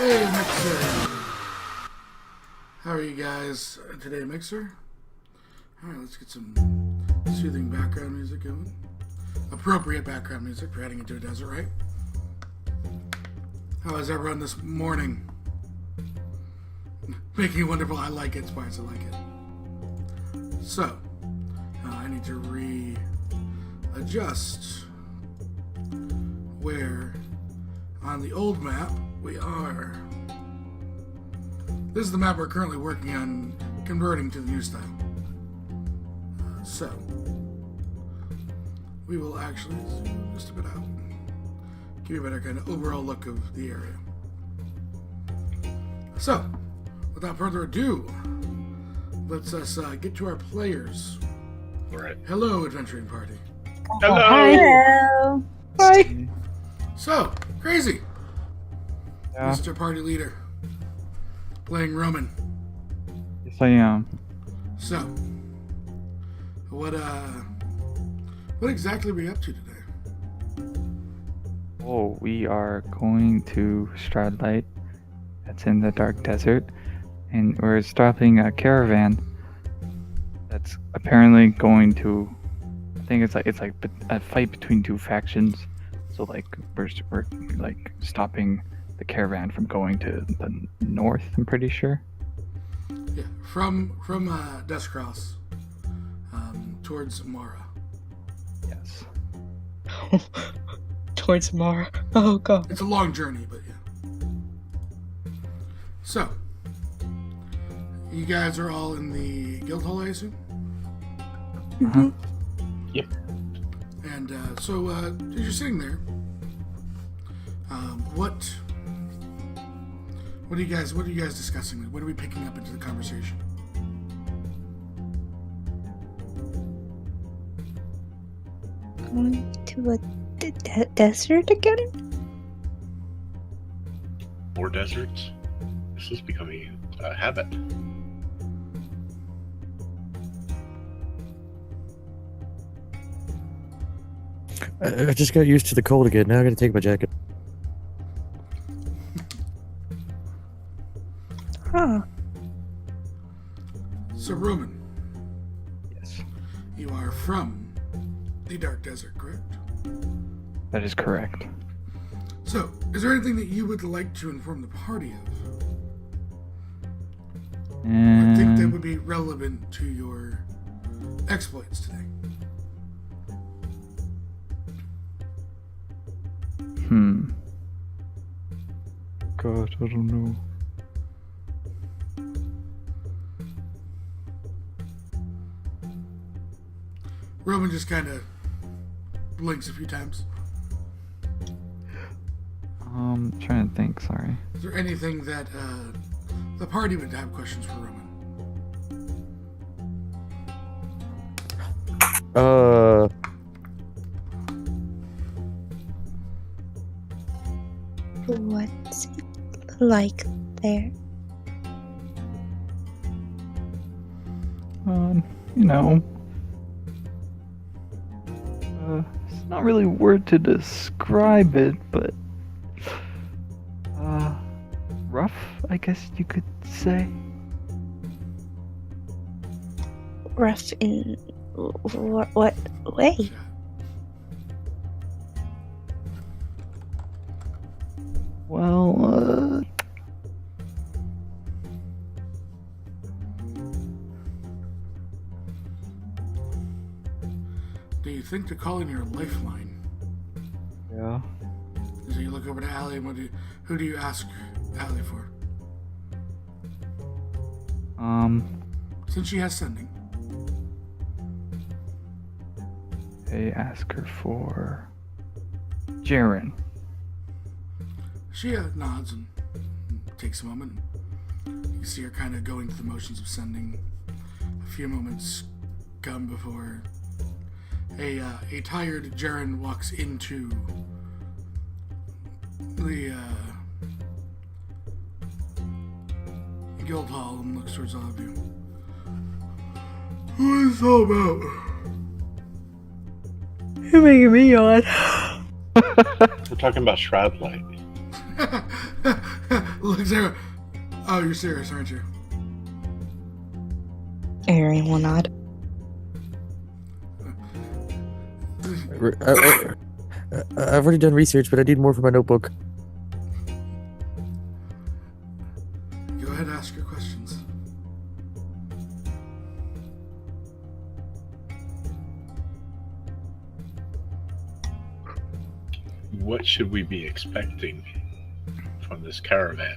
Hey, Mixer. How are you guys today, Mixer? Alright, let's get some soothing background music going. Appropriate background music for heading into a desert, right? How is everyone this morning? Making it wonderful. I like it. Spice, I like it. So, I need to readjust where on the old map we are. This is the map we're currently working on converting to the new style. So, we will actually zoom just a bit out. Give you a better kind of overall look of the area. So, without further ado, let's get to our players. All right. Hello, adventuring party. Hello. Hello. Hi. So, Crazy, Yeah. Mr. Party Leader, playing Roman. Yes, I am. So, what exactly are we up to today? Oh, we are going to Stradlight. That's in the dark desert, and we're stopping a caravan. That's apparently going to. I think it's like a fight between two factions. So like we're like stopping the caravan from going to the north. I'm pretty sure. Yeah, from Deskross towards Mara. Yes. Towards Mara. Oh god. It's a long journey, but yeah. So, you guys are all in the guild hall, I assume? Uh-huh. Yep. And so, as you're sitting there, what are you guys discussing? What are we picking up into the conversation? Going to a desert again? More deserts. This is becoming a habit. I just got used to the cold again. Now I gotta take my jacket. Huh. So, Roman, Yes. you are from the Dark Desert, correct? That is correct. So, is there anything that you would like to inform the party of? I think that would be relevant to your exploits today. God, I don't know. Roman just kind of blinks a few times. Trying to think. Sorry. Is there anything that the party would have questions for Roman? What's it like there? You know, it's not really a word to describe it, but rough, I guess you could say. Rough in what way? Well, Do you think to call in your lifeline? yeah. So you look over to Allie, and who do you ask Allie for? Since she has sending. They ask her for Jaren. She nods and takes a moment. You see her kind of going through the motions of sending. A few moments come before a tired Jaren walks into the guild hall and looks towards all of you. What is this all about? You're making me yawn. We're talking about Shroud Light. Looks there. Oh, you're serious, aren't you? Arian will nod. I've already done research, but I need more for my notebook. Go ahead, ask your questions. What should we be expecting from this caravan?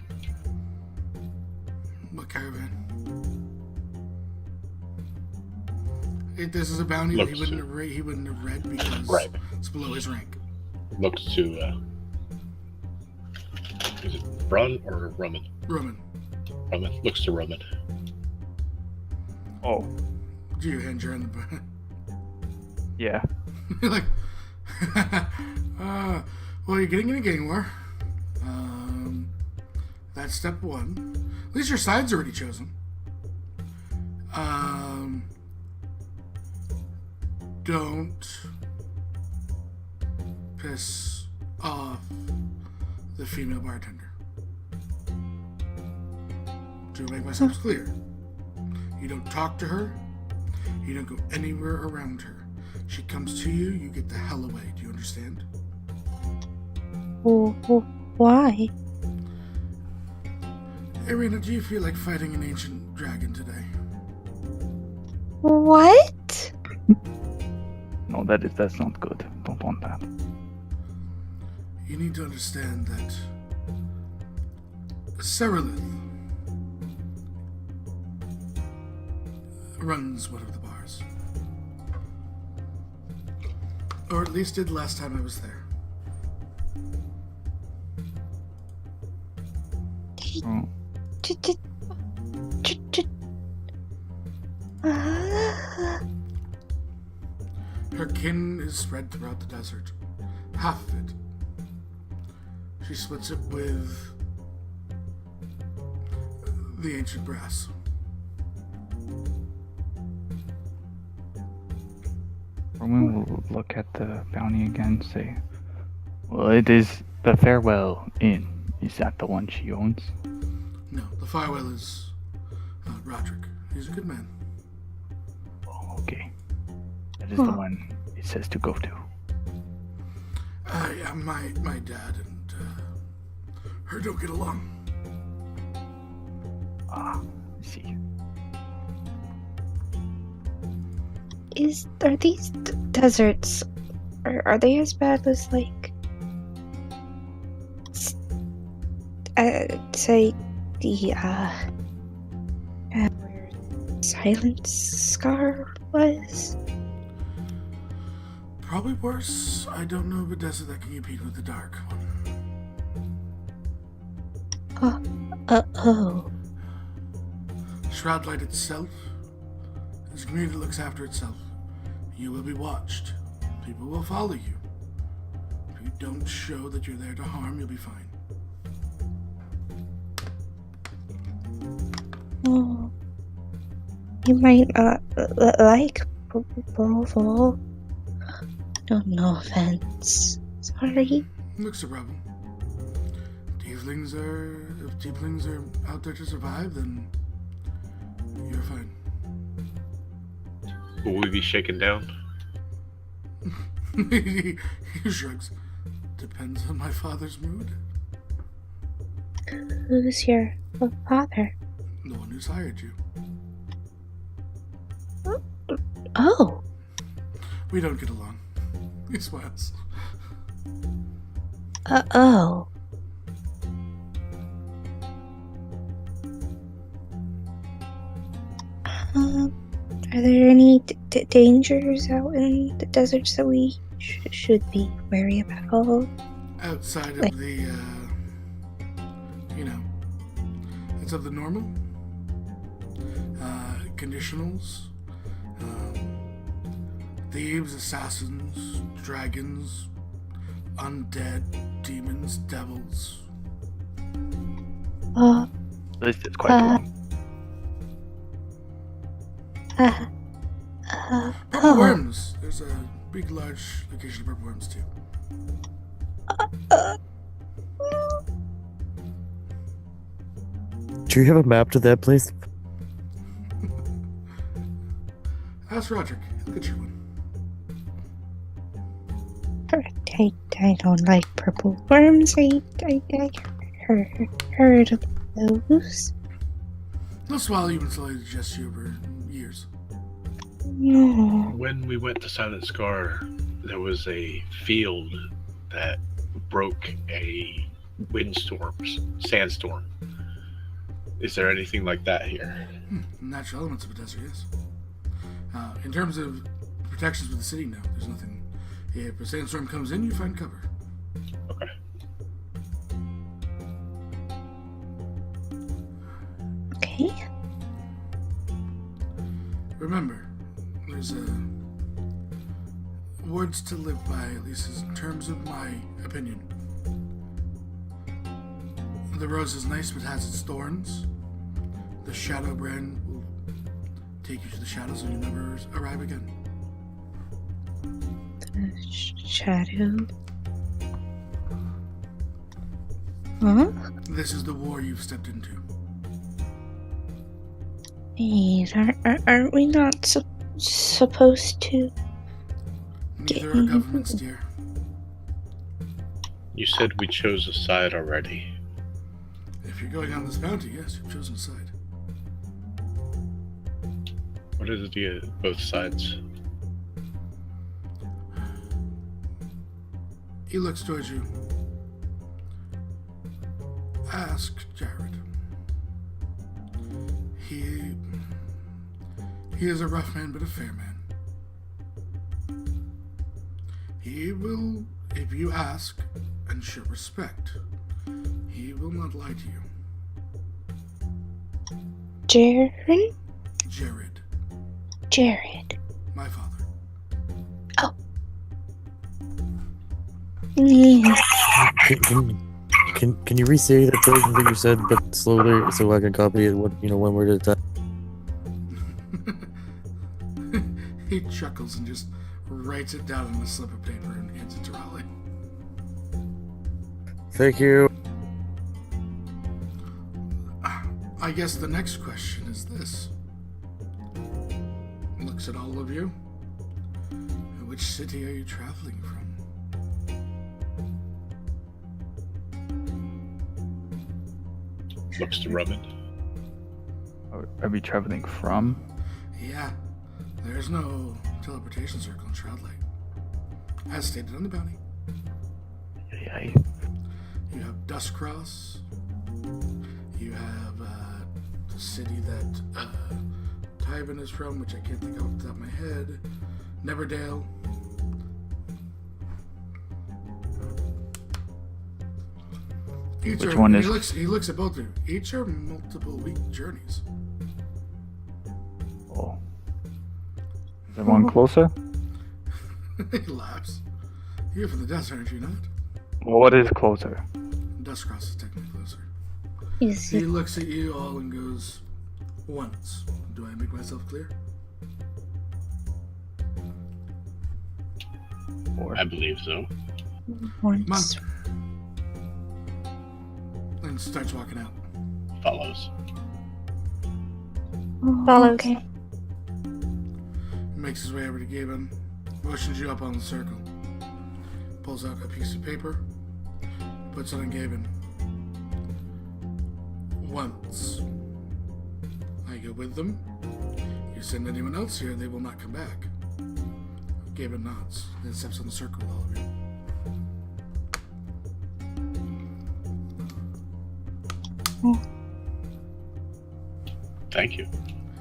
What caravan? This is a bounty that he wouldn't have read because Right. it's below his rank. Looks to, is it Brun or Roman? Roman, Roman. Looks to Roman. Oh, do you hand Jaren the yeah. You're like, well, you're getting more. That's step one. At least your side's already chosen. Don't piss off the female bartender. To make myself clear, you don't talk to her. You don't go anywhere around her. She comes to you, you get the hell away. Do you understand? Why? Irina, do you feel like fighting an ancient dragon today? What? No, that's not good. Don't want that. You need to understand that Seralith runs one of the bars. Or at least did last time I was there. Oh, Her kin is spread throughout the desert. Half of it. She splits it with the ancient brass. Roman will look at the bounty again, say, well, it is the Farewell Inn. Is that the one she owns? No, the Firewell is Roderick. He's a good man. Oh, okay. That is the one it says to go to. Yeah, my dad and her don't get along. Ah, I see. Are these deserts? Are they as bad as like? Say the where Silent Scar was. Probably worse. I don't know of a desert that can compete with the dark one. Oh. Shroudlight itself is a community that looks after itself. You will be watched. People will follow you. If you don't show that you're there to harm, you'll be fine. Oh. You might like Broval. No offense. Sorry. Looks a problem. If tieflings are out there to survive, then you're fine. Will we be shaken down? He shrugs. Depends on my father's mood. Who's your father? The one who's hired you. Oh. We don't get along. He smiles. Oh. Are there any dangers out in the deserts that we should be wary about? Outside of Like- the, it's of the normal. Conditionals. Thieves, assassins, dragons, undead, demons, devils. The list is quite long. Purple worms. There's a big, large location of purple worms too. Do you have a map to that place? Ask Roderick. He'll get you one. I don't like purple worms. I heard of those. They'll swallow you and slowly digest you over years. No. When we went to Silent Scar, there was a field that broke a sandstorm. Is there anything like that here? Natural elements of a desert, yes. In terms of protections for the city, no, there's nothing. If a sandstorm comes in, you find cover. Okay. Okay. Remember, there's words to live by, at least in terms of my opinion. The rose is nice, but has its thorns. The shadow brand will take you to the shadows and you never arrive again. The shadow. Huh? This is the war you've stepped into. Wait, aren't we not supposed to? Neither are governments, dear. You said we chose a side already. If you're going on this bounty, yes, you've chosen a side. What is both sides? He looks towards you. Ask Jared. He is a rough man, but a fair man. He will, if you ask and show respect, he will not lie to you. Jared? Jared, my father. Yes. Can you re-say that version that you said, but slowly, so I can copy it? One word at a time. He chuckles and just writes it down on a slip of paper and hands it to Raleigh. Thank you. I guess the next question is this. Looks at all of you. Which city are you traveling from? Looks to Rubbin. Are we traveling from? Yeah, there's no teleportation circle in Shroudlight. As stated on the bounty. Yeah. You have Dustcross. You have the city that Tyven is from, which I can't think of off the top of my head. Neverdale. Which one is? He looks at both of you. Each are multiple week journeys. Oh. Is there one closer? He laughs. You're from the desert, aren't you not? Well, what is closer? Dustcross is technically closer. Is He it? looks at you all and goes, once. Do I make myself clear? I believe so. Once. Come on. And starts walking out. Follows. Oh, okay. Makes his way over to Gaben. Motions you up on the circle. Pulls out a piece of paper. Puts it on Gaben. Once. I go with them. You send anyone else here, they will not come back. Gaben nods. Then steps on the circle with all of you. Thank you.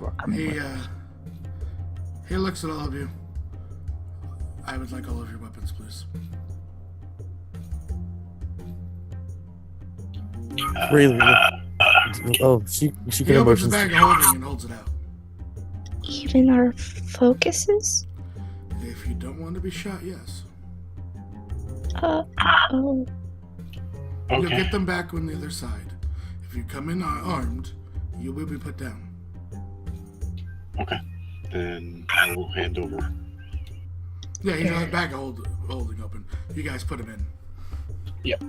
We're coming with us. He looks at all of you. I would like all of your weapons, please. Really? Oh, she He can opens the emotions. bag of holding and holds it out. Even our focuses? If you don't want to be shot, yes. Oh. You'll Okay. get them back on the other side. If you come in armed, you will be put down. Okay. Then I will hand over. Yeah, he's got a bag of holding open. You guys put him in. Yep.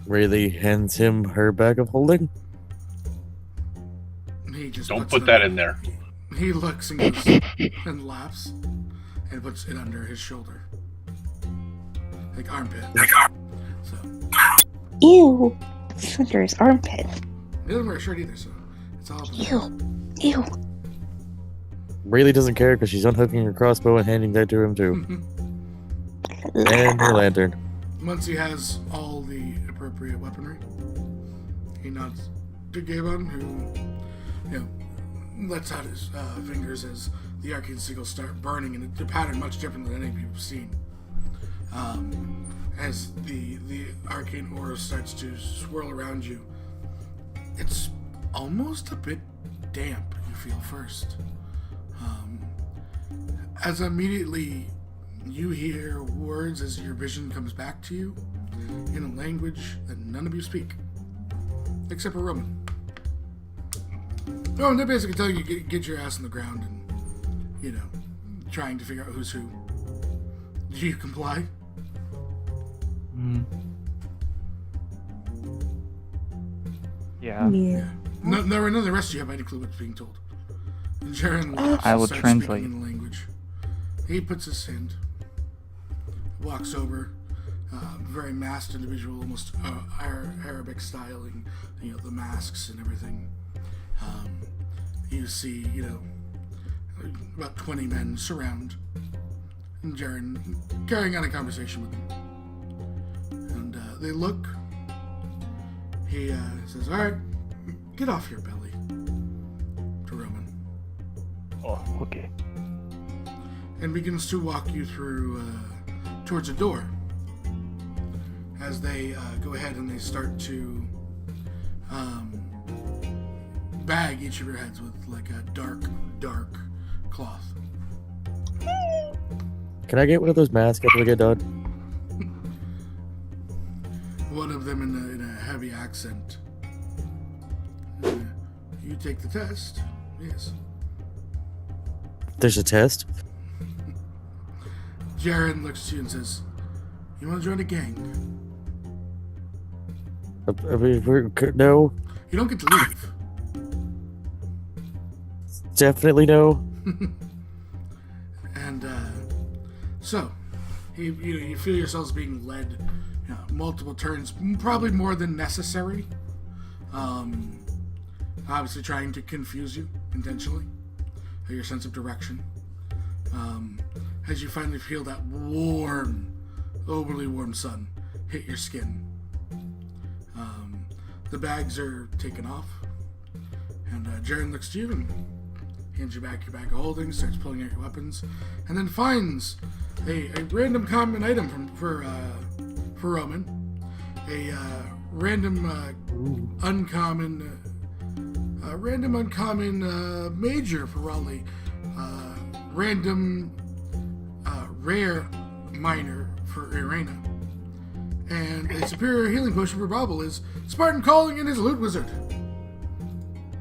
Rayleigh hands him her bag of holding. He just Don't puts put it that in there. He looks and goes and laughs and puts it under his shoulder. Like armpit. So Ew. It's under his armpit. he doesn't wear a shirt either, so it's all up in there. Ew. Ew. Rayleigh doesn't care because she's unhooking her crossbow and handing that to him too. And her lantern. Once he has all the appropriate weaponry, he nods to Gabon, who, lets out his fingers as the arcane seagulls start burning in a pattern much different than any of you have seen. As the arcane aura starts to swirl around you, it's almost a bit damp, you feel first. As immediately you hear words as your vision comes back to you in a language that none of you speak, except for Roman. Oh, and they're basically telling you get your ass on the ground and, trying to figure out who's who. Do you comply? Yeah. None of the rest of you have any clue what's being told. And Jaren laughs I and will starts translate. speaking in the language. He puts his hand, walks over, very masked individual, almost Arabic styling, the masks and everything. You see, about 20 men surround, and Jaren carrying on a conversation with them. And they look. He says, "All right, get off your belly," to Roman. Oh, okay. And begins to walk you through towards a door. As they go ahead and they start to bag each of your heads with like a dark cloth. Can I get one of those masks after we get done? One of them in a heavy accent. You take the test. Yes. There's a test. Jaren looks to you and says, "You want to join a gang? I mean, no. You don't get to leave." Definitely no. And so, you feel yourselves being led multiple turns, probably more than necessary. Obviously trying to confuse you intentionally, your sense of direction. As you finally feel that warm, overly warm sun hit your skin. The bags are taken off, and Jaren looks to you and hands you back your bag of holding, starts pulling out your weapons, and then finds a random common item for Roman, a random uncommon major for Raleigh, random rare minor for Irena, and a superior healing potion for Bobble is Spartan Calling in his Loot Wizard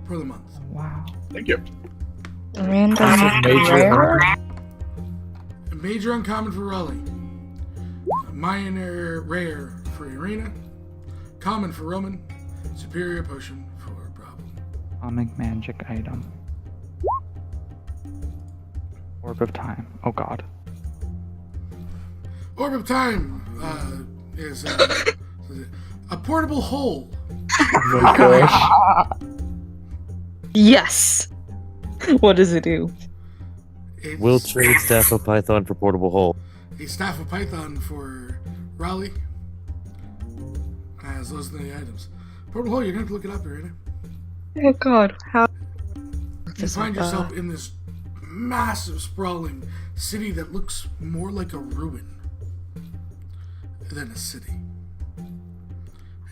for the month. Wow. Thank you. Random major. rare? A major uncommon for Raleigh, a minor rare for Irena, common for Roman, superior potion for Bobble. Comic magic item. Orb of time. Oh god. Orb of Time is a portable hole. Oh my gosh. Yes. What does it do? It's We'll trade Staff of Python for Portable Hole. a Staff of Python for Raleigh. As those are the items. Portable hole, you're going to have to look it up, Irena. Oh god, how? You find yourself in this massive, sprawling city that looks more like a ruin than a city.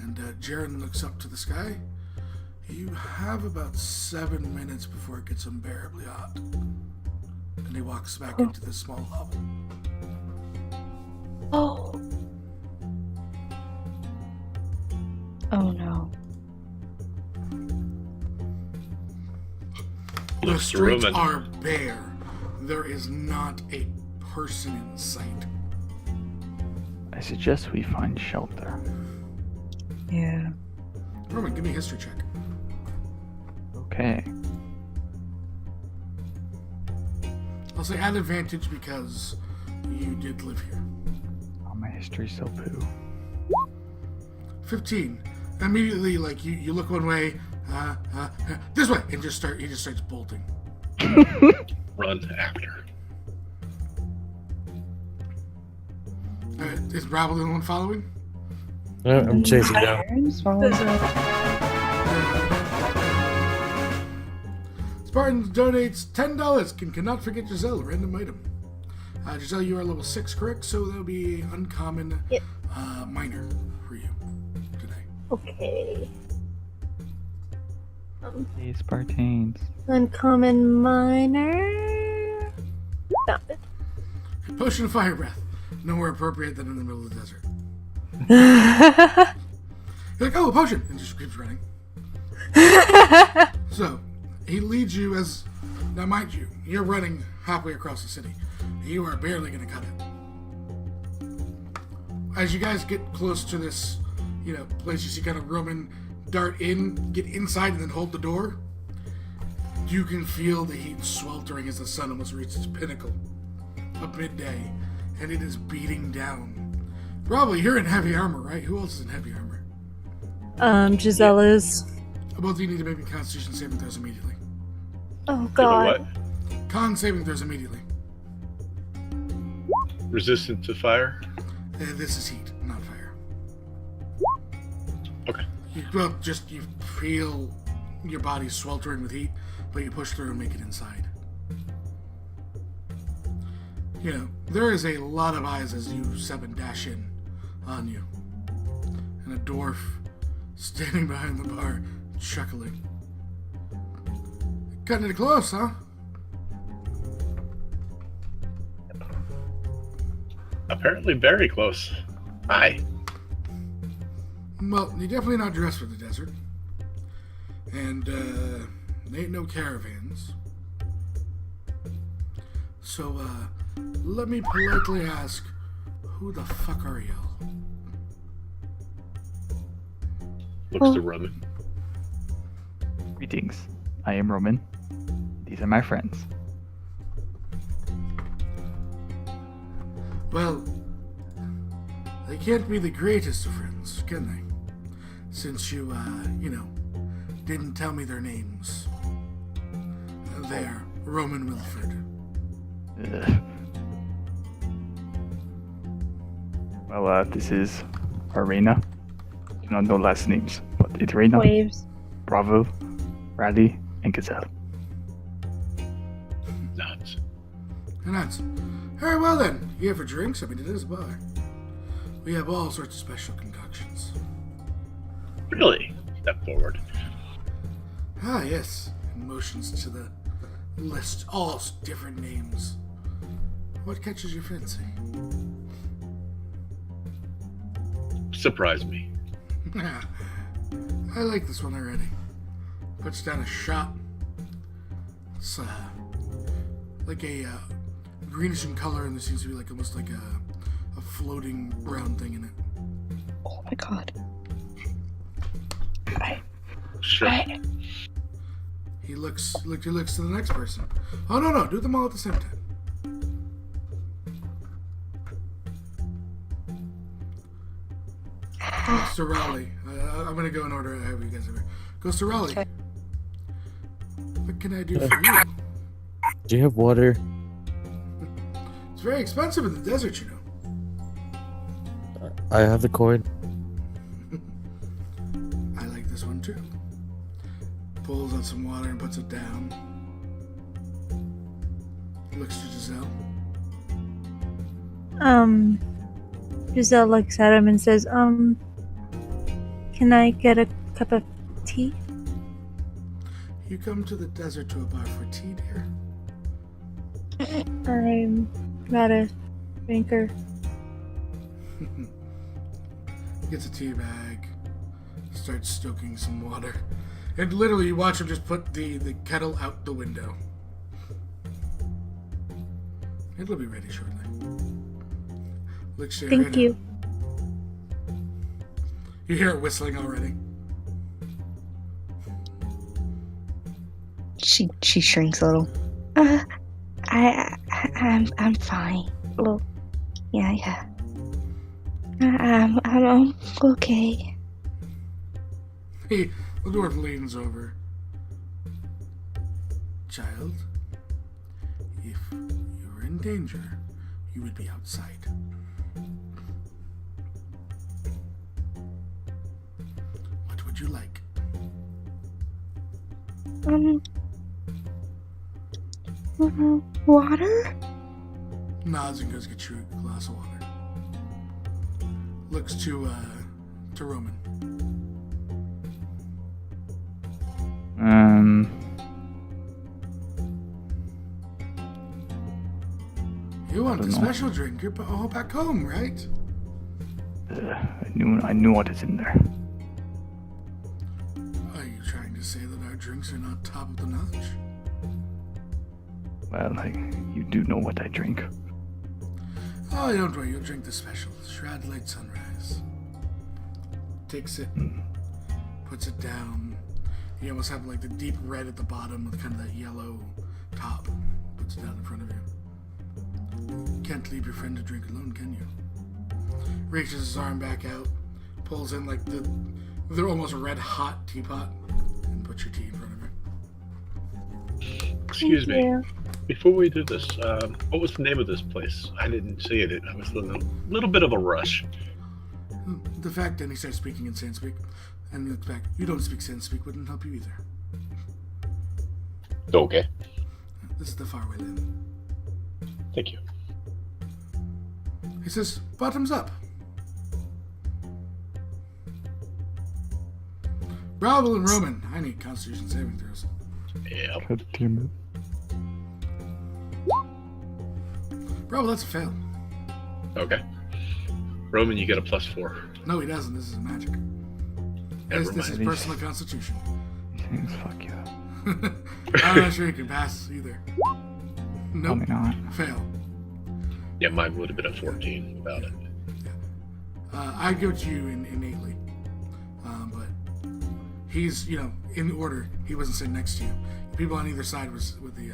And Jaren looks up to the sky. You have about 7 minutes before it gets unbearably hot. And he walks back into this small hovel. Oh. Oh no. The Looks streets Roman. are bare. There is not a person in sight. I suggest we find shelter. Yeah. Roman, give me a history check. Okay. I'll say add advantage because you did live here. Oh, my history's so poo. 15. Immediately, like you look one way, this way, and he just starts bolting. Run after. Is Bravo the one following? I'm chasing down. Spartan donates $10. Cannot forget Giselle, random item. Giselle, you are level 6, correct? So that'll be uncommon minor for you today. Okay. Hey, Spartans. Uncommon minor. Found it. Potion of fire breath. Nowhere appropriate than in the middle of the desert. You're like, oh, a potion! And just keeps running. So, he leads you as... Now, mind you, you're running halfway across the city. You are barely going to cut it. As you guys get close to this, place, you see kind of Roman dart in, get inside, and then hold the door. You can feel the heat sweltering as the sun almost reaches its pinnacle of midday, and it is beating down. Probably you're in heavy armor, right? Who else is in heavy armor? Giselle is. Both of you need to make me Constitution saving throws immediately. Oh, Do the God. what? Con saving throws immediately. Resistant to fire? This is heat, not fire. Okay. You feel your body sweltering with heat, but you push through and make it inside. There is a lot of eyes as you 7 dash in on you. And a dwarf standing behind the bar, chuckling. Cutting it close, huh? Apparently very close. Hi. Well, you're definitely not dressed for the desert. And, there ain't no caravans. So, let me politely ask, who the fuck are y'all? Looks to Roman. Greetings. I am Roman. These are my friends. Well, they can't be the greatest of friends, can they? Since you, didn't tell me their names. They're Roman Wilford. Ugh. Well, this is Arena. No last names, but it's Arena, Waves. Bravo, Riley, and Gazelle. Nods. And that's... Very well then. You here for drinks? I mean, it is a bar. We have all sorts of special concoctions. Really? Step forward. Ah, yes. And motions to the list. All different names. What catches your fancy? Surprise me. I like this one already. Puts down a shot. It's like a greenish in color, and there seems to be almost like a floating brown thing in it. Oh my god. Sure. He looks to the next person. Oh no, do them all at the same time. Goes to Raleigh. I'm gonna go in order. I have you guys over. Goes to Raleigh. Okay. What can I do for you? Do you have water? It's very expensive in the desert, you know. I have the coin. I like this one too. Pulls out some water and puts it down. Looks to Giselle. Giselle looks at him and says, can I get a cup of tea? You come to the desert to a bar for tea, dear? I'm not a drinker. Gets a tea bag, starts stoking some water, and literally you watch him just put the kettle out the window. It'll be ready shortly. Looks to Thank you. You hear it whistling already. She shrinks a little. I'm fine. Well, yeah. I'm okay. The dwarf leans over. Child, if you were in danger, you would be outside. What would you like? Water? Nods and goes get you a glass of water. Looks to Roman. You want a special drink? You're all back home, right? I knew what is in there. Are you trying to say that our drinks are not top of the notch? Well, you do know what I drink. Oh, don't worry. You'll drink the special. Shroud Light Sunrise. Takes it, puts it down. You almost have like the deep red at the bottom with kind of that yellow top. Puts it down in front of you. Can't leave your friend to drink alone, can you? Reaches his arm back out, pulls in like they're almost red hot teapot, and puts your tea in front of her. Excuse me. Before we do this, what was the name of this place? I didn't see it. I was in a little bit of a rush. The fact that he starts speaking in Sandspeak, and he looks back. You don't speak Sandspeak, wouldn't help you either. Okay. This is the Farwell Inn. Thank you. He says, bottoms up. Bravo and Roman, I need Constitution saving throws. Yeah. God damn Bravo, that's a fail. Okay. Roman, you get a +4. No, he doesn't. This is magic. This is mind. personal Constitution. it. These things fuck you up. I'm not sure you can pass either. Nope. Probably not. Fail. Yeah, mine would have been a 14 without it. I give it to you innately. But he's, in order. He wasn't sitting next to you. The people on either side was with the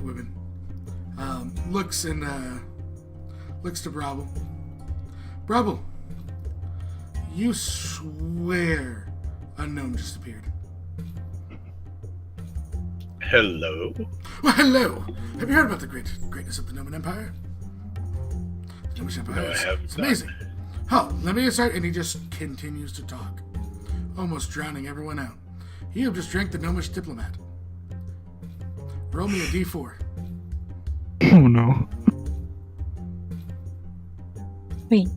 women. Looks to Bravo. Bravo, you swear a gnome just appeared. Hello? Well, hello. Have you heard about the greatness of the Gnomian Empire? The Gnomish Empire No, I is haven't. it's amazing. Oh, let me start. And he just continues to talk, almost drowning everyone out. You have just drank the Gnomish diplomat. Roll me a d4. Oh no. Wait,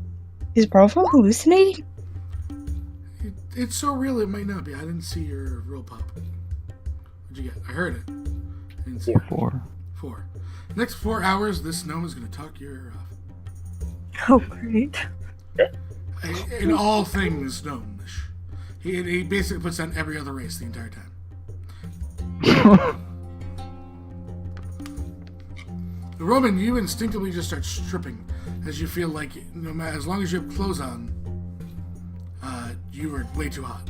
is Bravo hallucinating? It's so real it might not be. I didn't see your roll pop. What'd you get? I heard it. I didn't see it. 4. 4. Next 4 hours, this gnome is going to talk your ear off. Oh, great. In all things gnomish. He basically puts down every other race the entire time. Roman, you instinctively just start stripping as you feel like, no matter, as long as you have clothes on, you are way too hot.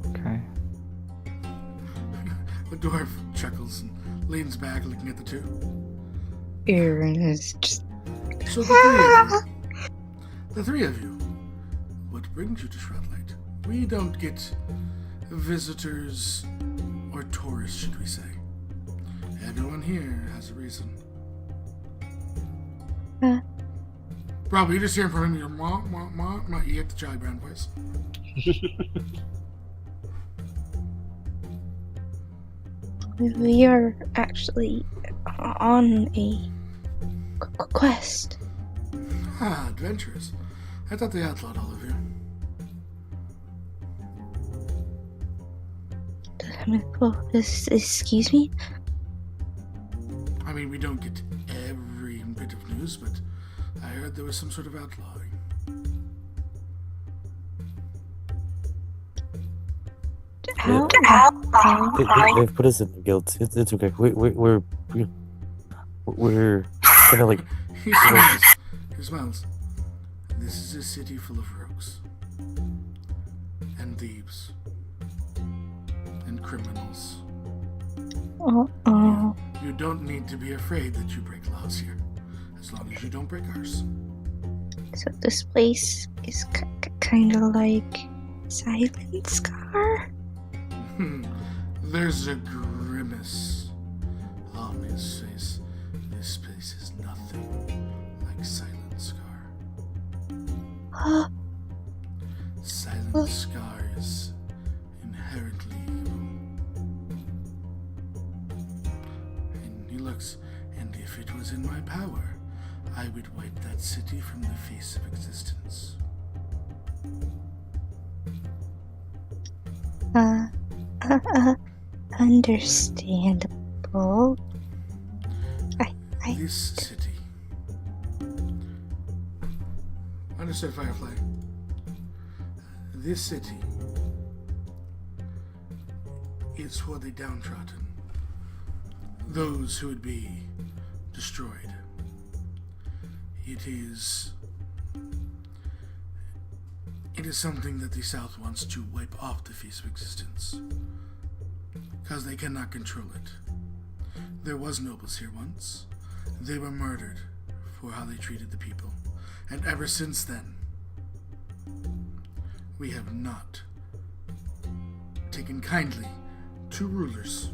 Okay. The dwarf chuckles and leans back, looking at the two. Aaron is just. So the three of you, what brings you to Shroudlight? We don't get visitors or tourists, should we say. Everyone here has a reason. Rob, you just hear from him, you're ma. You get the Charlie Brown voice. We are actually on a quest. Ah, adventurous. I thought they outlawed all of you. Excuse me? I mean, we don't get every bit of news, but I heard there was some sort of outlawing. They've put us in guilt. It's okay. We're kind of like. He smiles. This is a city full of rogues. And thieves. And criminals. Uh-oh. You don't need to be afraid that you break laws here. As long as you don't break ours. So this place is kind of like Silent Scar? There's a grimace on his face. This place is nothing like Silent Scar. Silent Scar is inherently evil. And he looks, and if it was in my power, I would wipe that city from the face of existence. Understandable. This city. Understood, Firefly. This city is for the downtrodden. Those who would be destroyed. It is something that the South wants to wipe off the face of existence. Because they cannot control it. There was nobles here once. They were murdered for how they treated the people. And ever since then, we have not taken kindly to rulers.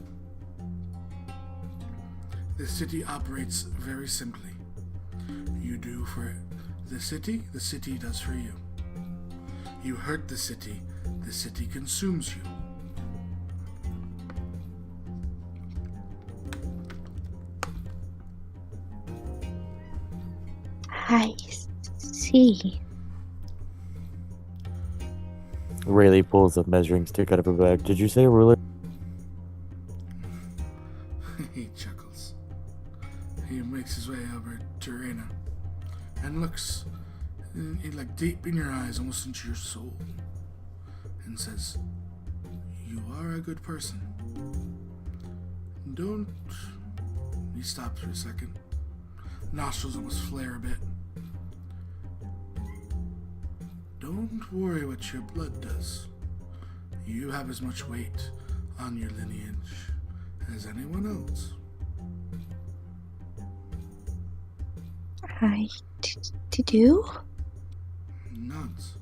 The city operates very simply. You do for the city does for you. You hurt the city consumes you. I see. Rayleigh pulls a measuring stick out of her bag. Did you say a ruler? He chuckles. He makes his way over to Reyna and looks like deep in your eyes, almost into your soul, and says, "You are a good person. Don't..." He stops for a second. Nostrils almost flare a bit. "Don't worry what your blood does. You have as much weight on your lineage as anyone else." I do? Nods.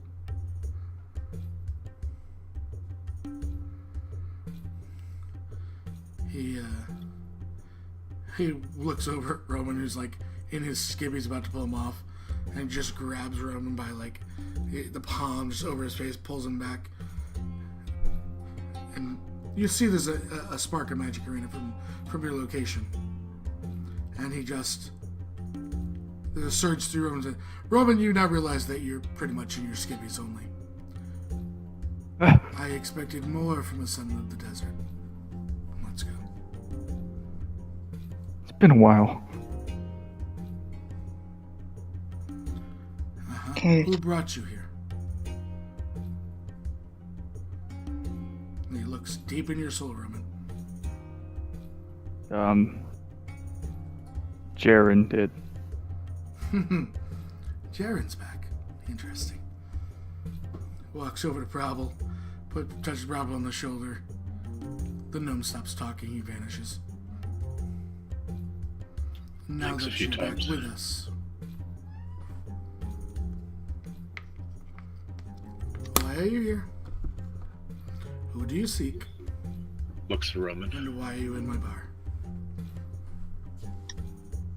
He looks over at Roman, who's like in his skivvies about to pull him off, and just grabs Roman by like the palm just over his face, pulls him back, and you see there's a spark of magic arena from your location, and he just, there's a surge through Roman's head. Roman, you now realize that you're pretty much in your skivvies only. I expected more from a son of the desert. Let's go. It's been a while. Okay. Who brought you here? And he looks deep in your soul, Roman. Jaren did. Jaren's back. Interesting. Walks over to Probble, touches Probble on the shoulder. The gnome stops talking, he vanishes. Now Thanks a that few you're times. back with us, why are you here? Who do you seek? Looks at Roman. And why are you in my bar?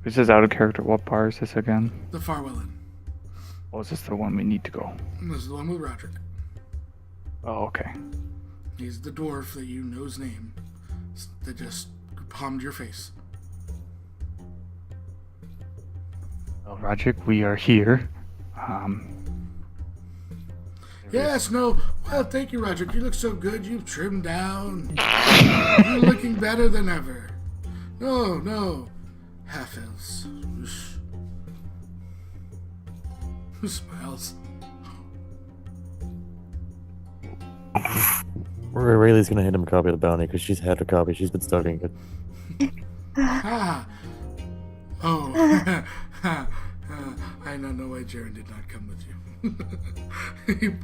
This is out of character. What bar is this again? The Farwell Inn. Oh, is this the one we need to go? This is the one with Roderick. Oh, okay. He's the dwarf that you know's name that just palmed your face. Well, Roderick, we are here. Yes, no. Well, thank you, Roderick. You look so good. You've trimmed down. You're looking better than ever. No. Half elves. Who smiles? Rayleigh's gonna hand him a copy of the bounty because she's had her copy. She's been studying it. Ah. Oh. I now know why Jaren did not come with you.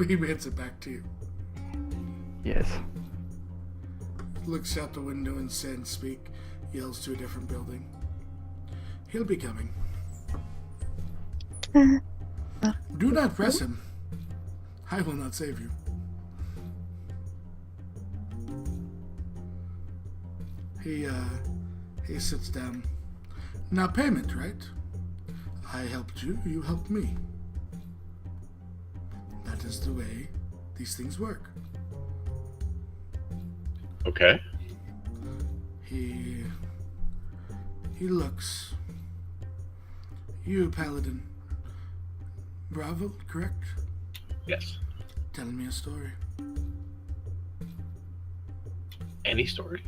he hands it back to you. Yes. Looks out the window and sends speak, yells to a different building. He'll be coming. Do not press him. I will not save you. He sits down. Now payment, right? I helped you, you helped me. That is the way these things work. Okay. He looks. You, Paladin. Bravo, correct? Yes. Tell me a story. Any story?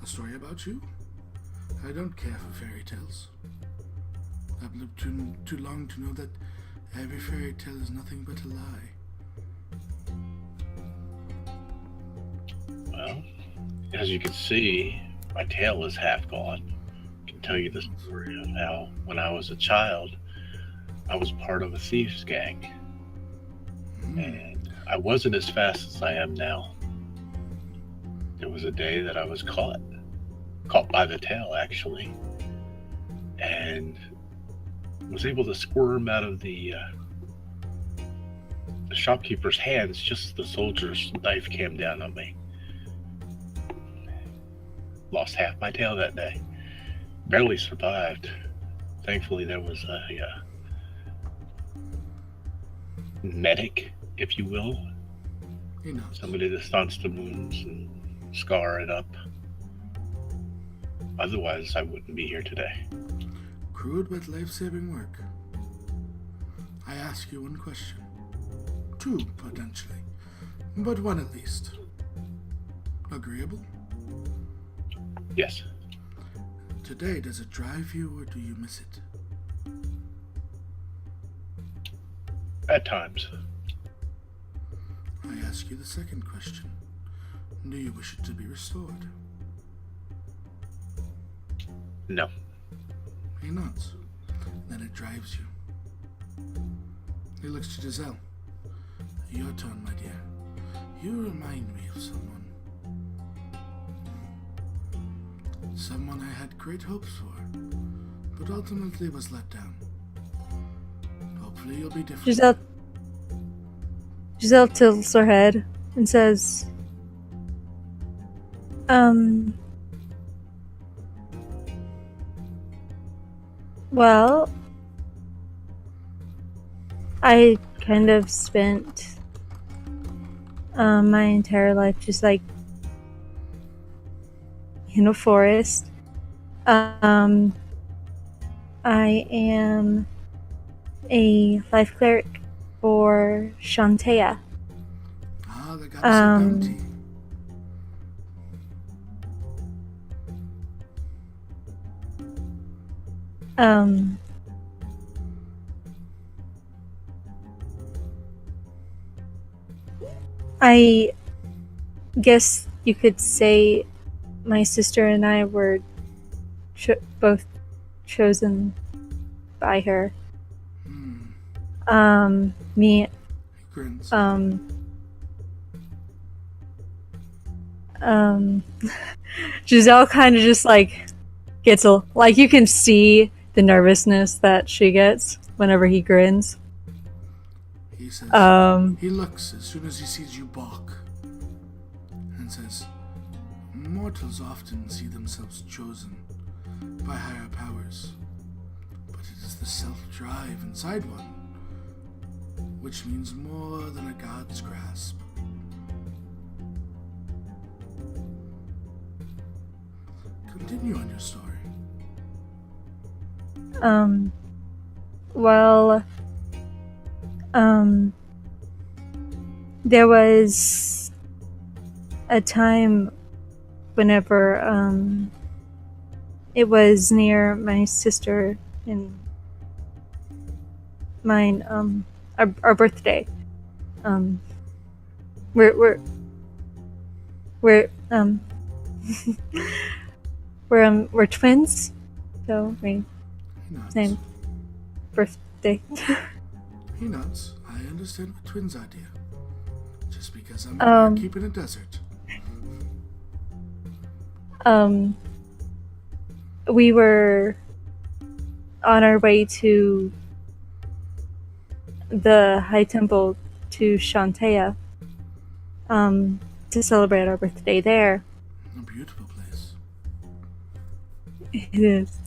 A story about you? I don't care for fairy tales. I've lived too long to know that every fairy tale is nothing but a lie. Well, as you can see, my tail is half gone. I can tell you the story of how, when I was a child, I was part of a thieves gang. And I wasn't as fast as I am now. There was a day that I was caught by the tail, actually, and was able to squirm out of the shopkeeper's hands just as the soldier's knife came down on me. Lost half my tail that day. Barely survived. Thankfully, there was a medic, if you will. He knows. Somebody to staunch the wounds and scar it up. Otherwise, I wouldn't be here today. Crude but life-saving work. I ask you one question. Two, potentially. But one at least. Agreeable? Yes. Today, does it drive you or do you miss it? At times. I ask you the second question. Do you wish it to be restored? No. He nods. Then it drives you. He looks to Giselle. Your turn, my dear. You remind me of someone. Someone I had great hopes for, but ultimately was let down. Hopefully you'll be different. Giselle tilts her head and says, well, I kind of spent my entire life just like in a forest. I am a life cleric for Shantea. Ah, the goddess of bounty. I guess you could say my sister and I were both chosen by her. Me, He grins. Giselle kind of just like gets like you can see the nervousness that she gets whenever he grins. He says, he looks as soon as he sees you balk and says, mortals often see themselves chosen by higher powers, but it is the self-drive inside one which means more than a god's grasp. Continue on your story. Well, there was a time whenever, it was near my sister and mine, our birthday. We're we're twins, so we He nods. same They, He nods. I understand what Twin's idea. Just because I'm Um, here keeping a desert. we were on our way to the High Temple to Shantea, to celebrate our birthday there. A beautiful place. It is.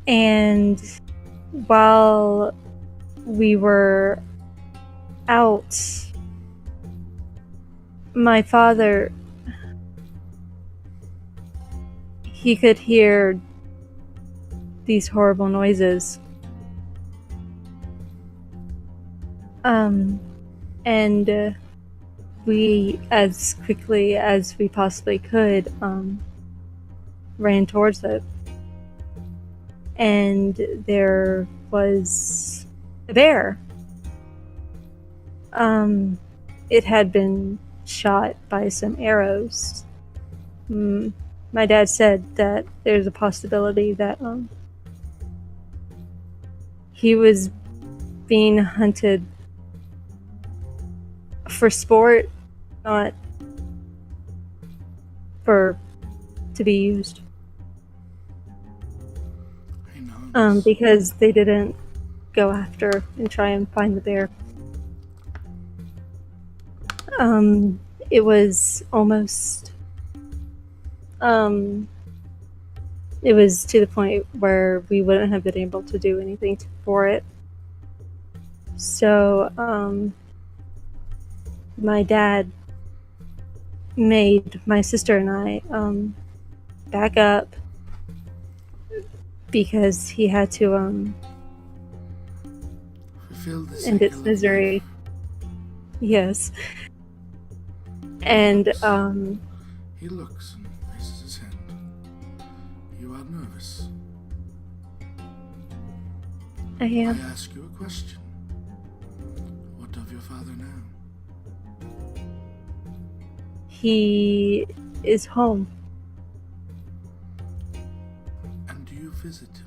And while we were out, my father, he could hear these horrible noises. And we, as quickly as we possibly could, ran towards it. And there was a bear. It had been shot by some arrows. My dad said that there's a possibility that he was being hunted for sport, not to be used. He nods. Because they didn't go after and try and find the bear. It was almost, it was to the point where we wouldn't have been able to do anything for it. So, my dad made my sister and I, back up because he had to, Fulfill the end its cycle of misery. life. Yes. And, He looks and raises his hand. You are nervous. I am. I ask you a question. What of your father now? He is home. And do you visit him?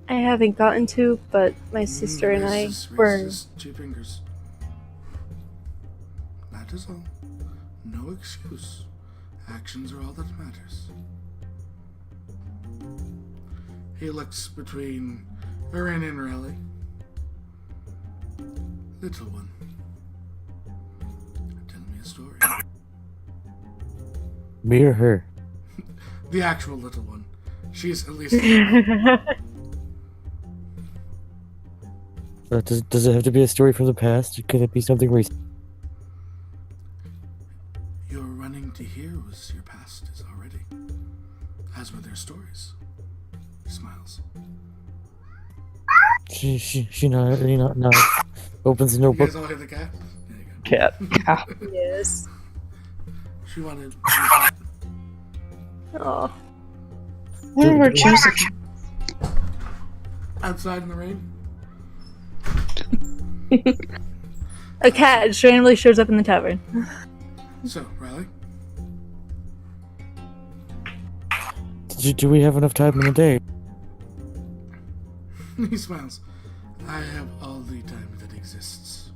I haven't gotten to, but my sister and I were. Raises 2 fingers. That is all. No excuse. Actions are all that matters. He looks between Erin and Raleigh. Little one, tell me a story. Me or her? The actual little one. She's at least. Does it have to be a story from the past? Could it be something recent? You're running to heroes your past is already, as were their stories. He smiles. She nods. Opens the You notebook. guys all hear the cat? There you go. Cat. Yes. She wanted. Oh. Where Joseph? Outside in the rain? A cat just randomly shows up in the tavern. So, Riley? Do we have enough time in the day? He smiles. I have all the time that exists.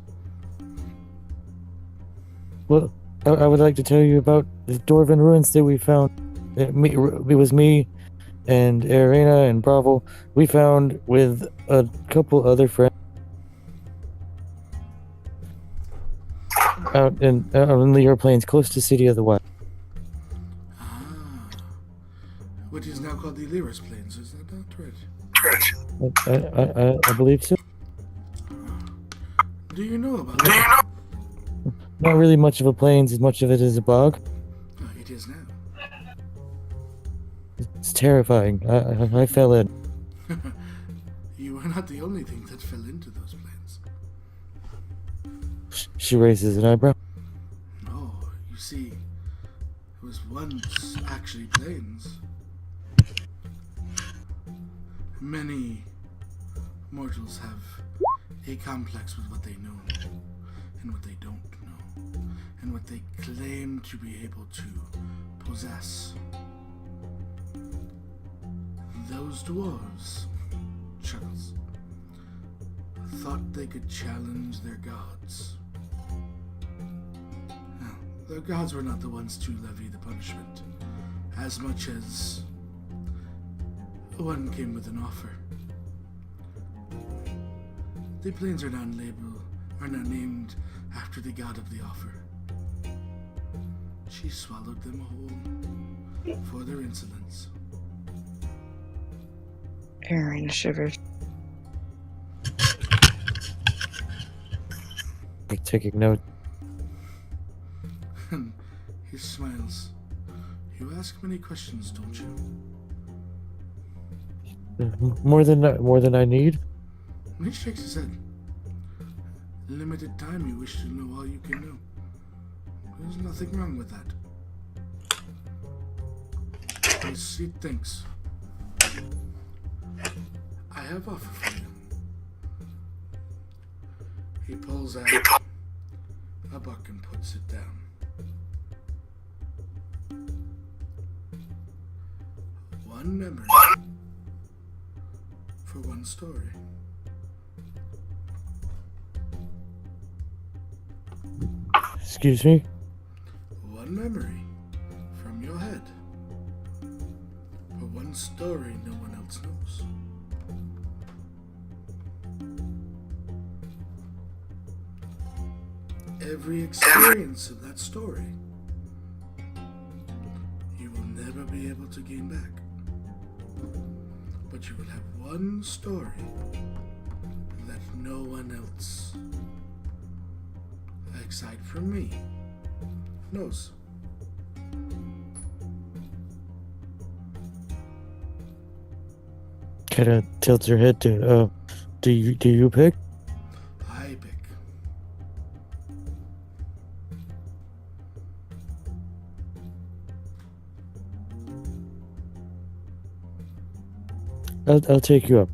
Well, I would like to tell you about the Dwarven ruins that we found. It was me and Arena and Bravo. We found with a couple other friends out in the airplanes close to City of the Wild. Ah. What is now called the Lyris Plains, is that not right? I believe so. Do you know about that? Not really much of a plains, as much of it is a bog. Oh, it is now. It's terrifying. I fell in. You were not the only thing that fell into those plains. She raises an eyebrow. No, you see, it was once actually plains. Many mortals have a complex with what they know and what they don't know, and what they claim to be able to possess. Those dwarves, chuckles, thought they could challenge their gods. Now, their gods were not the ones to levy the punishment, as much as one came with an offer. The planes are now named after the god of the offer. She swallowed them whole for their insolence. Aaron shivered. Taking note. And he smiles. You ask many questions, don't you? More than I need. He shakes his head. Limited time, you wish to know all you can know. There's nothing wrong with that. He thinks. I have offer for you. He pulls out a book and puts it down. One memory for one story. Excuse me? One memory from your head for one story no one else knows. Every experience of that story you will never be able to gain back. But you will have one story that no one else, aside from me, knows. Kind of tilts her head to, do you pick? I pick. I'll take you up.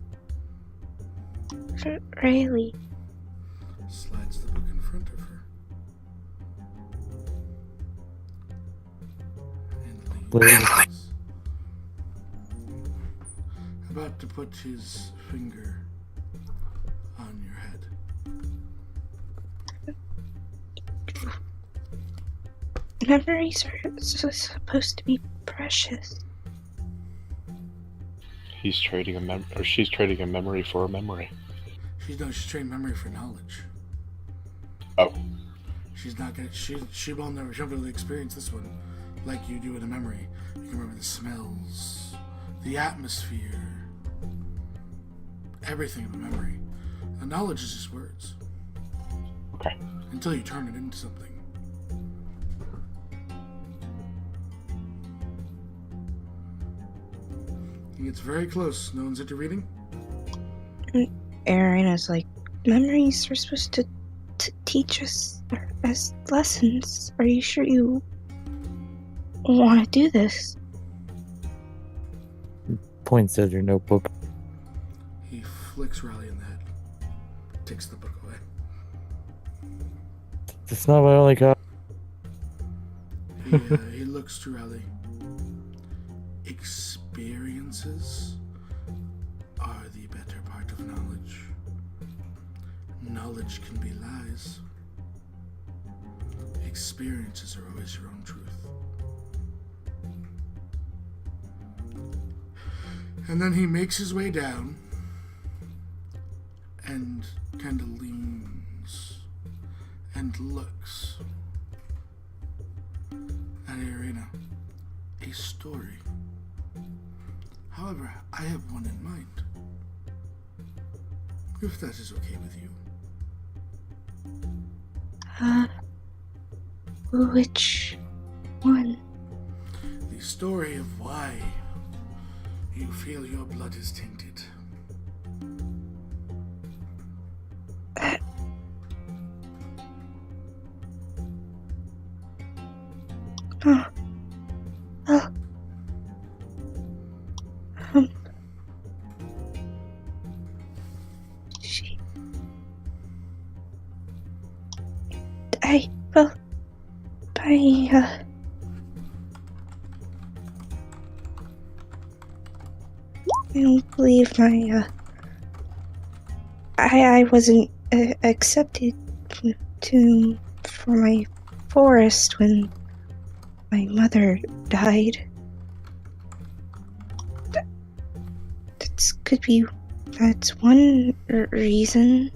Really? Slides the book in front of her. And leans. About to put his finger on your head. Memories are supposed to be precious. He's trading she's trading a memory for a memory. She's trading memory for knowledge. Oh. She's not gonna. She'll never be able to experience this one like you do in a memory. You can remember the smells, the atmosphere, everything of a memory. A knowledge is just words. Okay. Until you turn it into something. He gets very close. No one's intervening. Aaron is like, memories are supposed to teach us as lessons. Are you sure you want to do this? Points at your notebook. He flicks Riley in the head. Takes the book away. That's not my only copy. He looks to Riley. Experiences are the better part of knowledge. Knowledge can be lies. Experiences are always your own truth. And then he makes his way down and kind of leans and looks at Irina. A story. However, I have one in mind. If that is okay with you. Which one? The story of why you feel your blood is tainted. Well, I don't believe I wasn't accepted for my forest when my mother died. That's one reason.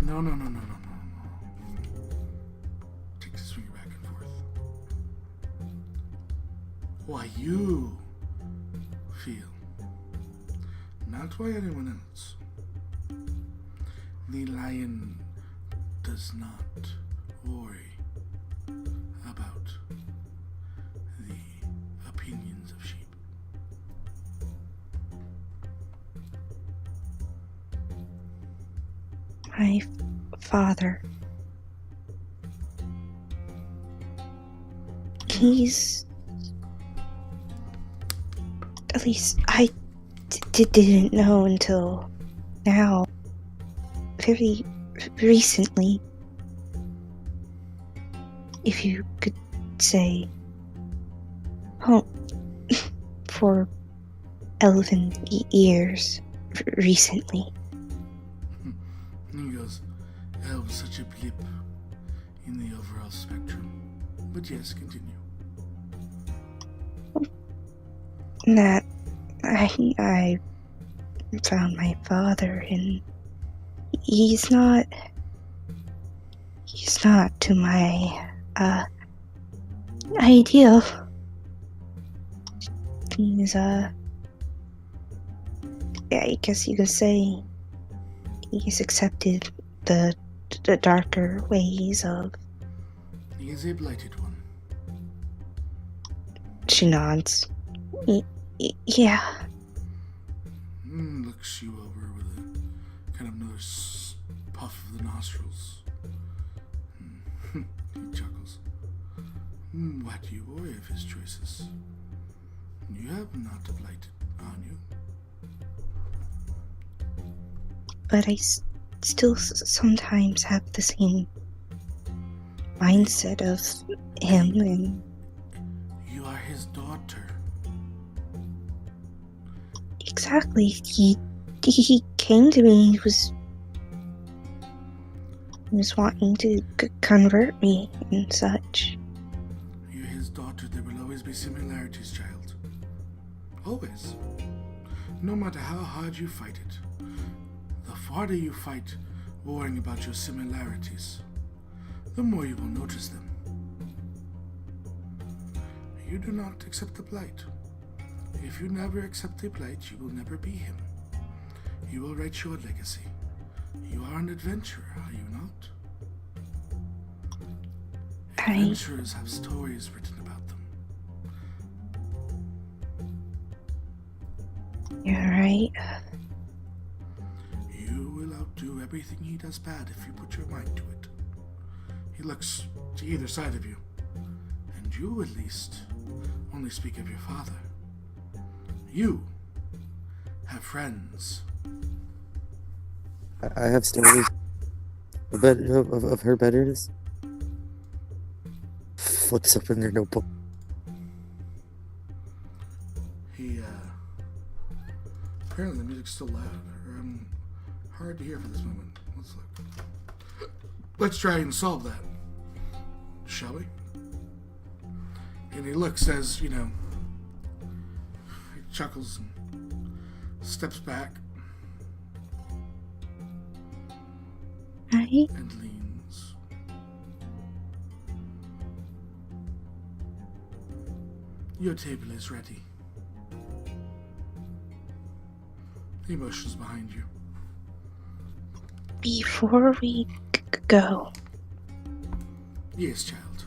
No. Takes his finger back and forth. Why you feel, not why anyone else. The lion does not worry about the opinions of sheep. My father. He's... At least I didn't know until now. Very recently. If you could say. Oh, for 11 years recently. And he goes, that was such a blip in the overall spectrum. But yes, continue. That I found my father, and he's not to my ideal. He's I guess you could say he's accepted the darker ways of... He is a blighted one. She nods. Yeah. Looks you over with a kind of another puff of the nostrils. He chuckles. Why do you worry of his choices? You have not blighted, are you? But I still sometimes have the same mindset of him, and... You are his daughter. Exactly. He came to me. He was wanting to convert me and such. You're his daughter. There will always be similarities, child. Always. No matter how hard you fight it, the harder you fight worrying about your similarities, the more you will notice them. You do not accept the blight. If you never accept the blight, you will never be him. You will write your legacy. You are an adventurer, are you not? Adventurers have stories written about them. You're right. You will outdo everything he does bad if you put your mind to it. He looks to either side of you, and you, at least, only speak of your father. You have friends. I have stories of her betterness. Flips open their notebook. He, apparently the music's still loud, or hard to hear for this moment. Let's look. Let's try and solve that, shall we? And he looks as, he chuckles and steps back Right? and leans. Your table is ready. The emotions behind you. Before we go, Yes, child.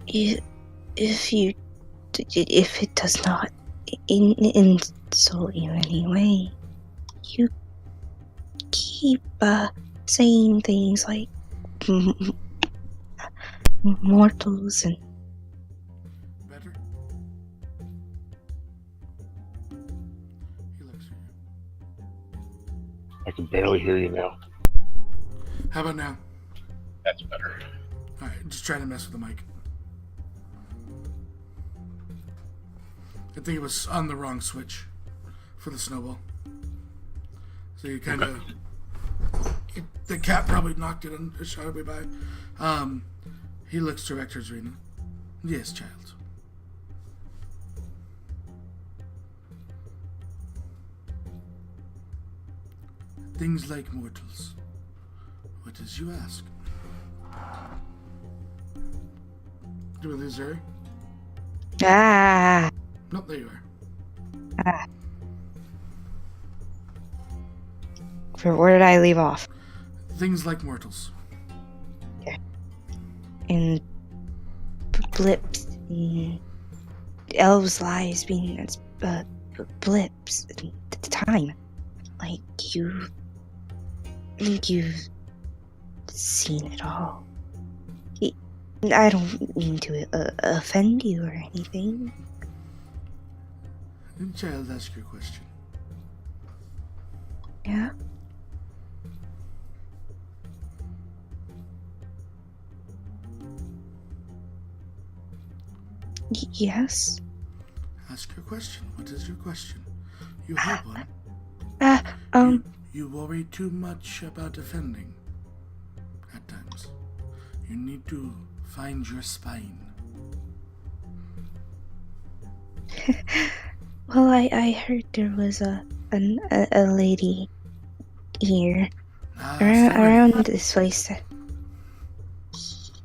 if it does not insult you in any way, you keep saying things like mortals and... Better? He looks at you. I can barely hear you now. How about now? That's better. Alright, just trying to mess with the mic. I think it was on the wrong switch. for the snowball. So you kind of... The cat probably knocked it and shot it way by. He looks to Rector Zarina. Yes, child. Things like mortals. What is you ask? Do we lose Zuri? Ah. Nope, there you are. Ah. Where did I leave off? Things like mortals. And blips. And elves' lives being blips. At the time. Like, you think you've seen it all. I don't mean to offend you or anything. Child, ask your question. Yeah? Yes? Ask your question. What is your question? You have one. You worry too much about offending. At times. You need to find your spine. Well, I heard there was a lady here around this place.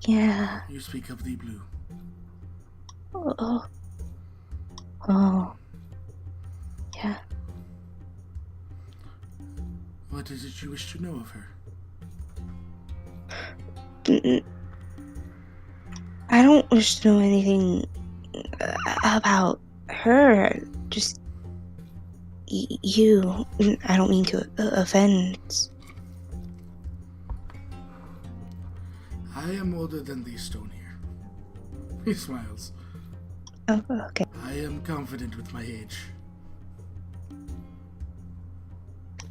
Yeah. You speak of the blue. Oh. Yeah. What is it you wish to know of her? I don't wish to know anything about her. Just you. I don't mean to offend. I am older than the stone here. He smiles. Oh, okay. I am confident with my age.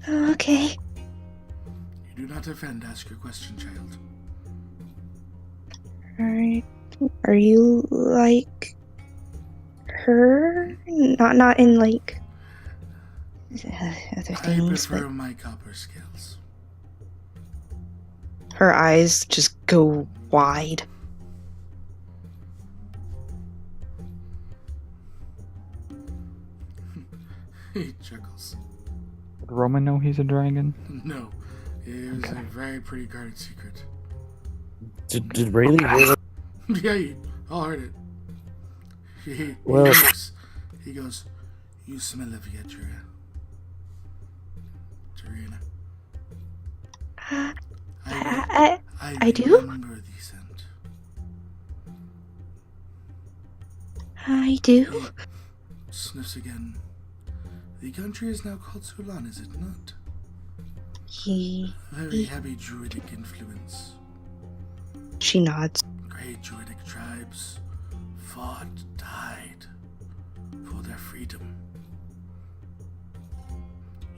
Okay. You do not offend. Ask your question, child. Alright. Are you like her? Not in like other I things, prefer but my copper scales. her eyes just go wide. He chuckles. Would Roman know he's a dragon? No, it was a very pretty guarded secret. Did Rayleigh hear that? Yeah, you all heard it. He Well- looks. He goes, "You smell of Yadria." Jarina. I do? remember the scent. I do. He sniffs again. The country is now called Sulan, is it not? Very heavy druidic influence. She nods. Great druidic tribes fought, died for their freedom.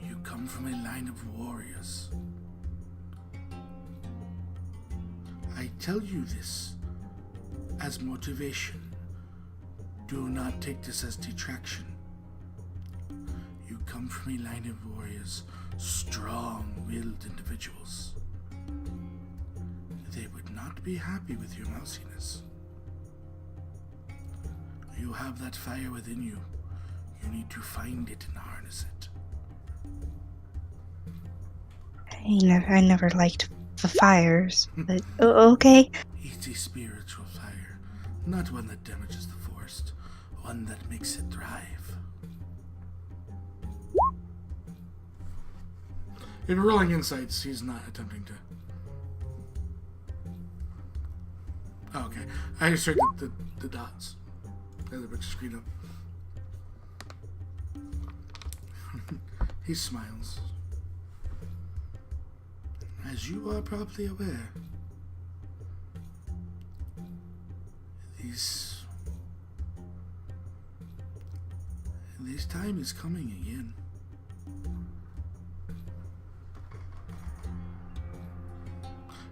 You come from a line of warriors. I tell you this as motivation. Do not take this as detraction. You come from a line of warriors, strong-willed individuals. They would not be happy with your mousiness. You have that fire within you. You need to find it and harness it. I never liked the fires, but okay. It's a spiritual fire, not one that damages the forest, one that makes it thrive. In rolling insights, he's not attempting to. Oh, okay. I just heard the dots. The big screen up. He smiles. As you are probably aware, this time is coming again.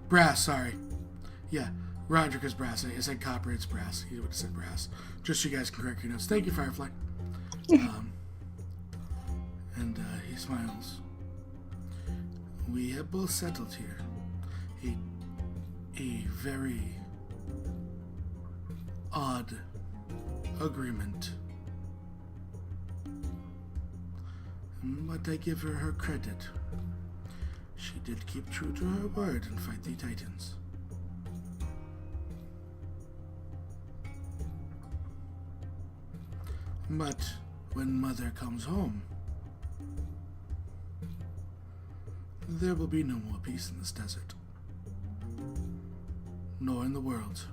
Brass, sorry. Yeah, Roderick brass. I said copper, it's brass. He would have said brass. Just so you guys can correct your notes. Thank you, Firefly. smiles. We have both settled here. A very odd agreement. But I give her credit. She did keep true to her word and fight the Titans. But when Mother comes home, there will be no more peace in this desert, nor in the world.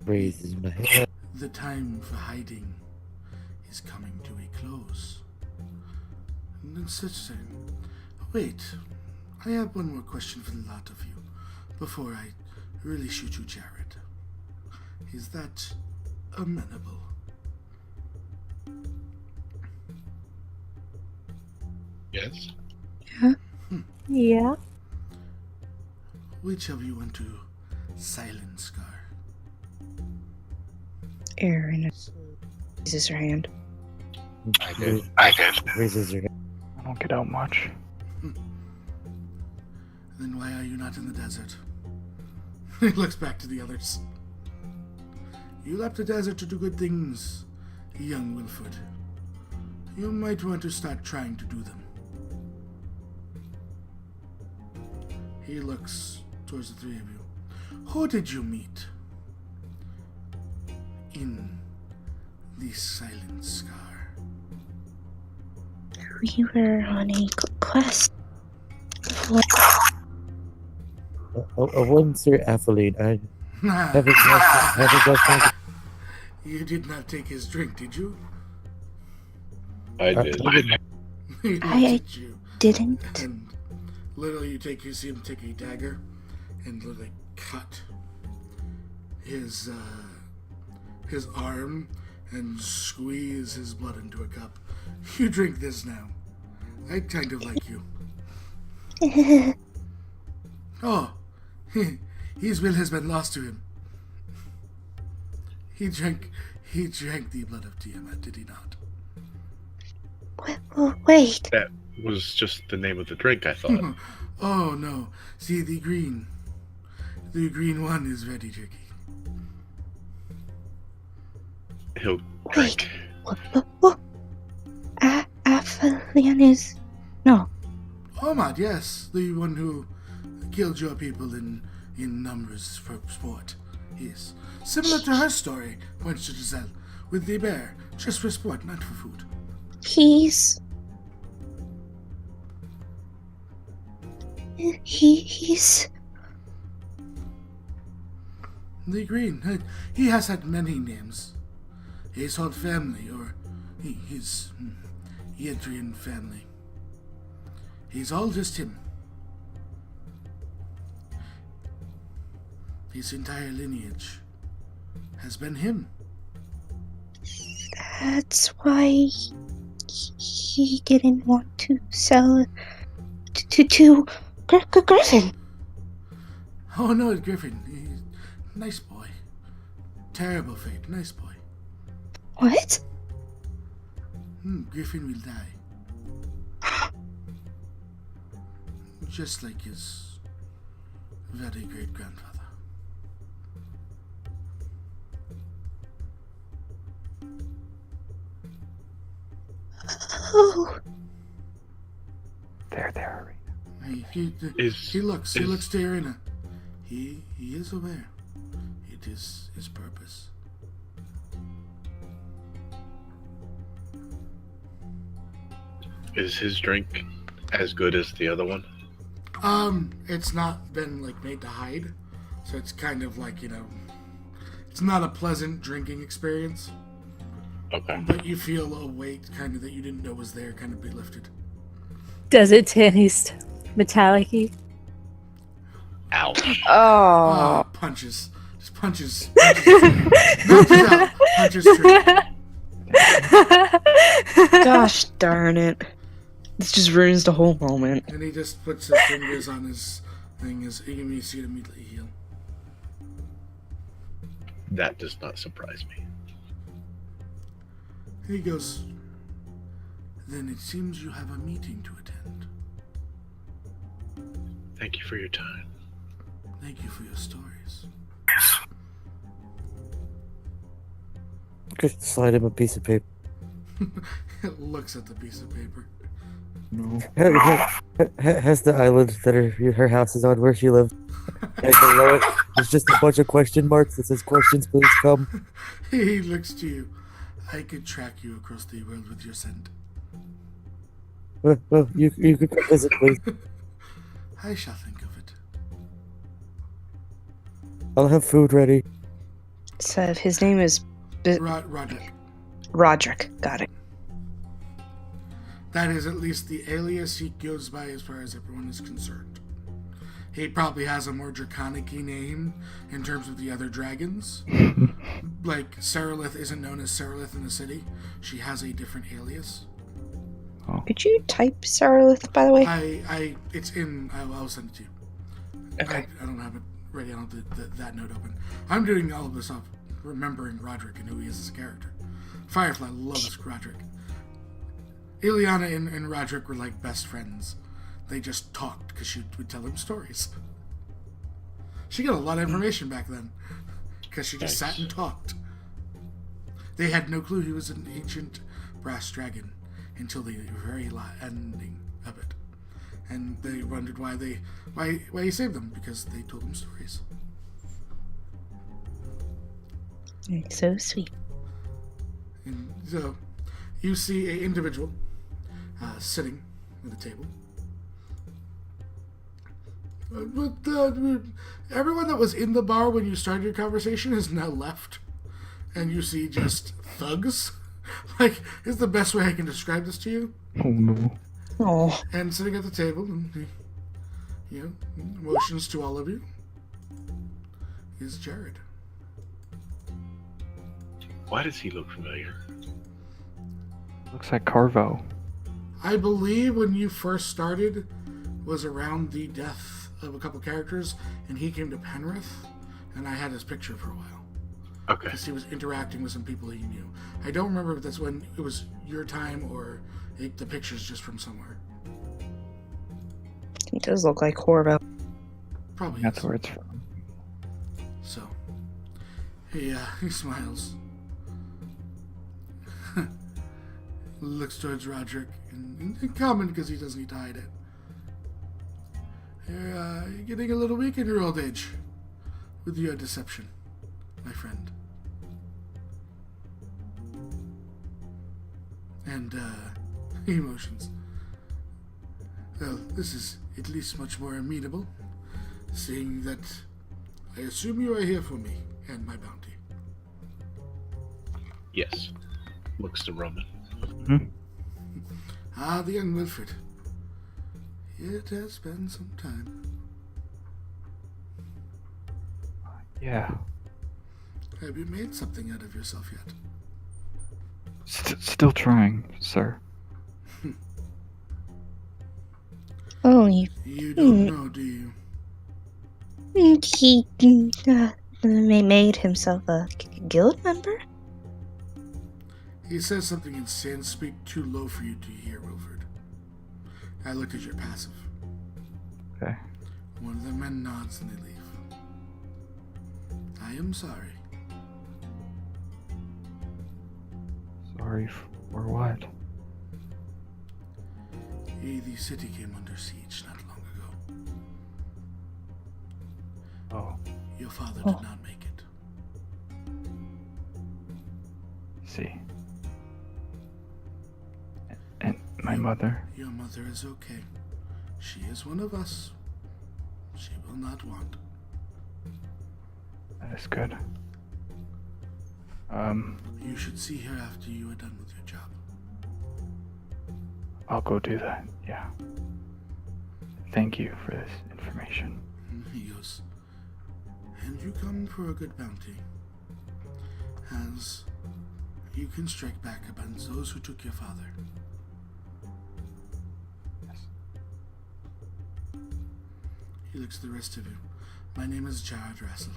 Raises my hand. The time for hiding is coming to a close. And then such thing. Wait, I have one more question for the lot of you before I really shoot you, Jared. Is that amenable? Yes. Yeah. Which of you want to silence Scar? Aaron raises her hand. I did. Raises her hand. I don't get out much. Then why are you not in the desert? He looks back to the others. You left the desert to do good things, young Wilford. You might want to start trying to do them. He looks towards the three of you. Who did you meet in the Silent Scar? We were on a quest. I wouldn't say athlete. I haven't got You did not take his drink, did you? I did. He looked I at you, didn't. and literally you see him take a dagger and literally cut his arm and squeeze his blood into a cup. You drink this now. I kind of like you. Oh, his will has been lost to him. He drank the blood of Tiamat, did he not? Wait. That was just the name of the drink, I thought. Oh no. See, the green one is very tricky. He'll drink. What? Aphelion is... No. Omad, yes, the one who killed your people in numbers for sport. Yes. Similar to her story, points to Giselle, with the bear, just for sport, not for food. He's... The green, he has had many names. His whole family, or his Adrian family. He's all just him. His entire lineage has been him. That's why he didn't want to sell to Griffin. Oh no, Griffin. Nice boy. Terrible fate. Nice boy. What? Griffin will die. Just like his very great grandfather. Oh. There. He looks to Irina. He is aware. It is his purpose. Is his drink as good as the other one? It's not been made to hide, so it's kind of it's not a pleasant drinking experience. Okay. But you feel a weight kind of that you didn't know was there kind of be lifted. Does it taste metallic-y? Ouch. Oh. Punches. Just punches. Knocks it out. Punches through. Gosh darn it. This just ruins the whole moment. And he just puts his fingers on his thing. You can see it immediately heal. that does not surprise me. He goes, then it seems you have a meeting to attend. Thank you for your time. Thank you for your stories. Okay, slide him a piece of paper. It looks at the piece of paper. No. Has the island that her house is on where she lives. And below it, there's just a bunch of question marks that says, questions, please come. He looks to you. I could track you across the world with your scent. Well, you could come visit, please. I shall think of it. I'll have food ready. So his name is Roderick. Roderick. Got it. That is at least the alias he goes by as far as everyone is concerned. He probably has a more draconic-y name in terms of the other dragons. Like, Seralith isn't known as Seralith in the city. She has a different alias. Could you type Saralith, by the way? It's in, I'll send it to you. Okay. I don't have it ready. I don't have that note open. I'm doing all of this off remembering Roderick and who he is as a character. Firefly loves Roderick. Ileana and Roderick were like best friends. They just talked because she would tell him stories. She got a lot of information back then because she just sat and talked. They had no clue he was an ancient brass dragon until the very ending of it, and they wondered why he saved them, because they told him stories. So sweet. And so, you see an individual sitting at a table. Everyone that was in the bar when you started your conversation has now left, and you see just thugs. Like, is the best way I can describe this to you. Oh no. Oh. And sitting at the table, and he, motions to all of you, is Jared. Why does he look familiar? Looks like Carvo. I believe when you first started was around the death of a couple characters, and he came to Penrith, and I had his picture for a while. Okay. Because he was interacting with some people he knew. I don't remember if that's when it was your time or the picture's just from somewhere. He does look like Corvo. Probably That's is. where it's from. So, he smiles. Looks towards Roderick in common because he doesn't need to hide it. You're getting a little weak in your old age with your deception, my friend. And emotions. Well, this is at least much more amenable, seeing that I assume you are here for me and my bounty. Yes. Looks to Roman. Ah, the young Wilfred. It has been some time. Yeah. Have you made something out of yourself yet? Still trying, sir. Oh, You don't know, do you? he made himself a guild member? He says something in Sanskrit too low for you to hear, Wilfred. I look at your passive. Okay. One of the men nods and they leave. I am sorry. Sorry for what? The city came under siege not long ago. Oh, Your father did not make it. see. And my mother. Your mother is okay. She is one of us. She will not want. That is good. You should see her after you are done with your job. I'll go do that. Yeah. Thank you for this information. He goes, and you come for a good bounty, as you can strike back against those who took your father. Yes. He looks at the rest of you. My name is Jared Russell.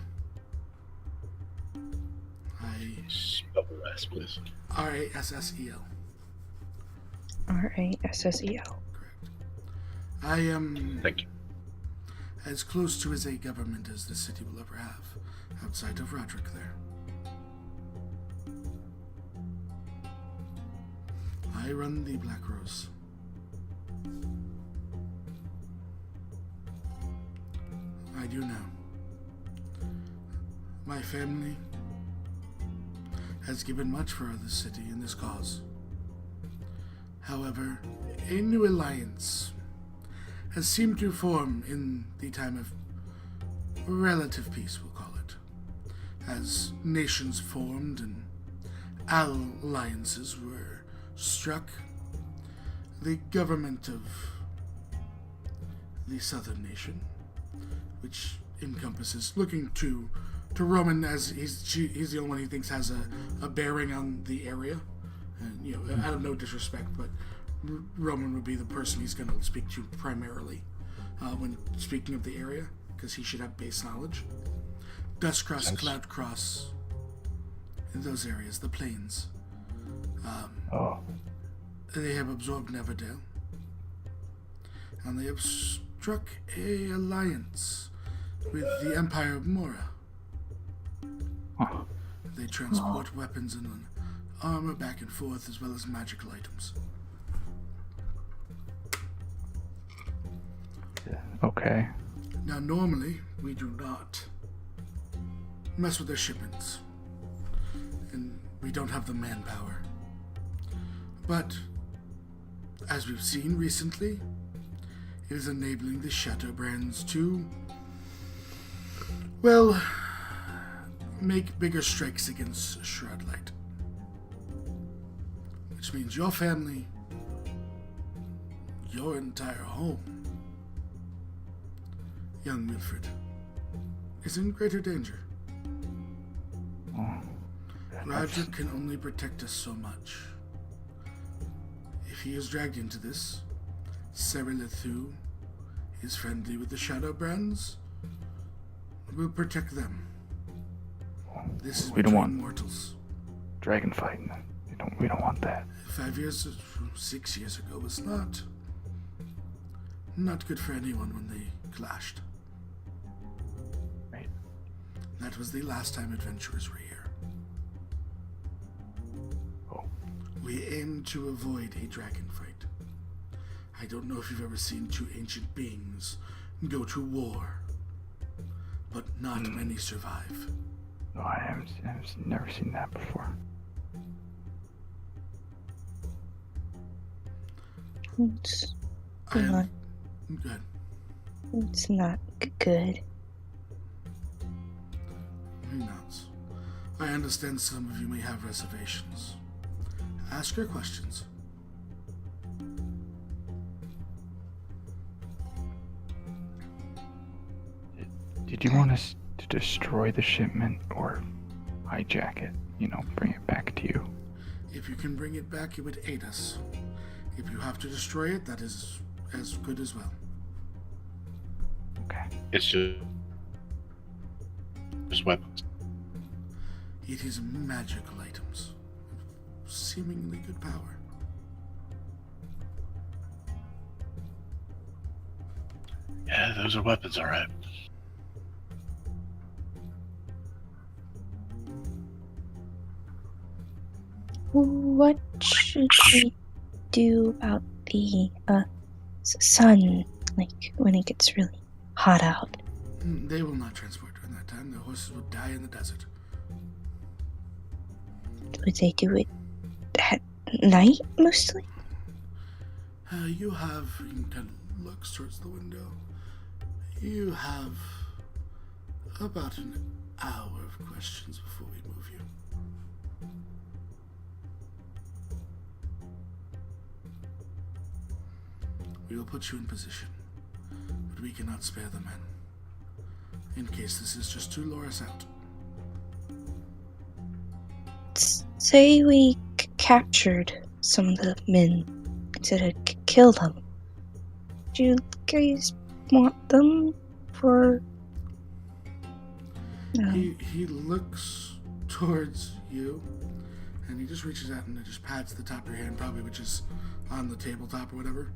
Spell the rest, please. Rassel. Rassel. Correct. I am Thank you. as close to as a government as the city will ever have, outside of Roderick there. I run the Black Rose. I do now. My family has given much for this city and this cause. However, a new alliance has seemed to form in the time of relative peace, we'll call it, as nations formed and alliances were struck. The government of the southern nation, which encompasses looking to Roman, as he's the only one he thinks has a bearing on the area, and out of no disrespect, but Roman would be the person he's going to speak to primarily when speaking of the area, because he should have base knowledge. Dustcross, Cloudcross, in those areas, the plains. They have absorbed Neverdale, and they have struck a alliance with the Empire of Mora. They transport weapons and armor back and forth, as well as magical items. Okay. Now, normally, we do not mess with their shipments, and we don't have the manpower. But, as we've seen recently, it is enabling the Shadowbrands to, well, make bigger strikes against Shroudlight. Which means your family, your entire home, young Milfred, is in greater danger. Roger can only protect us so much. If he is dragged into this, Serilith, who is friendly with the Shadowbrands, will protect them. This is We don't want mortals. dragon fighting. We don't want that. 6 years ago was not good for anyone when they clashed. Right. That was the last time adventurers were here. We aim to avoid a dragon fight. I don't know if you've ever seen two ancient beings go to war, but not many survive. No, I've never seen that before. It's I am not, good. it's not good. Nuts. I understand some of you may have reservations. Ask your questions. Did you want us to destroy the shipment or hijack it? Bring it back to you? If you can bring it back, it would aid us. If you have to destroy it, that is as good as well. Okay. It's just weapons. It is magical items. Seemingly good power. Yeah, those are weapons, all right. What should we do about the sun, like when it gets really hot out? They will not transport during that time. The horses would die in the desert. Would they do it at night mostly? You have, he kind of looks towards the window. You have about an hour of questions before we move you. We will put you in position, but we cannot spare the men, in case this is just to lure us out. Say we captured some of the men instead of kill them. Do you guys want them for... No. He looks towards you, and he just reaches out and just pats the top of your hand, probably which is on the tabletop or whatever,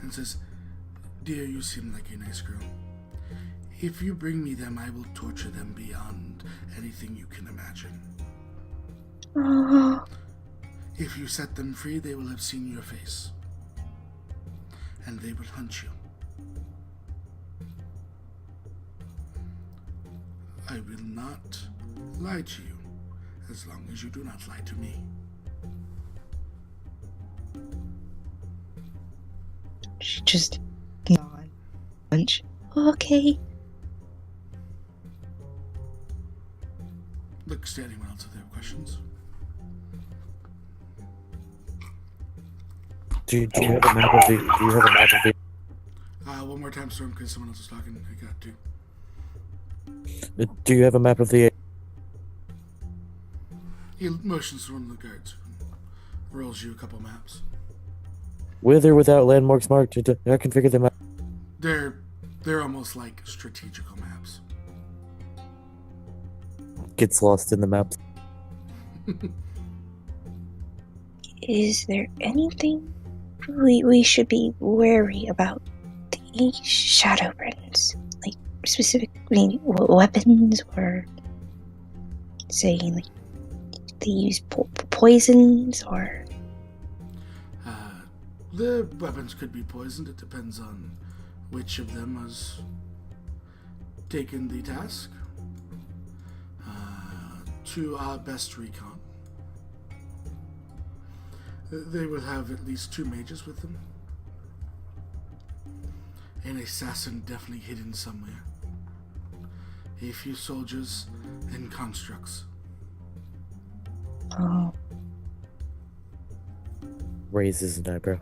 and says, "Dear, you seem like a nice girl. If you bring me them, I will torture them beyond anything you can imagine. Oh, If you set them free, they will have seen your face, and they will hunt you. I will not lie to you, as long as you do not lie to me." she just nod. Bunch. Okay. Looks to anyone else if they have questions. Do you have a map of the? Do you have a map of the? One more time, Storm, because someone else is talking. I got to. Do you have a map of the? He motions to one of the guards. Rolls you a couple maps. With or without landmarks marked? I can figure them out. They're almost like strategical maps. Gets lost in the maps. Is there anything we should be wary about the Shadowbrands? Like, specifically weapons, or say, like, they use poisons, or... The weapons could be poisoned. It depends on which of them has taken the task. To our best recon, they will have at least 2 mages with them. An assassin definitely hidden somewhere. A few soldiers and constructs. Oh, Raises an eyebrow.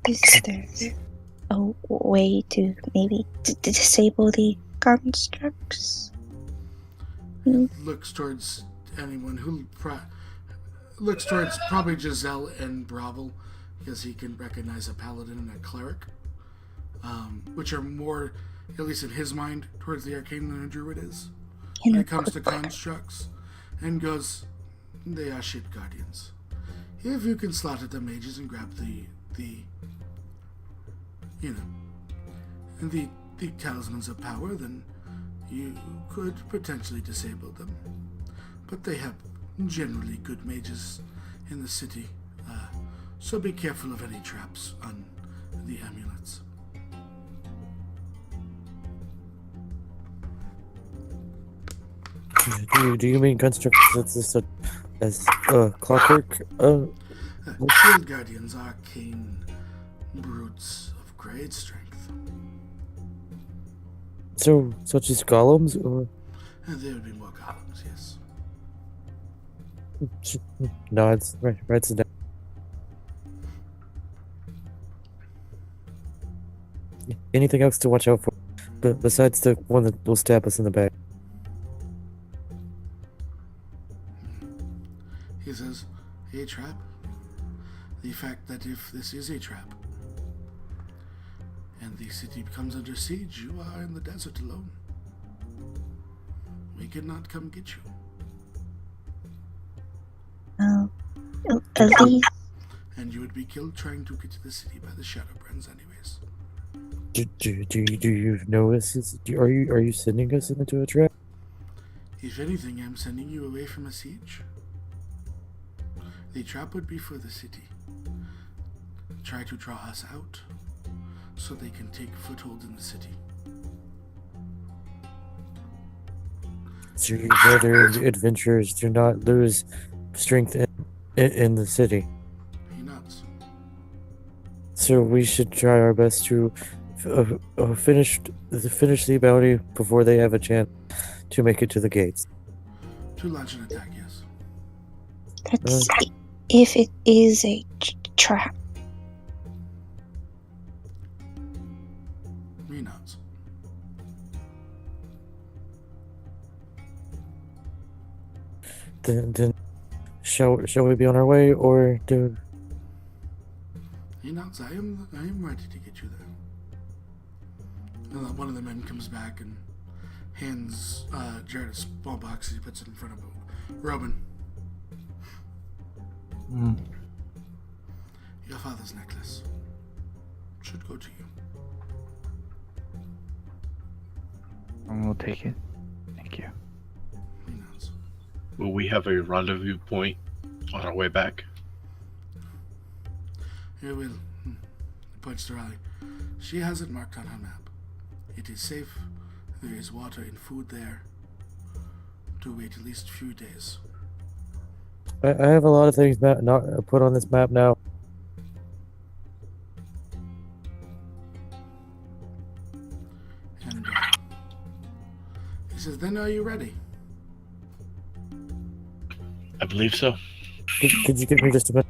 is there a way to maybe disable the constructs? Looks towards anyone who looks towards probably Giselle and Bravel, because he can recognize a paladin and a cleric, which are more, at least in his mind, towards the arcane than a druid is when it comes to constructs, and goes, "They are ship guardians. If you can slaughter the mages and grab the talismans of power, then you could potentially disable them. But they have generally good mages in the city, so be careful of any traps on the amulets." Do you mean constructs as clockwork? Shield guardians are arcane brutes of great strength. So, such as golems, or? And there would be more columns, yes. Nods, writes it down. Anything else to watch out for? Besides the one that will stab us in the back. He says, "A trap? The fact that if this is a trap, and the city becomes under siege, you are in the desert alone. We cannot come get you. Well, at least... And you would be killed trying to get to the city by the Shadowbrands anyways." Do you know us? Are you sending us into a trap? If anything, I'm sending you away from a siege. The trap would be for the city. Try to draw us out, so they can take foothold in the city. So you'd rather adventurers do not lose strength in the city. He nods. So we should try our best to finish the bounty before they have a chance to make it to the gates. To launch an attack, yes. That's if it is a trap. He nods. Then shall we be on our way, or do? He nods. I am ready to get you there. And one of the men comes back and hands Jared a small box and he puts it in front of Robin. Mm. Your father's necklace should go to you. And we'll take it. Thank you. He nods. Will we have a rendezvous point on our way back? You will. He points to Riley. She has it marked on her map. It is safe. There is water and food there. To wait at least a few days. I have a lot of things not put on this map now. And he says, then are you ready? I believe so. Could you give me just a minute?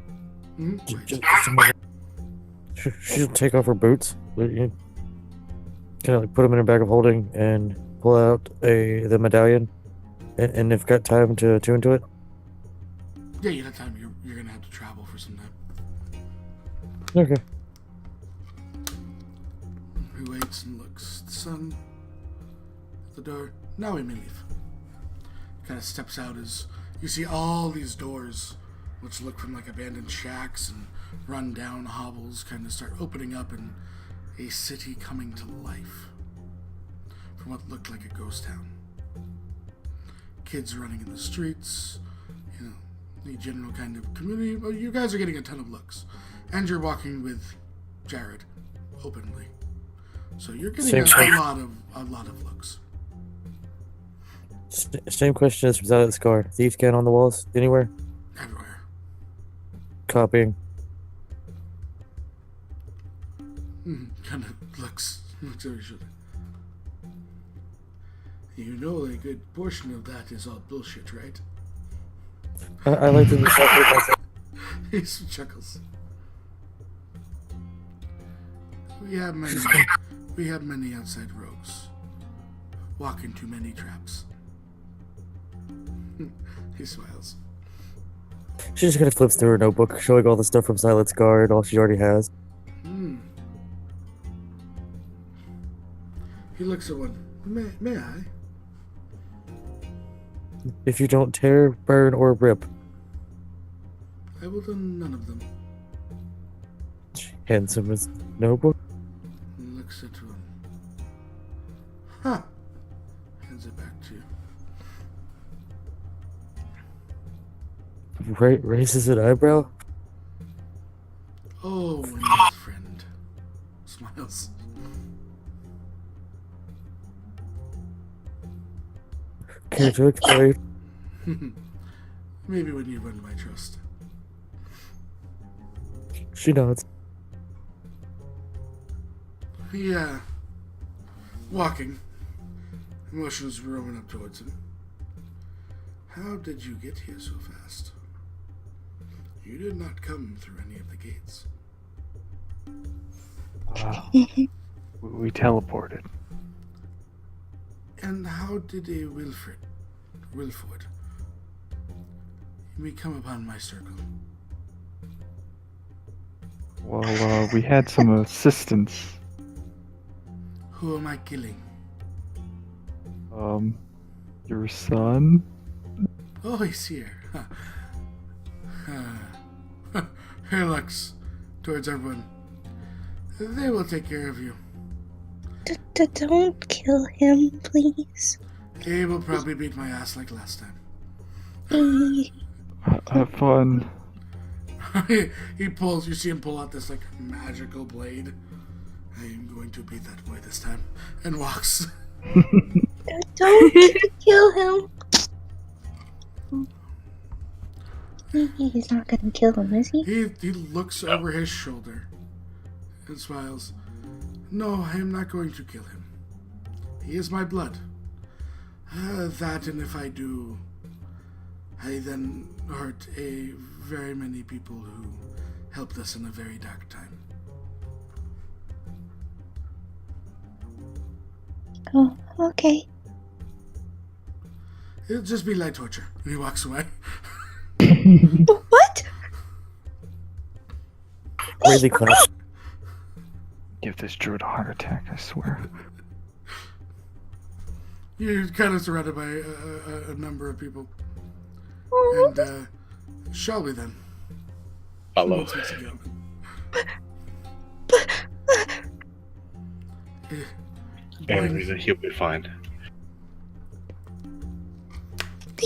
Wait. Just a minute. She'll take off her boots. Kind of like put them in her bag of holding and pull out the medallion. And if got time to tune to it. Yeah, you have time. You're gonna have to travel for some time. Okay. He waits and looks. The sun at the door. Now we may leave. Kind of steps out as you see all these doors, which look from like abandoned shacks and run down hovels, kind of start opening up and a city coming to life from what looked like a ghost town. Kids running in the streets, you know, the general kind of community. Well, you guys are getting a ton of looks, and you're walking with Jared openly, so you're getting a lot of looks. Same question as from Silent Scar. Thief scan on the walls anywhere? Everywhere. Copying. Kind of looks over his shoulder. You know, a good portion of that is all bullshit, right? I like to separate myself. He chuckles. We have many outside rogues. Walk into many traps. He smiles. She just kind of flips through her notebook, showing all the stuff from Silent Scar and all she already has. He looks at one. May I? If you don't tear, burn, or rip. I will do none of them. She hands him his notebook. He looks at one. Huh. Hands it back to you. Raises an eyebrow. Oh, my friend. Smiles. Care to explain? Maybe when you earn my trust. She nods. Yeah. Walking. Emotions roaming up towards him. How did you get here so fast? You did not come through any of the gates. We teleported. And how did a Wilford we come upon my circle? Well, we had some assistance. Who am I killing? Your son? Oh, he's here. He looks towards everyone. They will take care of you. Don't kill him, please. He will probably beat my ass like last time. Have fun. He pulls, you see him pull out this like magical blade. I am going to beat that boy this time. And walks. Don't kill him. He's not gonna kill him, is he? He looks over his shoulder and smiles. No, I am not going to kill him. He is my blood. That, and if I do, I then hurt very many people who helped us in a very dark time. Oh, okay. It'll just be light torture. And he walks away. What? Really close. Give this druid a heart attack, I swear. You're kind of surrounded by a number of people. Oh, And, shall we then? Follow. Who wants to go? Everything, he'll be fine.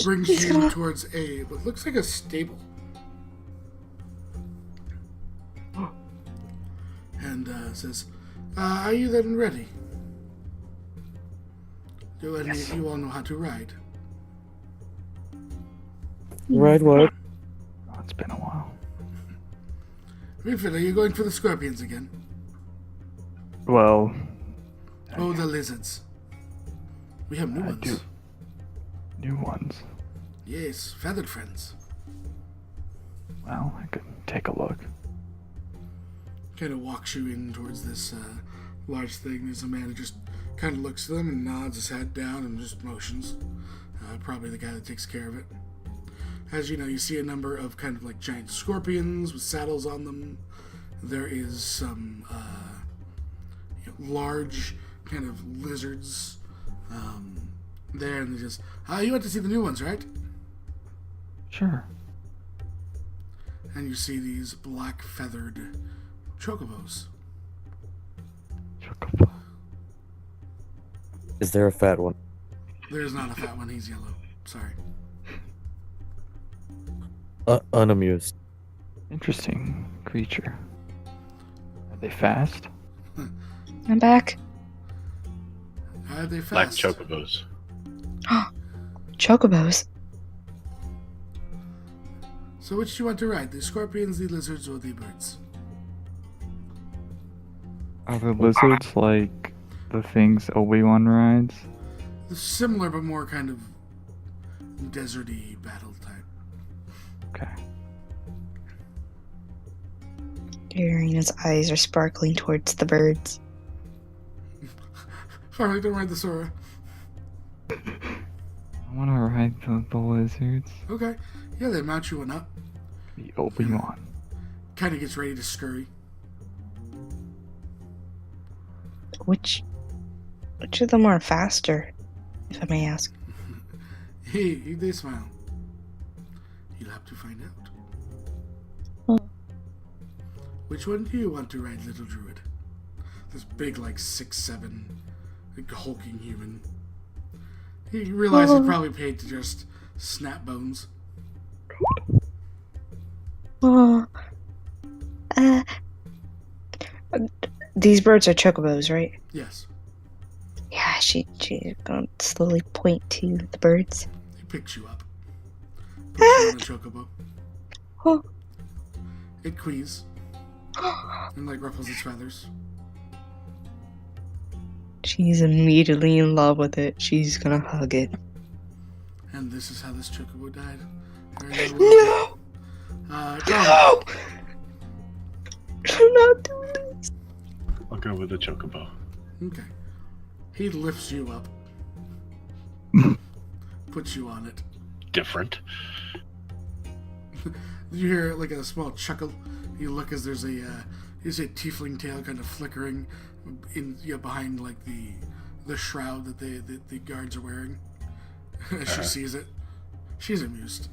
Brings he's you gonna. towards what looks like a stable. And says, are you then ready? Do any of you all know how to ride? Right, what? Oh, it's been a while. Rinford, are you going for the scorpions again? Well, Oh, the lizards. We have new I ones. do. New ones. Yes, feathered friends. Well, I could take a look. Kind of walks you in towards this large thing. There's a man who just kind of looks at them and nods his head down and just motions. Probably the guy that takes care of it. As you know, you see a number of kind of like giant scorpions with saddles on them. There is some large kind of lizards there, and they just, you went to see the new ones, right? Sure. And you see these black feathered chocobos. Chocobo. Is there a fat one? There's not a fat one, he's yellow. Sorry. Unamused. Interesting creature. Are they fast? I'm back. Are they Black fast? chocobos. Chocobos. So which do you want to ride? The scorpions, the lizards, or the birds? Are the lizards like the things Obi-Wan rides? They're similar, but more kind of deserty battle type. Okay. Irina's eyes are sparkling towards the birds. Sorry, don't ride the Sora. I want to ride the lizards. Okay. Yeah, they mount you one up. The Obi-Wan. Kind of gets ready to scurry. Which of them are faster, if I may ask? Hey, they smile. You'll have to find out. Oh. Which one do you want to ride, little druid? This big, like 6'7", like hulking human. You realize he probably paid to just snap bones. Oh, these birds are chocobos, right? Yes. Yeah, she's gonna slowly point to the birds. He picks you up. Puts you on a chocobo. Oh. It quees. And like ruffles its feathers. She's immediately in love with it. She's gonna hug it. And this is how this chocobo died. No! No! No! I'm not doing this. I'll go with the chocobo. Okay. He lifts you up. Puts you on it. Different. You hear like a small chuckle. You look as there's a tiefling tail kind of flickering in behind like the shroud that the guards are wearing. As she sees it, she's amused.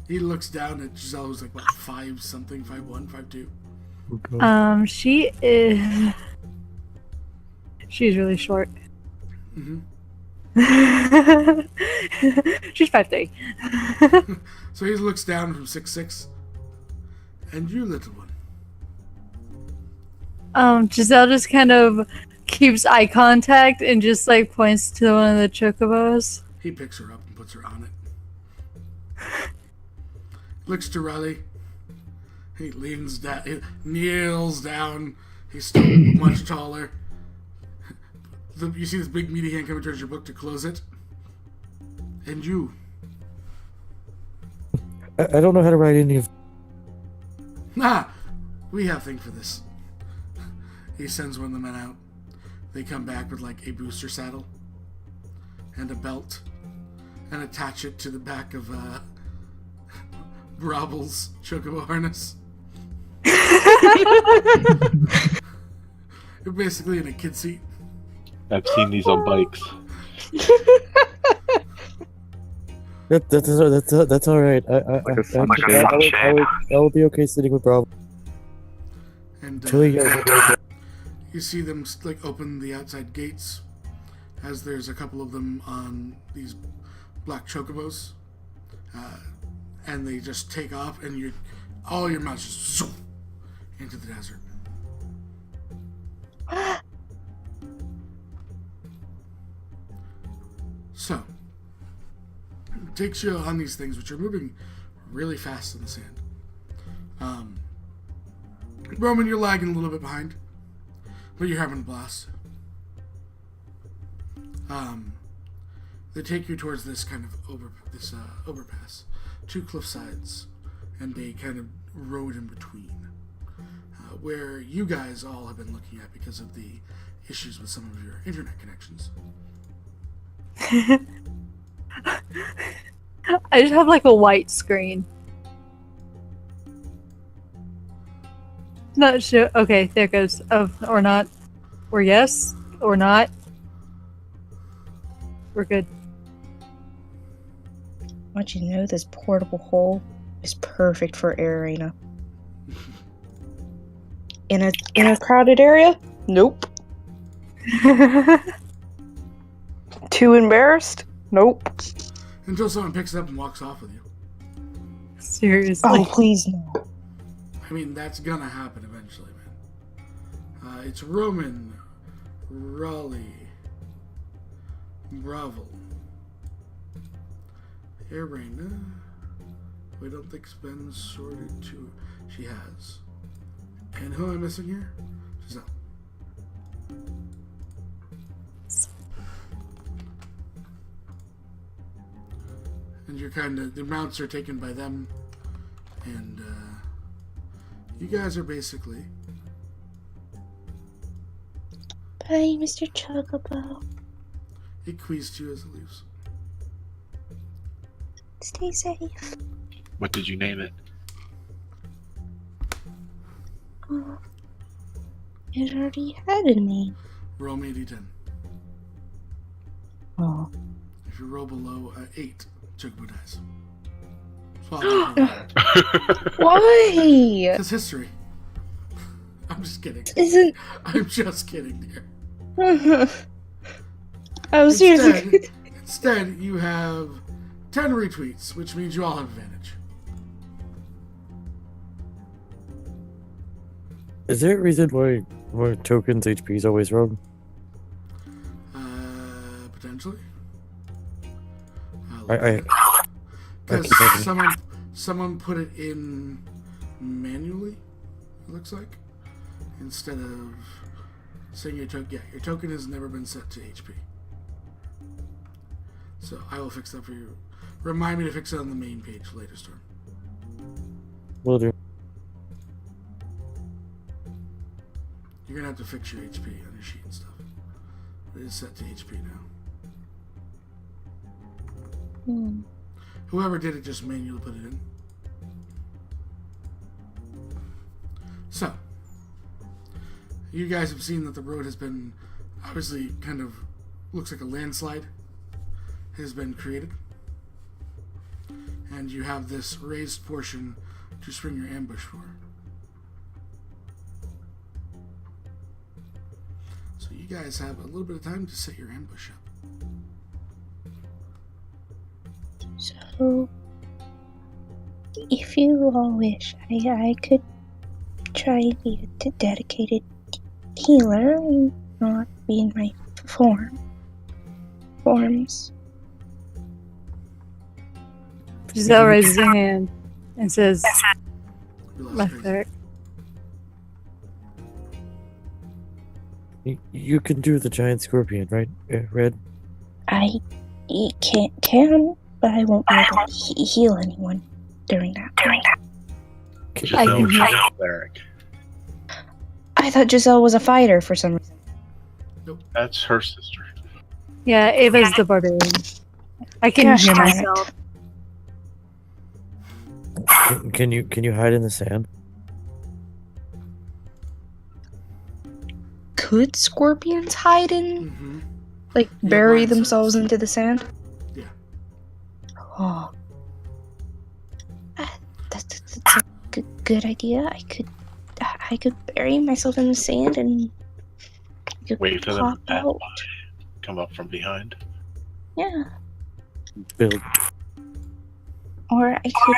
He looks down at Giselle, who's like what, 5 something, 5'1", 5'2". She is. She's really short. Mm-hmm. She's 5'3". So he looks down from 6'6". And you, little one. Giselle just kind of keeps eye contact and just like points to one of the chocobos. He picks her up and puts her on it. Looks to Raleigh. He leans down, he kneels down. He's still much taller. You see this big meaty hand coming towards your book to close it. And you. I don't know how to ride any of. Nah, we have thing for this. He sends one of the men out. They come back with like a booster saddle and a belt and attach it to the back of Brobble's chocobo harness. You're basically in a kid seat. I've seen these on bikes. That's all right. Like a sunshade. I will be okay sitting with Bravo. And Until you guys you see them like open the outside gates, as there's a couple of them on these black chocobos, and they just take off, and all your mouse just zoom into the desert. So, it takes you on these things, which are moving really fast in the sand. Roman, you're lagging a little bit behind, but you're having a blast. They take you towards this kind of overpass, two cliff sides, and a kind of road in between, where you guys all have been looking at because of the issues with some of your internet connections. I just have like a white screen. Not sure. Okay, there it goes. Or not. Or yes. Or not. We're good. I want you to know this portable hole is perfect for Arena. In a crowded area? Nope. Too embarrassed? Nope. Until someone picks it up and walks off with you. Seriously. Oh, please no. I mean, that's gonna happen eventually, man. It's Roman, Raleigh, Bravo, Arena. We don't think it's been sorted to. She has. And who am I missing here? Giselle. And you're the mounts are taken by them, and you guys are basically. Bye, Mr. Chocobo. It queased you as it leaves. Stay safe. What did you name it? Oh, it already had a name. Roll me a d10. Oh. If you roll below 8, Chocobo dies. So Why? It's history. I'm just kidding. Isn't. I'm just kidding, dear. I was seriously. Instead, you have 10 retweets, which means you all have advantage. Is there a reason why Token's HP is always wrong? Potentially. I Because someone put it in manually, it looks like, instead of saying your token. Yeah, your token has never been set to HP. So I will fix that for you. Remind me to fix it on the main page later, Storm. will do. You're gonna have to fix your HP on your sheet and stuff. It is set to HP now. Whoever did it just manually put it in. So, you guys have seen that the road has been obviously kind of looks like a landslide has been created. And you have this raised portion to spring your ambush for. So you guys have a little bit of time to set your ambush up. So, if you all wish, I could try and be a dedicated healer and not be in my forms. Giselle raises her hand and says, We lost "My Tracy. cleric." You can do the giant scorpion, right, Red? I can, but I won't be able to heal anyone during that. I can hear. Cleric. I thought Giselle was a fighter for some reason. That's her sister. Yeah, Ava's the barbarian. I can Gosh hear darn it. myself. Can you hide in the sand? could scorpions hide in? Mm-hmm. Like, Yeah, bury blind themselves sight. into the sand? Yeah. Oh. That's a good idea. I could bury myself in the sand and I could Wait for them to pop pass out. by. Come up from behind. Yeah. Build. Or I could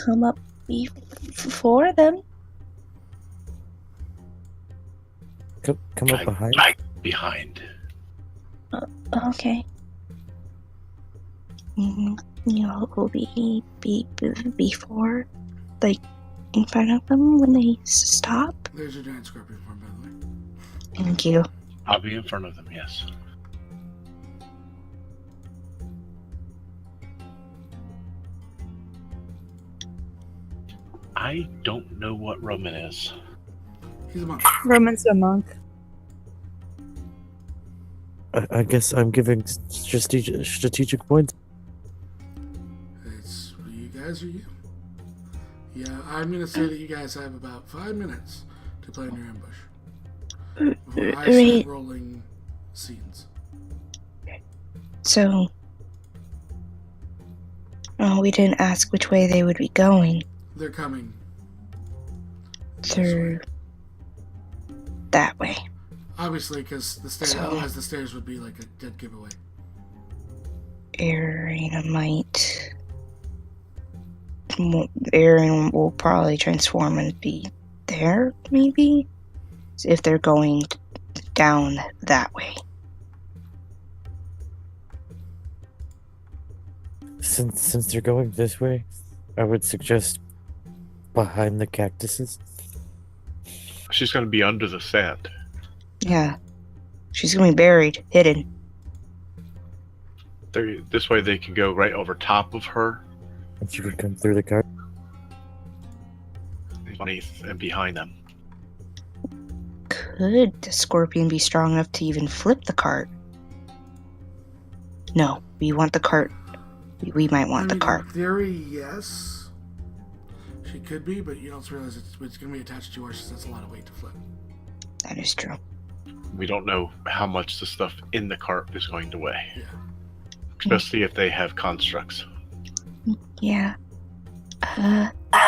come up before them. Come up behind. Behind. Okay. We'll be before, like, in front of them when they stop. There's your giant scorpion form, by the way. Thank you. I'll be in front of them, yes. I don't know what Roman is. He's a monk. Roman's a monk. I guess I'm giving strategic points. It's you guys or you. Yeah, I'm gonna say that you guys have about 5 minutes to plan your ambush before I Right. start rolling scenes. So, we didn't ask which way they would be going. They're coming this Through way. that way. Obviously, because the stairs. So- Otherwise, the stairs would be like a dead giveaway. Arena might. Aaron will probably transform and be there, maybe? If they're going down that way. Since they're going this way, I would suggest behind the cactuses. She's going to be under the sand. Yeah. She's gonna be buried, hidden. This way they can go right over top of her, And she could come through the car. underneath and behind them. Could the scorpion be strong enough to even flip the cart? No, we want the cart. We might want the cart. In theory, yes. She could be, but you also realize it's going to be attached to horses. That's a lot of weight to flip. That is true. We don't know how much the stuff in the cart is going to weigh. Yeah. Especially if they have constructs. Yeah.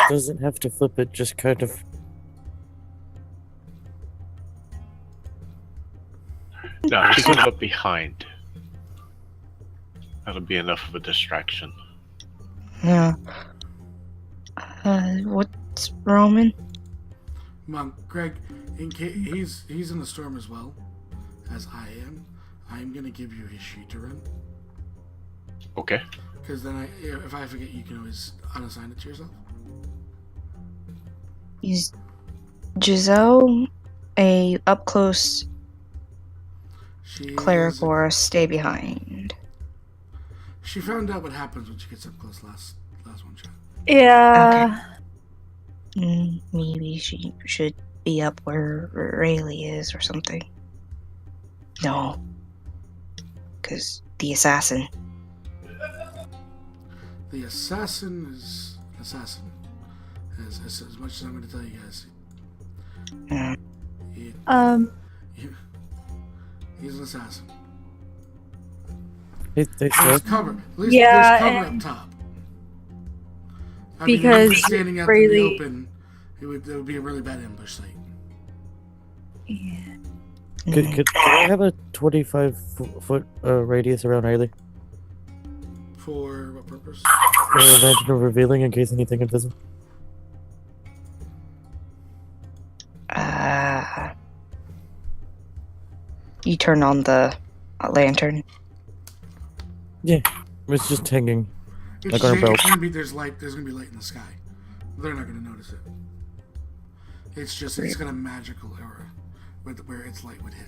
Doesn't have to flip it, just kind of. No, she goes up behind. That'll be enough of a distraction. Yeah. What's Roman? Monk, Greg, in case he's in the storm as well as I am. I'm going to give you his sheet to run. Okay. Because then if I forget, you can always unassign it to yourself. Is Giselle a up close She cleric is- or a stay behind? She found out what happens when she gets up close last one shot. Yeah. Maybe she should be up where Rayleigh is or something. No. Because the assassin. The assassin is an assassin. As much as I'm going to tell you guys. Yeah. He's an assassin. They There's said cover. At least Yeah, there's cover and- up top. I Because mean, if he was standing out in Rayleigh- the open, it would be a really bad ambush site. Yeah. could I have a 25-foot radius around Riley? For what purpose? Imagine of revealing in case anything invisible. You turn on the lantern. Yeah, it's just hanging. It's Like on a belt. gonna be there's gonna be light in the sky. They're not gonna notice it. It's gonna magical aura where its light would hit.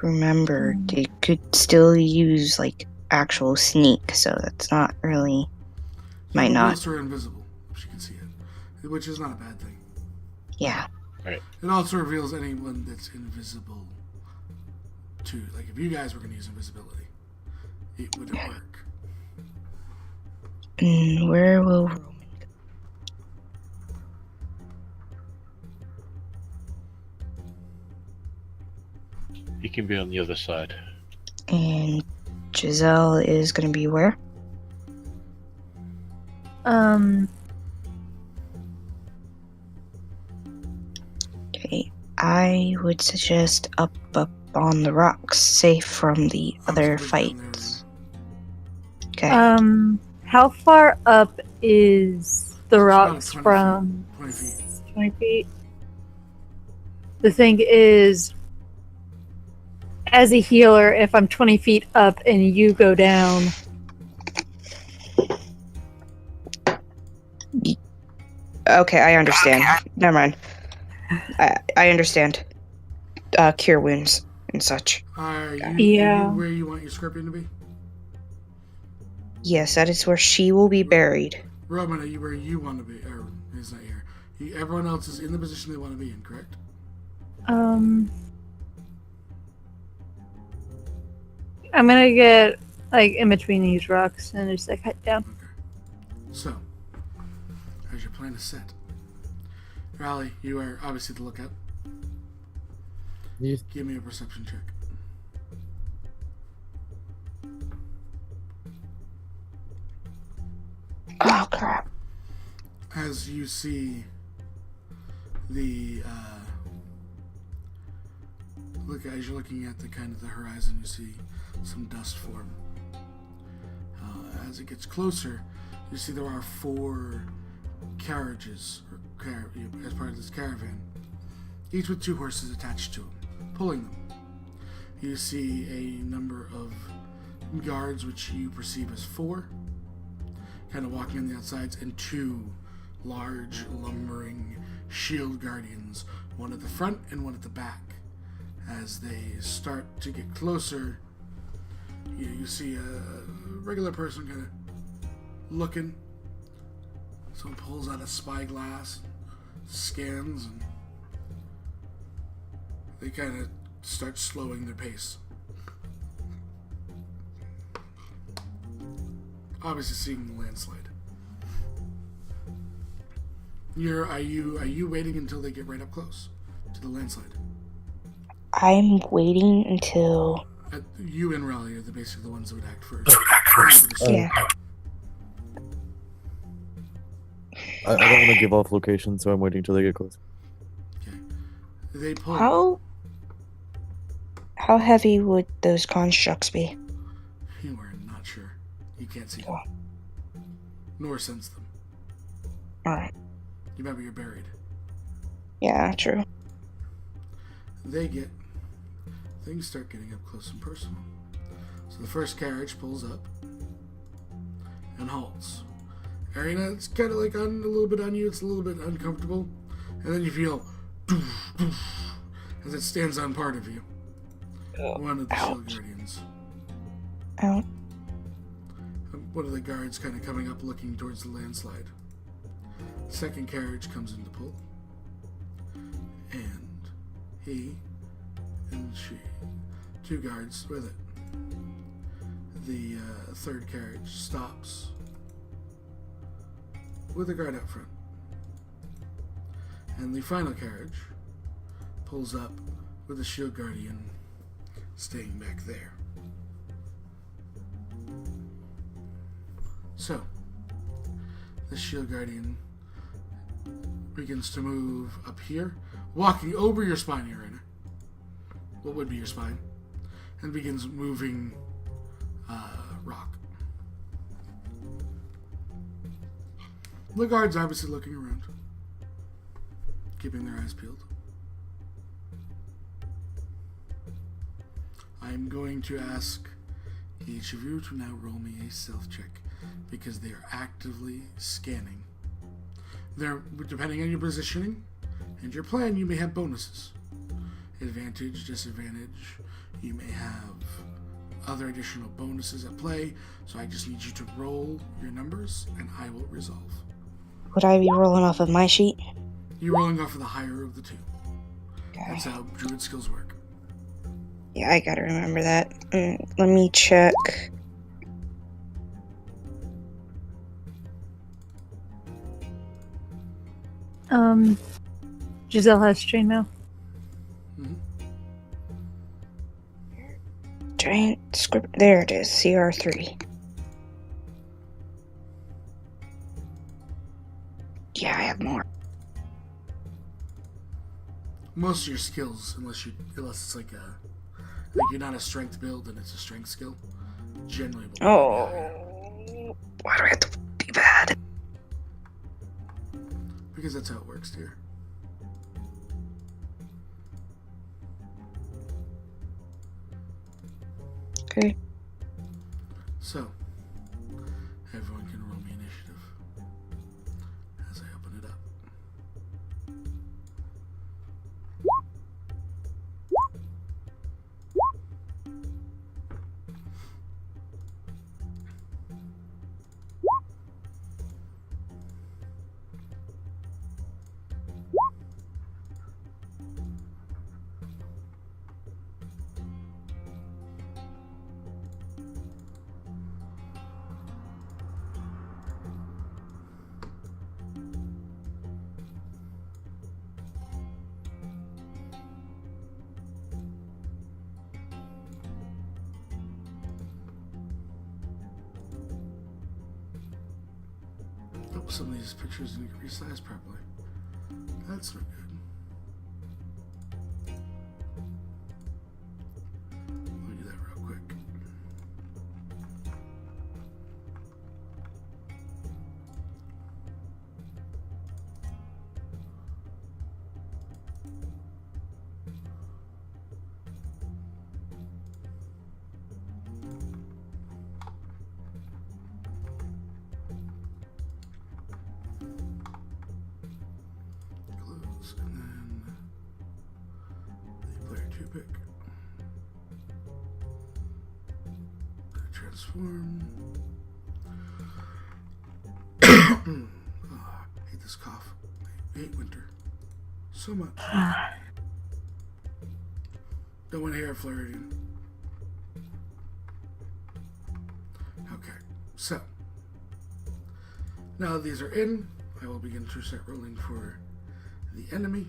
Remember, they could still use like actual sneak, so that's not really. Might It not. reveals her invisible if she can see it, which is not a bad thing. Yeah. It also reveals anyone that's invisible too. Like if you guys were gonna use invisibility, it wouldn't work. Where will Roman go? He can be on the other side. And Giselle is going to be where? Okay. I would suggest up on the rocks, safe from the other Obviously, down there, fights. Okay. How far up is the It's about rocks 20 feet. from 20 feet. 20 feet? The thing is, as a healer, if I'm 20 feet up and you go down, Okay, I understand. Never mind. I understand. Cure wounds and such. Are you Yeah. where you want your scorpion to be? Yes, that is where she will be buried. Roman, are you where you want to be? Or he's not here. Everyone else is in the position they want to be in, correct? I'm gonna get like in between these rocks and just like head down. Okay. So, as your plan is set, Raleigh, you are obviously the lookout. Yes. Give me a perception check. Oh crap. As you see the as you're looking at the kind of the horizon, you see some dust form. As it gets closer, you see there are 4 carriages as part of this caravan, each with 2 horses attached to them, pulling them. You see a number of guards, which you perceive as 4, kind of walking on the outsides, and 2 large, lumbering shield guardians, one at the front and one at the back. As they start to get closer, you see a regular person kind of looking. Someone pulls out a spyglass, scans, and they kind of start slowing their pace. Obviously seeing the landslide. Are you waiting until they get right up close to the landslide? I'm waiting until. You and Raleigh are basically the ones that would act first. Yeah. I don't want to give off location, so I'm waiting till they get close. Okay. They pull. How heavy would those constructs be? You are not sure. You can't see them. Nor sense them. Alright. You remember you're buried. Yeah, true. Things start getting up close and personal. So the first carriage pulls up and halts. Arena, it's kind of like on a little bit on you. It's a little bit uncomfortable, and then you feel doof, doof, as it stands on part of you. One of the shield guardians. Out. One of the guards kind of coming up, looking towards the landslide. Second carriage comes into pull, and he and she, 2 guards with it. The third carriage stops with a guard out front, and the final carriage pulls up with a shield guardian staying back there. So, the shield guardian begins to move up here, walking over your spine, Arena. What would be your spine? And begins moving rock. The guard's obviously looking around, keeping their eyes peeled. I'm going to ask each of you to now roll me a stealth check, because they are actively scanning. Depending on your positioning and your plan, you may have bonuses. Advantage, disadvantage. You may have other additional bonuses at play, so I just need you to roll your numbers, and I will resolve. Would I be rolling off of my sheet? You're rolling off of the higher of the 2. Okay. That's how druid skills work. Yeah, I gotta remember that. Let me check. Giselle has chainmail. Mm-hmm. Giant script. There it is. CR3. Yeah, I have more. Most of your skills, unless it's like you're not a strength build and it's a strength skill, generally will be higher. Oh, why do I have to be bad? Because that's how it works, dear. Okay. So, everyone can roll me initiative as I open it up. Oh, some of these pictures didn't get resized properly. That's not good. Let me do that real quick. Close, and then the player 2 pick. Transform. Oh, I hate this cough. I hate winter so much. Don't want to hear a Floridian. Okay, so now that these are in, I will begin to start rolling for the enemy.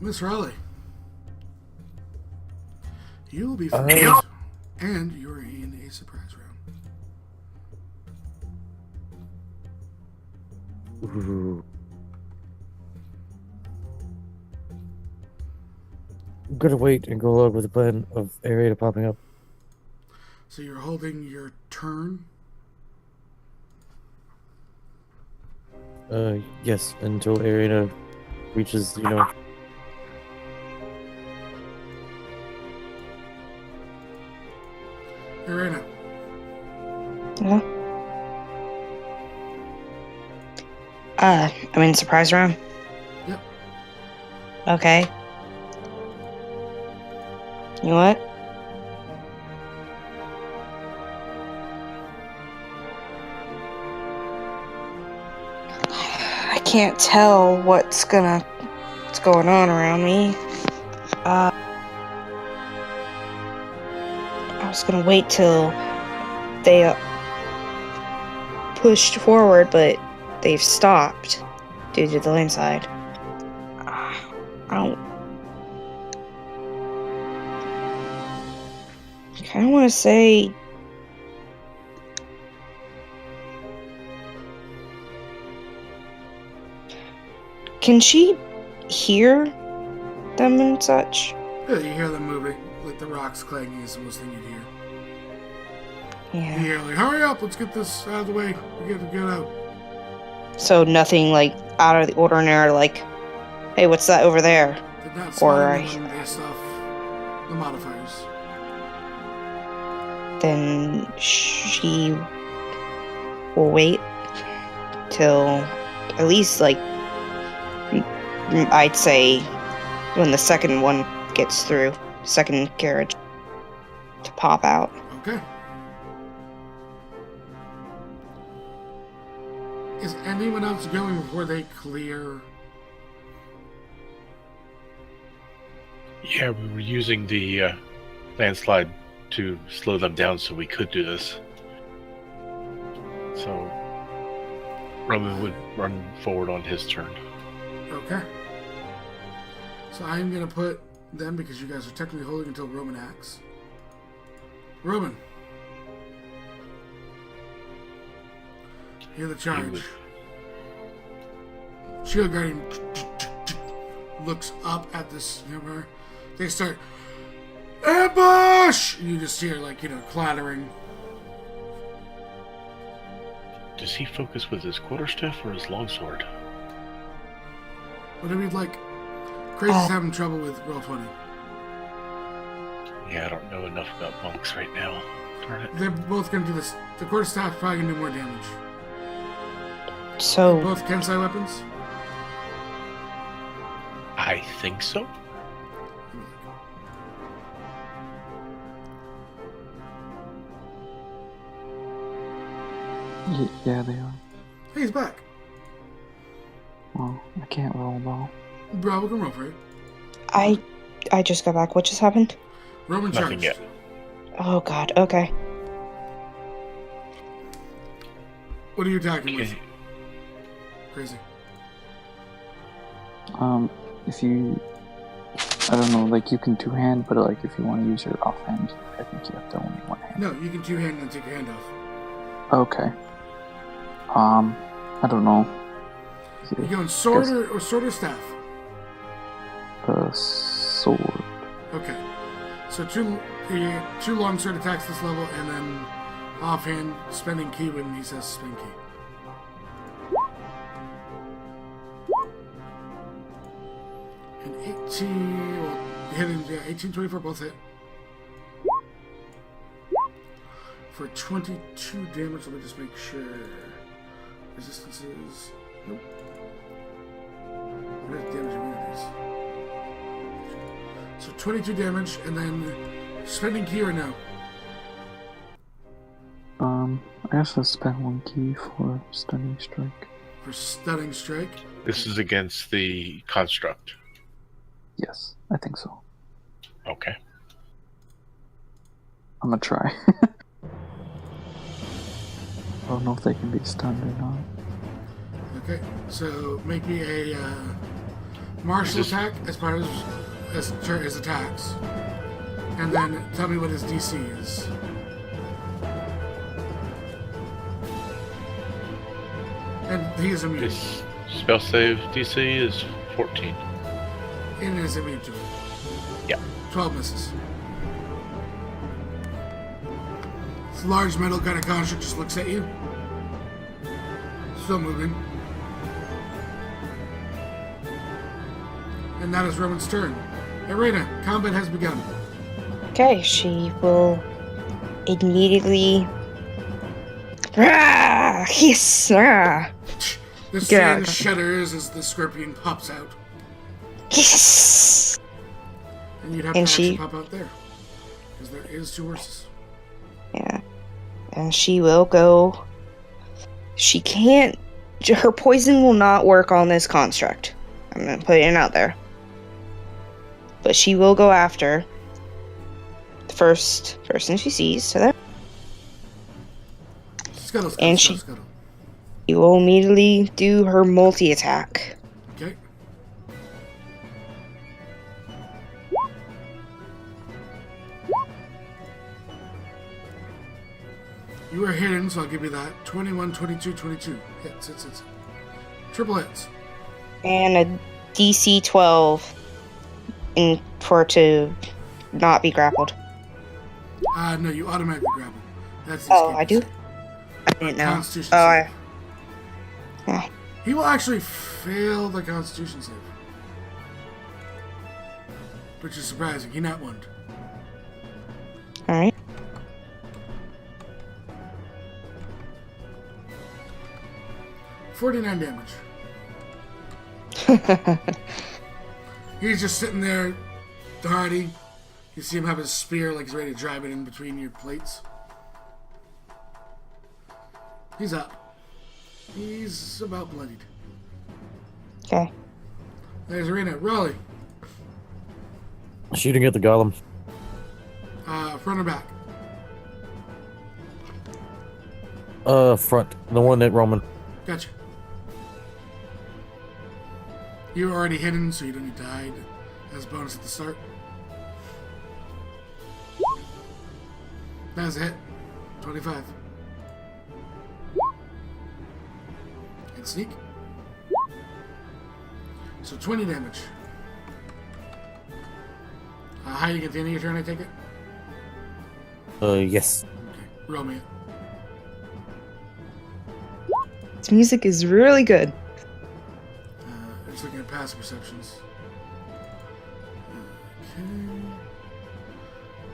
Miss Raleigh, you will be first, and you're in a surprise round. Ooh. I'm gonna wait and go along with the plan of Arena popping up. So you're holding your turn. Yes, until Arena reaches, Arena. Yeah. I'm in surprise round. Yep. Okay. You know what? I can't tell what's going on around me. I was gonna wait till they pushed forward, but they've stopped due to the landslide. I kind of want to say can she hear them and such? Yeah, you hear them moving, like the rocks clanging is the most thing you'd hear. Yeah. You hear like, hurry up, let's get this out of the way. We gotta get out. So nothing like out of the ordinary, like, hey, what's that over there? Did not Or spawn anyone based off the modifiers. then she will wait till at least, like, I'd say when the second one gets through, second carriage, to pop out. Okay. Is anyone else going before they clear? Yeah, we were using the landslide to slow them down so we could do this. So Roman would run forward on his turn. Okay. So I'm going to put them, because you guys are technically holding until Roman acts. Roman. You're the charge. Shield Guardian looks up at this number. They start, ambush! You just hear, like, clattering. Does he focus with his quarterstaff or his longsword? Whatever you'd like. Crazy's having trouble with roll 20. Yeah, I don't know enough about monks right now. Darn it. They're both going to do this. The quarterstaff's probably going to do more damage. So, Both Kensai weapons? I think so. Yeah, they are. Hey, he's back. Well, I can't roll though. Bravo can roll for it. I just got back. What just happened? Roman Nothing charged. yet. Oh god, okay. What are you attacking with? Okay. Crazy. If you, I don't know, like you can two-hand, but like if you want to use your offhand, I think you have to only one hand. No, you can two-hand and take your hand off. Okay. I don't know. You going sword or sword or staff? Sword. Okay. So two longsword attacks this level, and then offhand spending key when he says spend key. And 18, well, hitting, yeah, 18, 24, both hit. For 22 damage, let me just make sure. Resistances, nope. What is damage immunities? So 22 damage, and then spending key or no? I guess I'll spend one key for stunning strike. For stunning strike? This is against the construct. Yes, I think so. Okay. I'm gonna try. I don't know if they can be stunned or not. Okay, so make me a martial attack as part of his attacks. And then tell me what his DC is. And he is immune. His spell save DC is 14. And is immune to it. Yeah. 12 misses. This large metal kind of construct just looks at you. Still moving. And that is Roman's turn. Irina, combat has begun. Okay, she will immediately. Ah, yes! Ah, The Get sand out. shudders as the scorpion pops out. yes! And you'd have And to actually she- pop out there. Because there is 2 horses. Yeah. And she will go. She can't. Her poison will not work on this construct. I'm gonna put it out there. But she will go after the first person she sees. So that Scuttle, And scuttle, she- scuttle. she will immediately do her multi attack. Okay. You are hidden, so I'll give you that. 21, 22, 22. Hits. Triple hits. And a DC 12 for it to not be grappled. No, you automatically grapple. That's the Oh, escape I do? save. I didn't know. Constitution Oh, save. Yeah. He will actually fail the Constitution save. Which is surprising. He not one. Alright. $49 damage. He's just sitting there, hardy. You see him have his spear like he's ready to drive it in between your plates. He's up. He's about bloodied. Okay. There's Arena. Raleigh. Shooting at the golem. Front or back? Front. The one that Roman. Gotcha. You're already hidden, so you don't need to hide as a bonus at the start. That's a hit. 25. And sneak. So 20 damage. Hiding at the end of your turn, I take it? Yes. Okay. Roll me it. This music is really good. Just looking at passive perceptions. Okay.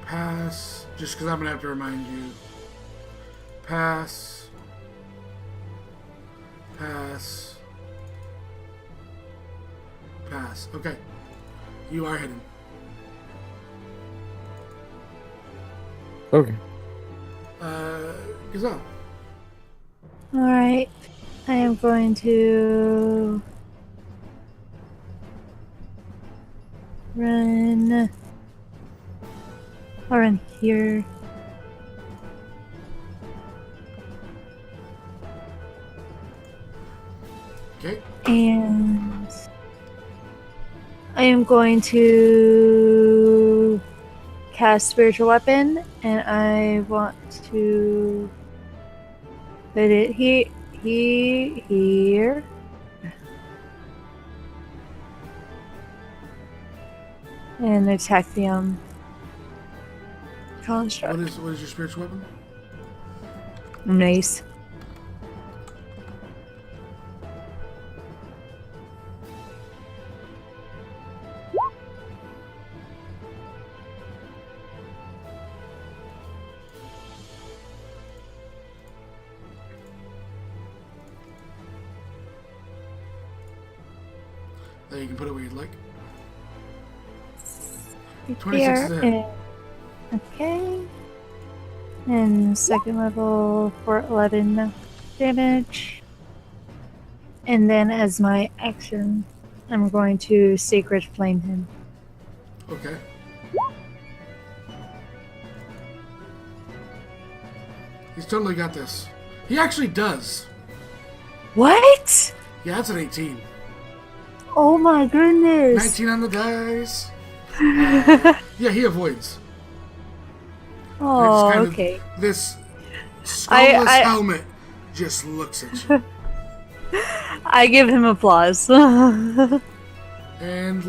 Pass. Just because I'm going to have to remind you. Pass. Pass. Pass. Okay. You are hidden. Okay. Gazelle. Alright. I am going to run. I'll run here. Okay. And I am going to cast Spiritual Weapon, and I want to put it here. And attack the construct. What is your spiritual weapon? Nice. There, you can put it where you'd like. Right 26 is there, a hit. okay. And second level for 11 damage. And then as my action, I'm going to Sacred Flame him. Okay. He's totally got this. He actually does. What? Yeah, that's an 18. Oh my goodness. 19 on the dice. Yeah, he avoids. Oh, kind of- okay. This skull-less I- helmet just looks at you. I give him applause. And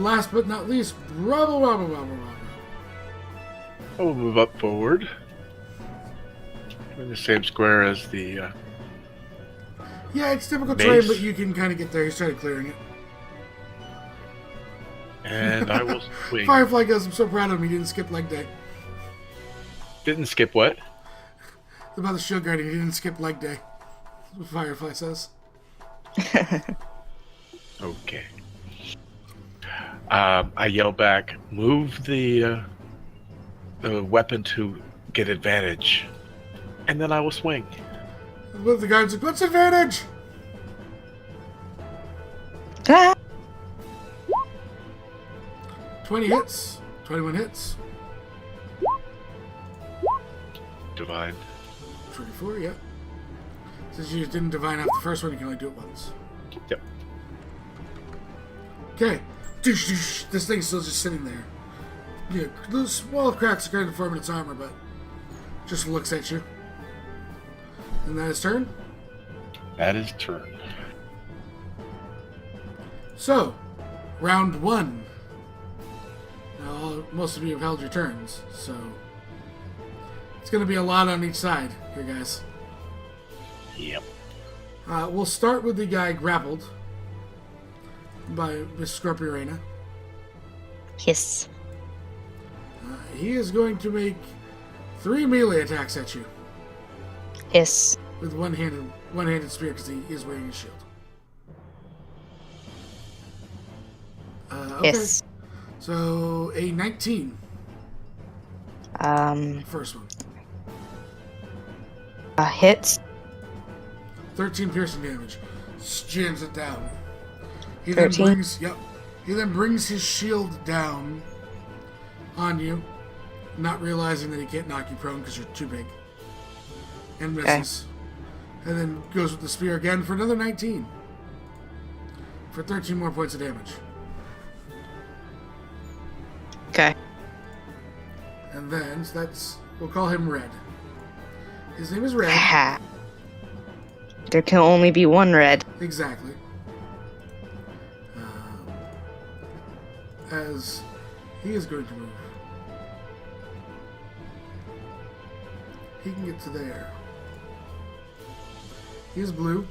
last but not least, Bravo. I will move up forward. In the same square as the. Yeah, it's difficult Mace. terrain, but you can kind of get there. He started clearing it. And I will swing. Firefly goes, I'm so proud of him. He didn't skip leg day. Didn't skip what? About the shield guarding, he didn't skip leg day. That's what Firefly says. Okay. I yell back, move the weapon to get advantage. And then I will swing. But the guard's like, what's advantage? Ah! 20 hits. 21 hits. Divine. 24, yeah. Since you didn't divine off the first one, you can only do it once. Yep. Okay. This thing's still just sitting there. Yeah, those small cracks are going to form in its armor, but just looks at you. And that is turn. That is turn. So, round one. Now, most of you have held your turns, so it's going to be a lot on each side here, guys. Yep. We'll start with the guy grappled by Miss Scorpiorena. Yes. He is going to make 3 melee attacks at you Yes. with one-handed spear because he is wearing a shield. Okay. Yes. So a 19. First one. Hits. 13 piercing damage. Jams it down. He then 13. brings. Yep. He then brings his shield down on you, not realizing that he can't knock you prone because you're too big. And misses. And then goes with the spear again for another 19. For 13 more points of damage. Okay. And then, so that's, we'll call him Red. His name is Red. Ha. There can only be one red. Exactly. As he is going to move. He can get to there. He is blue.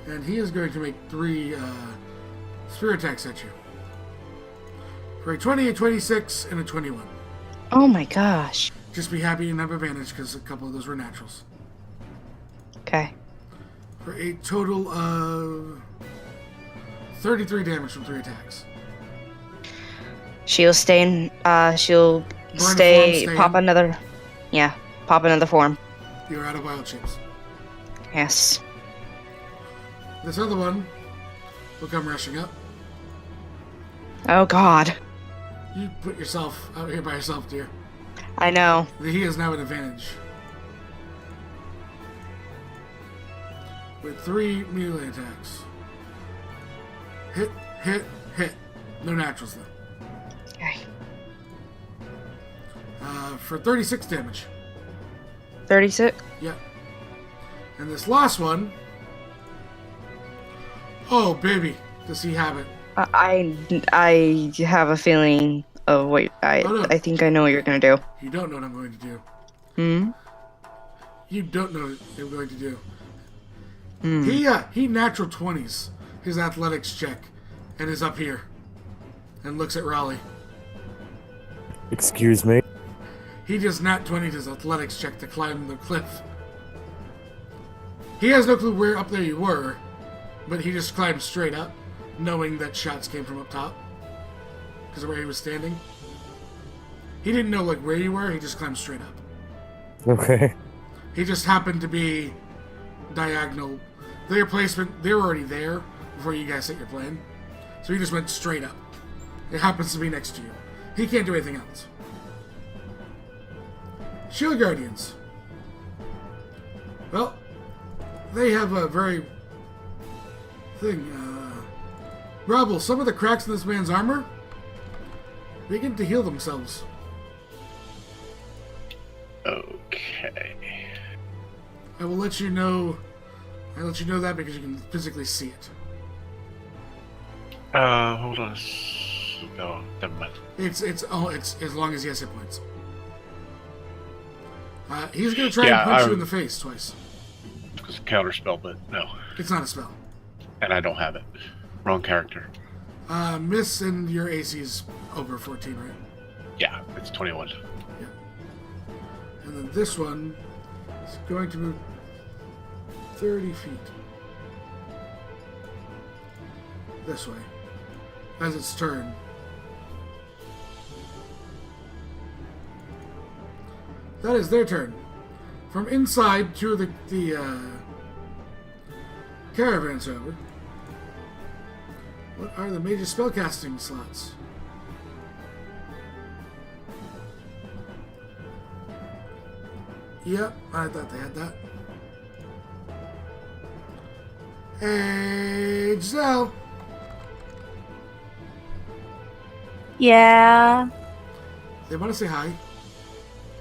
And he is going to make 3 spear attacks at you. For a 20, a 26, and a 21. Oh my gosh. Just be happy and have advantage because a couple of those were naturals. Okay. For a total of 33 damage from 3 attacks. She'll stay in, she'll stay, form, pop stay in. another, yeah, pop another form. You're out of wild shapes. Yes. This other one will come rushing up. Oh god. You put yourself out here by yourself, dear. I know. He has now an advantage. With 3 melee attacks. Hit, hit, hit. No naturals, though. Okay. For 36 damage. 36? Yep. And this last one... Oh, baby. Does he have it? I have a feeling of what, Oh, no. I think I know what you're gonna do. You don't know what I'm going to do. Hmm? You don't know what I'm going to do. Hmm. He natural 20s his athletics check and is up here and looks at Raleigh. Excuse me. He just nat 20'd his athletics check to climb the cliff. He has no clue where up there you were, but he just climbed straight up, knowing that shots came from up top because of where he was standing. He didn't know like where you were, he just climbed straight up. Okay. He just happened to be diagonal. Their placement, they were already there before you guys set your plan. So he just went straight up. It happens to be next to you. He can't do anything else. Shield Guardians. Well, they have a very thing. Rubble, some of the cracks in this man's armor begin to heal themselves. Okay. I will let you know. I'll let you know that because you can physically see it. Hold on. No, never mind. It's as long as he has hit points. He's gonna try Yeah, and punch you in the face twice. It's a counter spell, but no. It's not a spell. And I don't have it. Wrong character. Miss, and your AC is over 14, right? Yeah, it's 21. Yeah. And then this one is going to move 30 feet. This way. As its turn. That is their turn. From inside to the caravan server. What are the major spellcasting slots? Yep, I thought they had that. Hey, Giselle. Yeah. They want to say hi.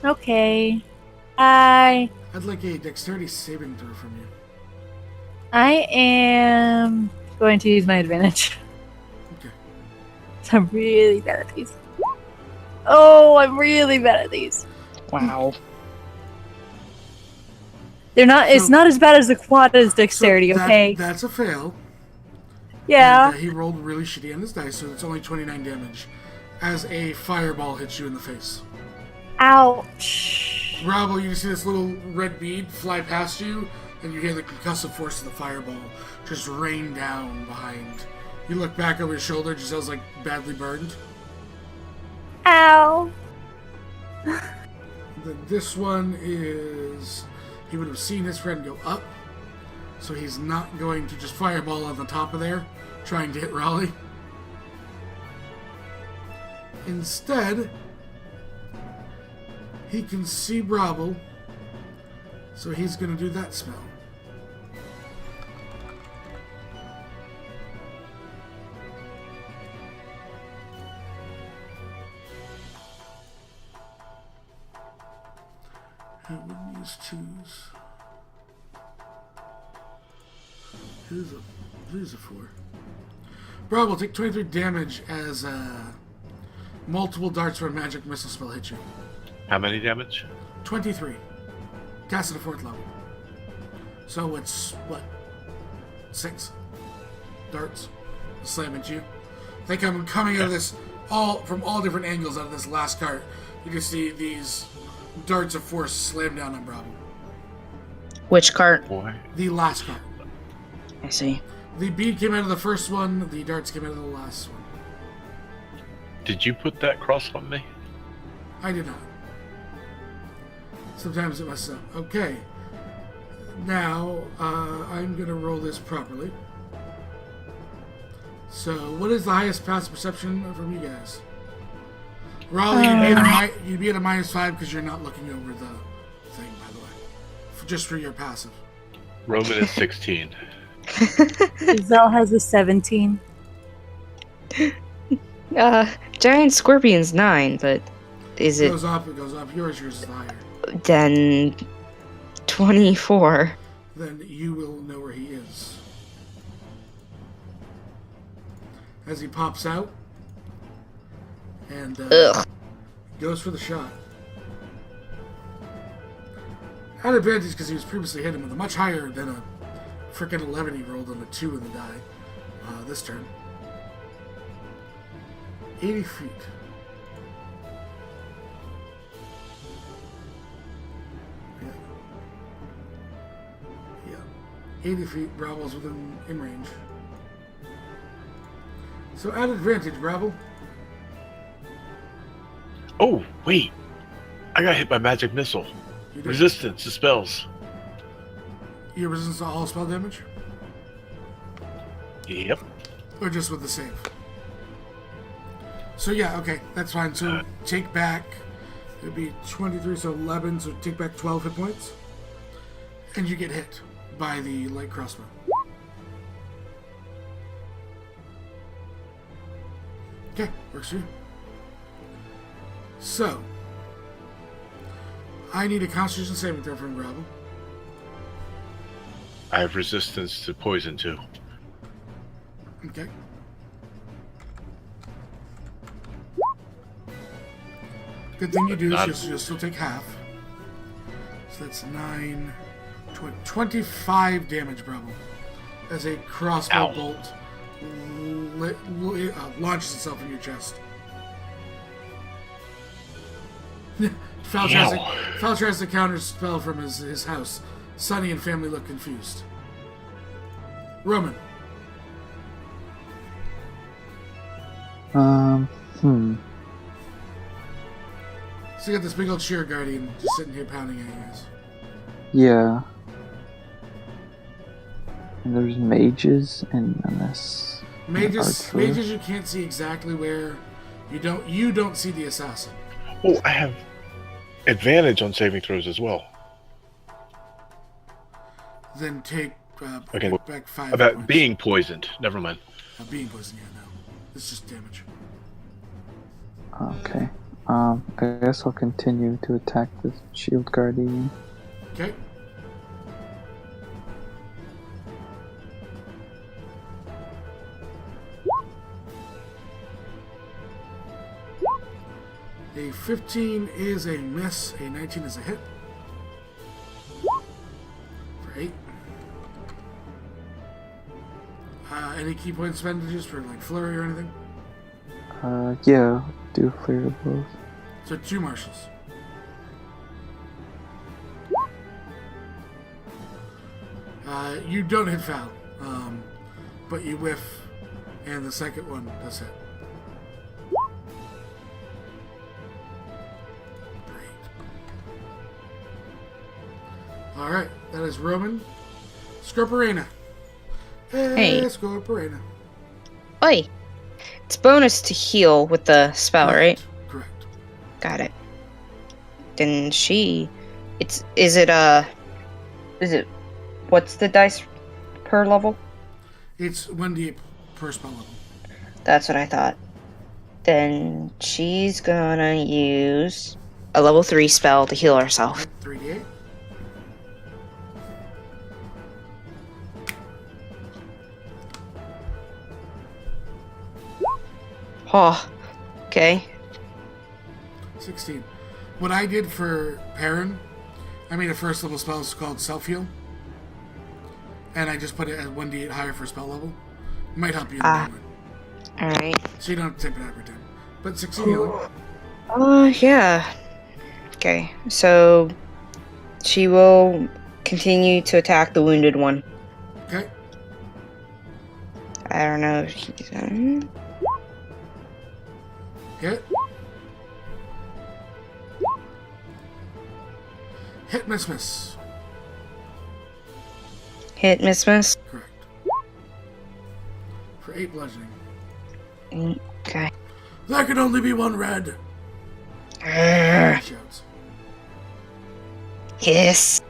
Okay. Hi. I'd like a dexterity saving throw from you. I am going to use my advantage. Okay. I'm really bad at these. Oh, I'm really bad at these. Wow. They're not. It's So- not as bad as the quad's dexterity. So that- Okay. That's a fail. Yeah. And, he rolled really shitty on his dice, so it's only 29 damage. As a fireball hits you in the face. Ouch. Bravo, you see this little red bead fly past you, and you hear the concussive force of the fireball just rain down behind. You look back over your shoulder, Giselle's like badly burned. Ow! Then this one is... He would have seen his friend go up, so he's not going to just fireball on the top of there, trying to hit Raleigh. Instead, he can see Bravo, so he's going to do that spell. I wouldn't use twos. Who's a 4? Bravo, take 23 damage as multiple darts from a magic missile spell hit you. How many damage? 23. Cast at a 4th level. So it's, what? 6 darts slam at you. They come coming out of this, from all different angles out of this last cart. You can see these darts of force slam down on Bravo. Which cart? Boy. The last cart. I see. The bead came out of the first one, the darts came out of the last one. Did you put that cross on me? I did not. Sometimes it messes up. Okay. Now, I'm going to roll this properly. So, what is the highest passive perception from you guys? Raleigh, you'd be at a -5 because you're not looking over the thing, by the way. Just for your passive. Roman is 16. Giselle has a 17. Giant Scorpion's 9, but is It it goes up. Yours is higher. then 24? Then you will know where he is. As he pops out and goes for the shot. At advantage because he was previously hit him with a much higher than a freaking 11 he rolled on a 2 in the die this turn. 80 feet. Yeah. 80 feet, Bravo's in range. So at advantage, Bravo. Oh, wait. I got hit by magic missile. You did. Resistance to spells. Your resistance to all spell damage? Yep. Or just with the save? So yeah, okay, that's fine. So take back, it would be 23, so 11, so take back 12 hit points. And you get hit by the light crossbow. Okay, works for you. So, I need a Constitution saving throw from Bravo. I have resistance to poison too. Okay. Good thing you do this, you'll still take half. So that's 9, 25 damage, Bravo. As a crossbow bolt launches itself in your chest. Fal tries to counter spell from his house. Sonny and family look confused. Roman. So you got this big old sheer guardian just sitting here pounding at you guys. Yeah. And there's mages and this. Mages you can't see exactly where. You don't see the assassin. Oh, I have advantage on saving throws as well. Then take Okay. back 5 About points. being poisoned. Never mind. Being poisoned, yeah, no. It's just damage. Okay. I guess I'll continue to attack the shield guardian. Okay. A 15 is a miss, a 19 is a hit. For 8. Any key point expenditures for like flurry or anything? Yeah, do flare to both. So 2 marshals. You don't hit foul, but you whiff, and the second one does hit. Great. All right, that is Roman. Scorporena. Hey. Scorporena. Oi! It's bonus to heal with the spell, right? Correct. Got it. Then she... Is it, what's the dice per level? It's 1d8 per spell level. That's what I thought. Then she's gonna use a level 3 spell to heal herself. 3d8. Oh, okay. 16. What I did for Perrin, I made a first level spell called Self Heal. And I just put it at 1d8 higher for spell level. Might help you in the moment. Alright. So you don't have to type it out every time. But 16 healing. Yeah. Okay, so she will continue to attack the wounded one. Okay. I don't know if she's Hit. Hit, miss. hit, miss. Correct. For 8 bludgeoning. Okay. There can only be one red. Grr. He shouts. Yes.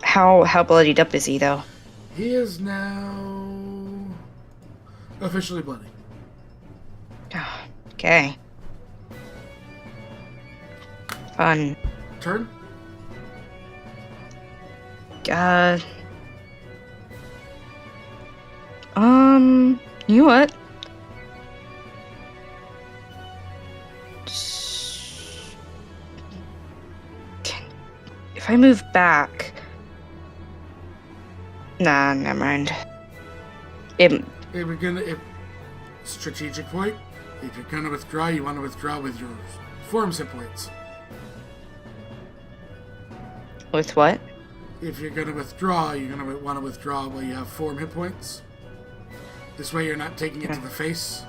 How bloodied up is he though? He is now officially bloody. Okay. Fun. Turn. God. You know what? If I move back... Nah, never mind. Strategic point. If you're gonna withdraw, you want to withdraw with your forms hit points. With what? If you're gonna withdraw, you're gonna want to withdraw while you have form hit points. This way you're not taking it to the face.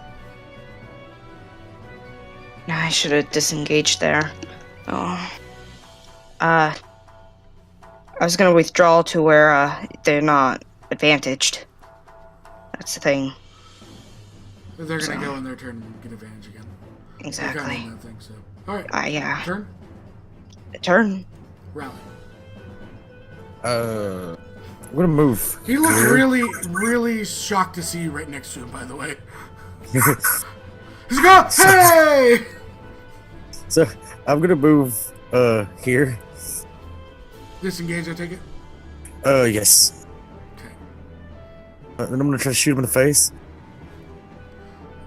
Nah, I should have disengaged there. Oh. I was gonna withdraw to where, they're not advantaged. That's the thing. They're gonna go on their turn and get advantage again. Exactly. They're kind of in that thing, so. Alright. Yeah. Turn. Turn. Rally. I'm gonna move. He looked really, really shocked to see you right next to him, by the way. He's like, oh, hey! So I'm gonna move here. Disengage, I take it? Yes. Okay. Then I'm gonna try to shoot him in the face.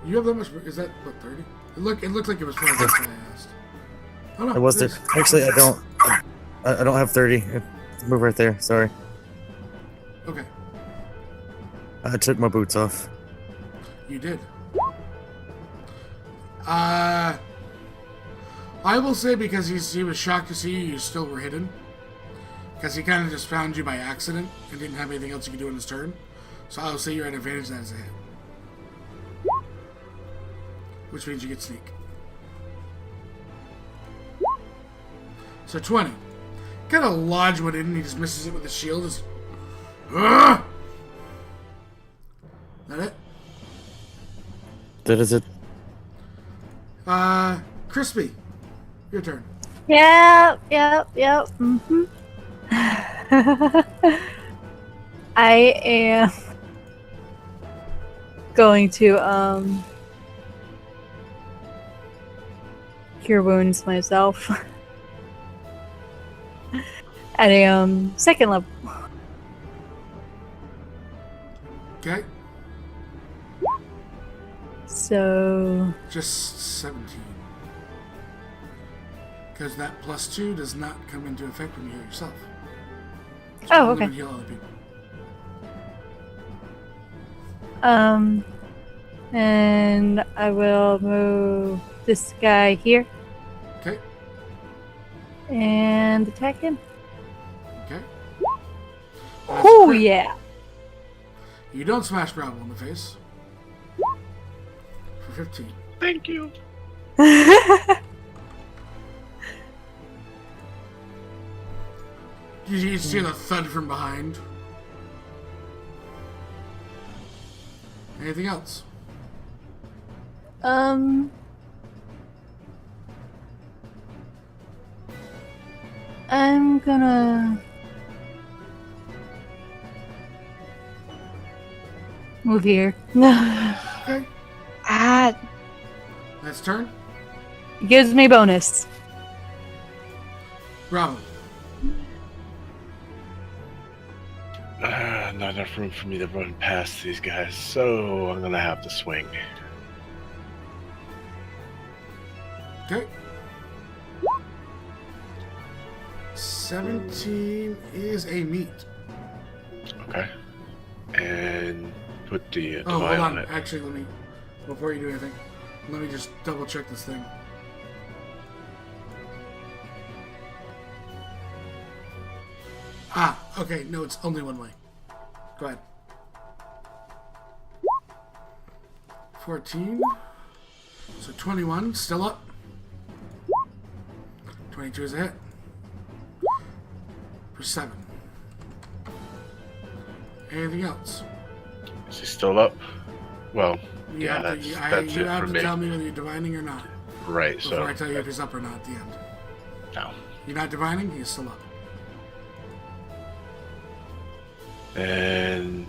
You have that much? Is that, what, 30? It looked like it was probably less than I asked. Oh, no. I was it there. is. Actually, I don't. I don't have 30. Move right there. Sorry. Okay. I took my boots off. You did. I will say because he was shocked to see you still were hidden. Because he kind of just found you by accident and didn't have anything else he could do in his turn. So I'll say you're at advantage as a hit. Which means you get sneak. So 20. Kind of lodge one in and he just misses it with the shield. Just, that it? That is it. Crispy. Your turn. Yep. Mm-hmm. I am going to cure wounds myself at a second level. Okay. So Just 17. Because that +2 does not come into effect when you heal yourself. So Oh, only okay. when you heal other people. and I will move this guy here Okay. and attack him. That's a Oh crit. yeah. You don't smash Bravo in the face. For 15. Thank you. You see the thud from behind. Anything else? I'm gonna move here. Okay. Ah, Next turn. Gives me bonus. Bravo. Not enough room for me to run past these guys, so I'm gonna have to swing. Okay. 17 is a meet. Okay. And put the Oh, hold divine on. on it. Actually, let me, before you do anything, let me just double check this thing. Ah, okay. No, it's only one way. Go ahead. 14. So 21, still up. 22 is a hit. For 7. Anything else? Is he still up? Well, You yeah, have that's, to, you that's it have for to me. tell me whether you're divining or not. Right, Before so I tell you if he's up or not at the end. no. You're not divining, he's still up. And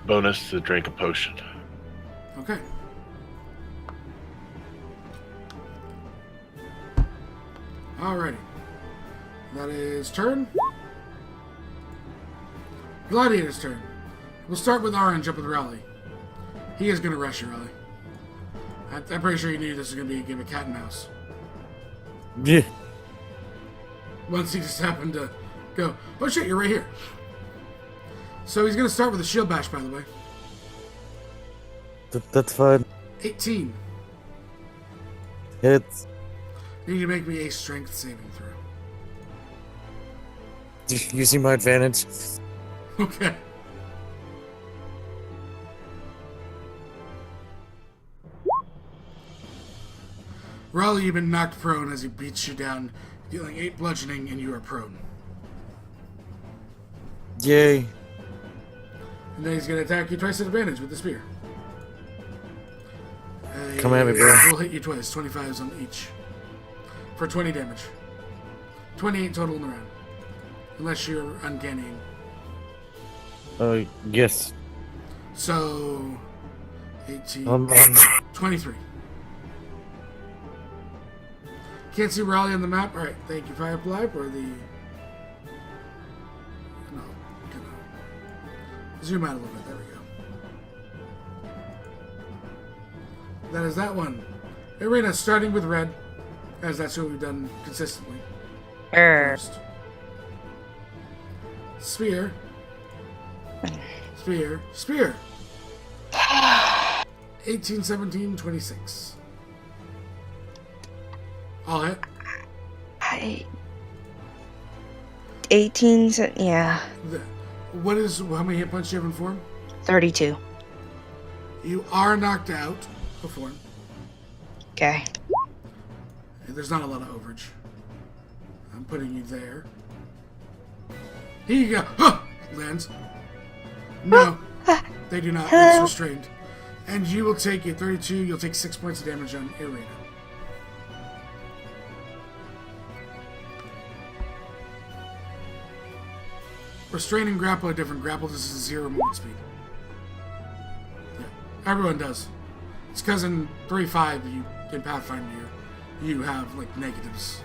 bonus to drink a potion. Okay. Alrighty. That is turn. Gladiator's turn. We'll start with Orange up with Raleigh. He is going to rush you, Raleigh. I'm pretty sure you knew this was going to be a game of cat and mouse. Yeah. Once he just happened to go, oh shit, you're right here. So he's going to start with a shield bash, by the way. That's fine. 18. It's You need to make me a strength saving throw. you see my advantage. Okay. Raleigh, you've been knocked prone as he beats you down, dealing 8 bludgeoning, and you are prone. Yay. And then he's going to attack you twice at advantage with the spear. Come at me, bro. We'll hit you twice, 25s on each. For 20 damage. 28 total in the round. Unless you're uncannying. Yes. So, 18, 23. Can't see Raleigh on the map. Alright, thank you, Firefly, for the... No, gonna zoom out a little bit. There we go. That is that one. Arena starting with red, as that's what we've done consistently. First. Spear. Spear. Spear. 18, 17, 26. All hit. 18, yeah, What is, how many hit points do you have in form? 32. You are knocked out of form. Okay. There's not a lot of overage. I'm putting you there. Here you go. Huh! Lands. No, they do not. Hello? It's restrained. And you will take a 32. You'll take 6 points of damage on Irina. Restrain and grapple are different. Grapple this is 0 movement speed. Yeah, everyone does. It's because in 3.5 you in Pathfinder you have like negatives.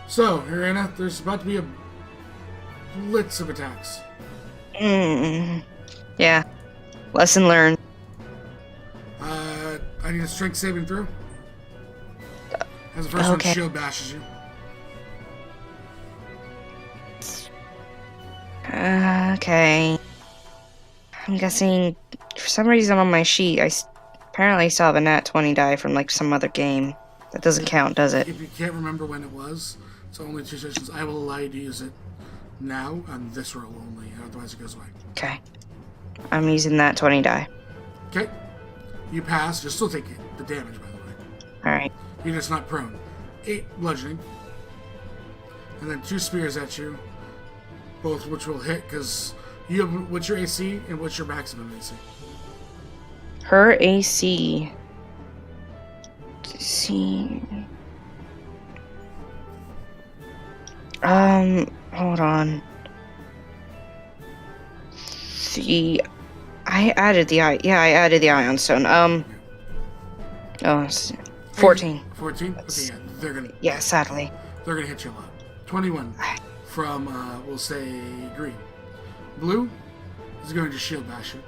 So, Irina, there's about to be a blitz of attacks. Yeah. Lesson learned. I need a strength saving throw. As the first Okay. one, shield bashes you. Okay. I'm guessing for some reason on my sheet, apparently still have a nat 20 die from like some other game. That doesn't count, does it? If you can't remember when it was, it's only 2 sessions. I will allow you to use it now on this roll only, otherwise it goes away. Okay. I'm using that 20 die. Okay. You pass. You'll still take the damage, by the way. Alright. You're just not prone. 8 bludgeoning. And then 2 spears at you. Both which will hit, because you have... What's your AC and what's your maximum AC? Her AC... See... Hold on. I added the eye. Yeah, I added the ion stone. Oh, 14. 14? Okay, yeah, they're gonna... Yeah, sadly. They're gonna hit you a lot. 21 from, we'll say, green. Blue is going to shield bash you.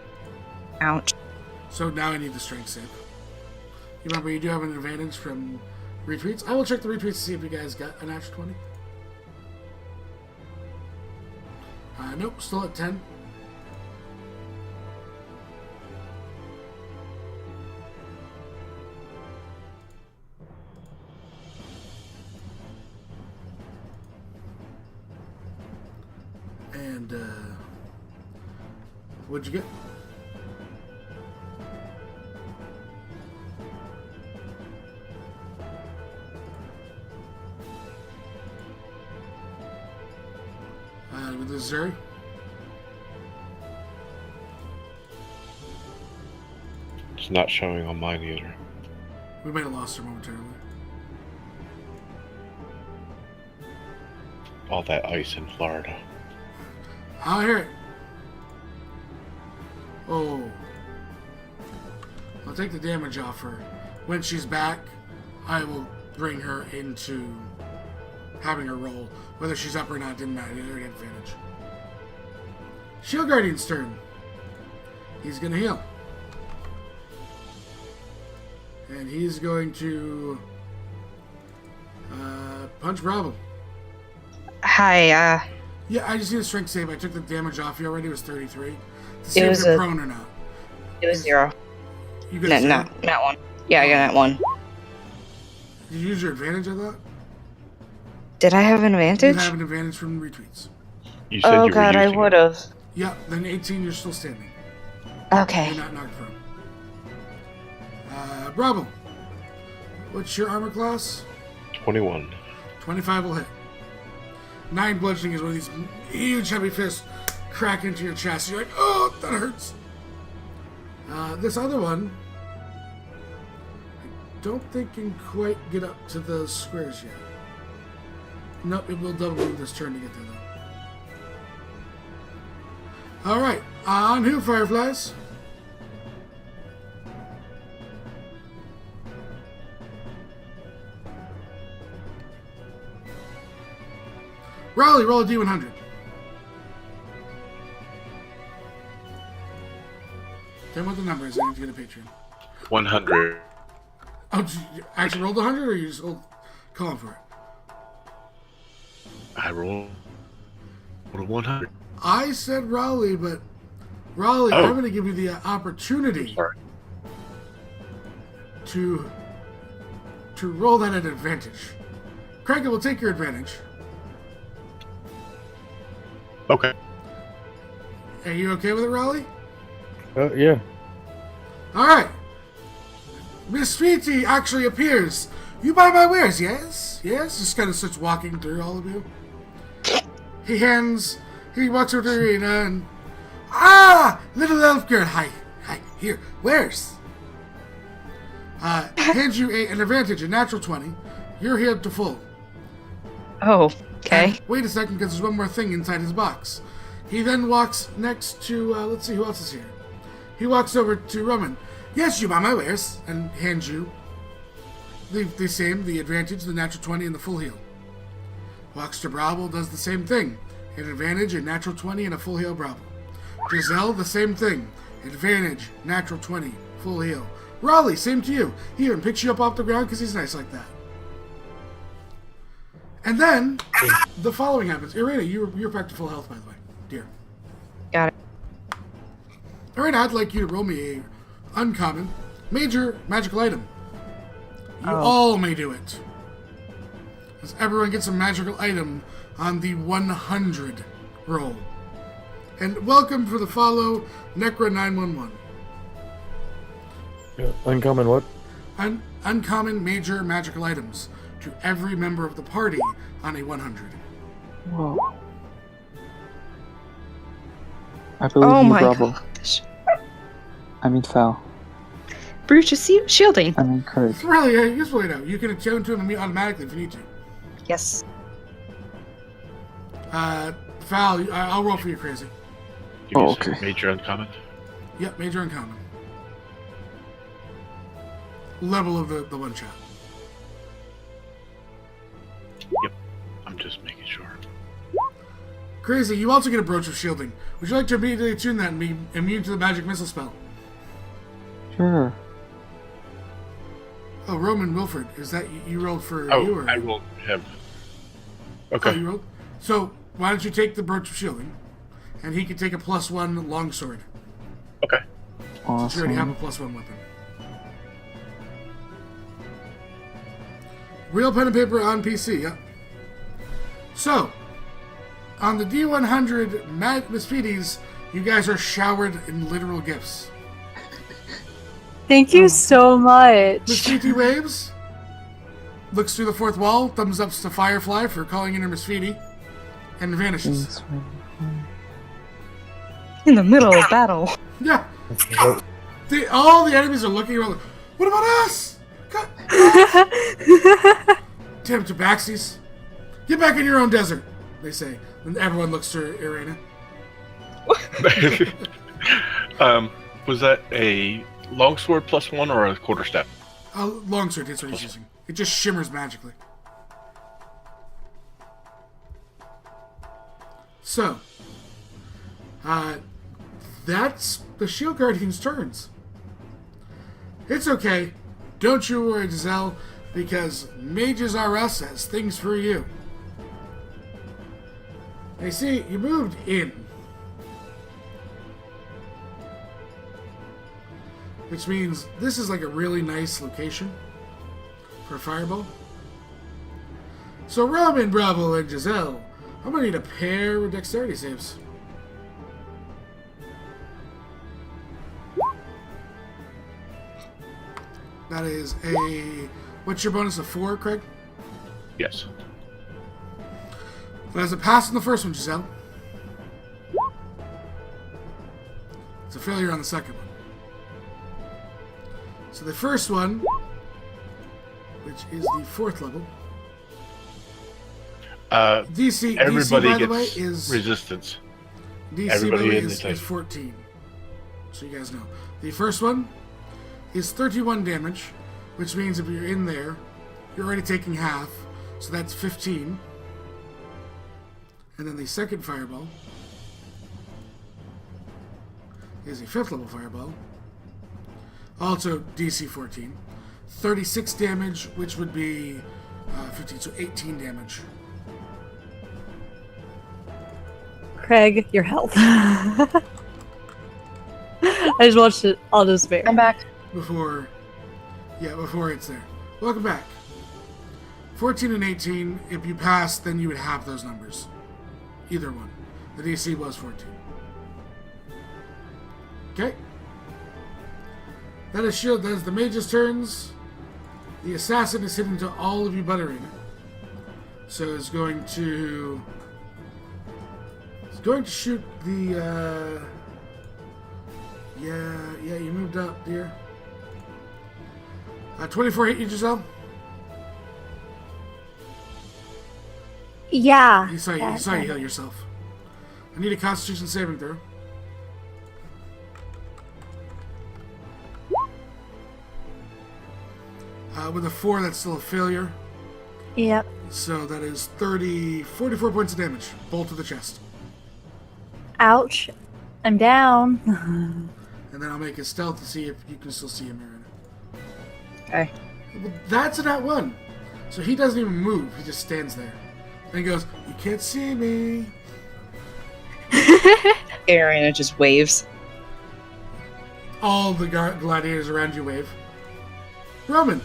Ouch. So now I need the strength save. You remember, you do have an advantage from retweets. I will check the retweets to see if you guys got a natural 20. Nope, still at 10. And, what'd you get? With the Zuri? It's not showing on mine either. We might have lost her momentarily. All that ice in Florida. I'll hear it. Oh. I'll take the damage off her. When she's back, I will bring her into having her roll. Whether she's up or not, didn't matter. They already had advantage. Shield Guardian's turn. He's going to heal. And he's going to punch Bravo. Hi, Yeah, I just need a strength save. I took the damage off you already. It was 33. To see if you're prone or not. it was 0. You got No, zero? not 1. Yeah, I got that 1. Did you use your advantage, I thought? Did I have an advantage? You have an advantage from retweets. You said Oh you were god, I using would it. have. Yeah, then 18, you're still standing. Okay. You're not knocked prone. Bravo. What's your armor class? 21. 25 will hit. 9 bludgeoning is one of these huge heavy fists crack into your chest. You're like, oh, that hurts. This other one, I don't think can quite get up to those squares yet. Nope, it will double move this turn to get there though. Alright, on who, Fireflies? Raleigh, roll a D100. Tell me what the number is. I need to get a Patreon. 100. Oh, did you actually rolled 100 or you just calling for it? I rolled a 100. I said Raleigh, but Raleigh, Oh. I'm going to give you the opportunity Sorry. to roll that at advantage. Craig will take your advantage. Okay. Are you okay with it, Raleigh? Yeah. All right. Miss Feety actually appears. You buy my wares, yes? Yes? Just kind of starts walking through all of you. He walks over to the arena and... Ah! Little elf girl. Hi. Here. Wares. Hands you an advantage, a natural 20. You're healed to full. Oh, okay. And wait a second, because there's one more thing inside his box. He then walks next to, let's see, who else is here? He walks over to Roman. Yes, you buy my wares, and hands you the same, the advantage, the natural 20, and the full heal. Walks to Bravo, does the same thing. An advantage, a natural 20, and a full heal Bravo. Giselle, the same thing. Advantage, natural 20, full heal. Raleigh, same to you. He even picks you up off the ground because he's nice like that. And then, the following happens. Irina, you're back to full health, by the way, dear. Got it. Irina, I'd like you to roll me a uncommon, major magical item. You all may do it. As everyone gets a magical item on the 100 roll. And welcome for the follow, Necra 911. Uncommon what? Uncommon major magical items to every member of the party on a 100. Whoa. I believe Oh you, my Bravo. gosh. I mean, Foul. Brutus, shielding. I mean, Craig. It's really useful, you can attune to him automatically if you need to. Yes. Val, I'll roll for you, crazy. Give you Oh, some okay. Major uncommon. Yep, major uncommon. Level of the one shot. Yep. I'm just making sure. Crazy, you also get a brooch of shielding. Would you like to immediately attune that and be immune to the magic missile spell? Sure. Oh, Roman Wilford, is that you rolled for you Oh, or? I will have. Oh, Okay. you rolled? So, why don't you take the brooch of shielding, and he can take a +1 longsword. Okay. Since you already have a Awesome. +1 weapon. Real pen and paper on PC, yep. So, on the D100 Miss Feeties, you guys are showered in literal gifts. Thank you so Miss much. Feety waves, looks through the fourth wall, thumbs ups to Firefly for calling in her Miss Feety, and vanishes. In the middle of battle. Yeah. All the enemies are looking around like, what about us? Damn Tabaxis. Get back in your own desert, they say. And everyone looks to Irena. Was that a longsword +1 or a quarterstaff? Longsword, that's what he's using. It just shimmers magically. So, that's the Shield Guardian's turns. It's okay. Don't you worry, Giselle, because Mages R Us has things for you. They see you moved in. Which means this is like a really nice location for a fireball. So Roman, Bravo, and Giselle, I'm gonna need a pair with dexterity saves. That is a... What's your bonus of 4, Craig? Yes. That is a pass on the first one, Giselle. It's a failure on the second one. So the first one, which is the 4th level. DC, Everybody DC, by the gets way, is... resistance. DC, everybody by the way, in the is tank. 14. So you guys know. The first one is 31 damage, which means if you're in there, you're already taking half. So that's 15. And then the second fireball is a 5th level fireball. Also DC 14. 36 damage, which would be 15, so 18 damage. Craig, your health. I just watched it all despair. I'm back. Before it's there. Welcome back. 14 and 18, if you pass, then you would have those numbers. Either one. The DC was 14. Okay. That is shield. That is the mage's turns. The assassin is hitting to all of you but Arena. So it's going to shoot the yeah, you moved up, dear. 24 hit you, Giselle? Yeah. You saw you heal yourself. I need a Constitution saving throw. With a 4, that's still a failure. Yep. So that is 44 points of damage. Bolt to the chest. Ouch. I'm down. And then I'll make a stealth to see if you can still see him, Aaron. Okay. Well, that's a nat 1. So he doesn't even move. He just stands there. And he goes, "You can't see me." Arena just waves. All the gladiators around you wave. Roman.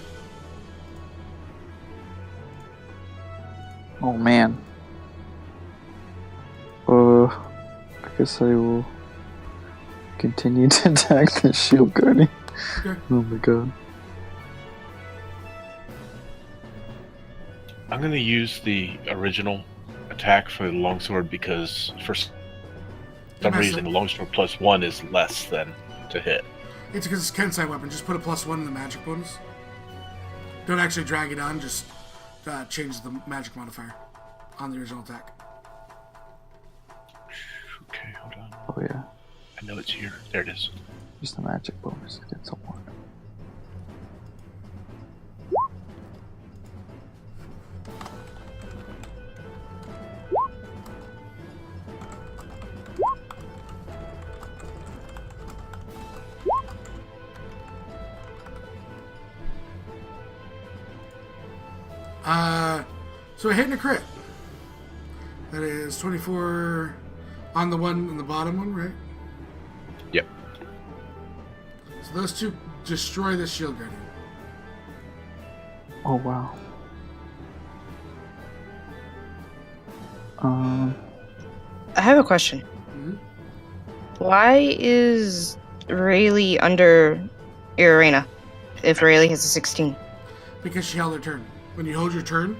Oh man. guess I will continue to attack the shield guardian. Okay. Oh my god. I'm gonna use the original attack for the longsword because for some messed reason up. the longsword +1 is less than to hit. It's because it's Kensai weapon. Just put a +1 in the magic bonus. Don't actually drag it on. Just change the magic modifier on the original attack. Okay, hold on. Oh yeah. I know it's here. There it is. Just the magic bonus against a 1. So a hit and a crit. That is 24 on the one in the bottom one, right? Yep. So those two destroy the shield guardian. Oh wow. I have a question. Mhm. Why is Rayleigh under Irina if Rayleigh has a 16? Because she held her turn. When you hold your turn,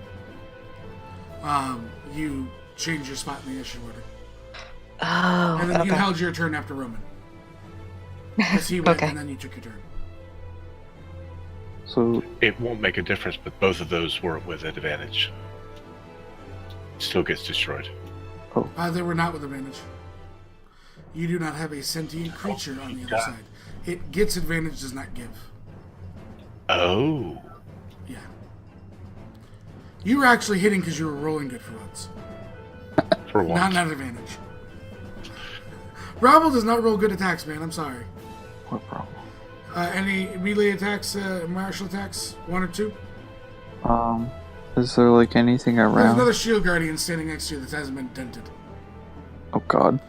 you change your spot in the issue order. Oh, And then you okay. held your turn after Roman. Because he went Okay. and then you took your turn. So It won't make a difference, but both of those were with advantage. Still gets destroyed. They were not with advantage. You do not have a sentient creature on the other side. It gets advantage, does not give. Oh. Yeah. You were actually hitting because you were rolling good for once. For once. Not advantage. Bravo does not roll good attacks, man. I'm sorry. what problem? Any melee attacks, martial attacks? 1 or 2? Is there like anything There's around? another shield guardian standing next to you that hasn't been dented. Oh god.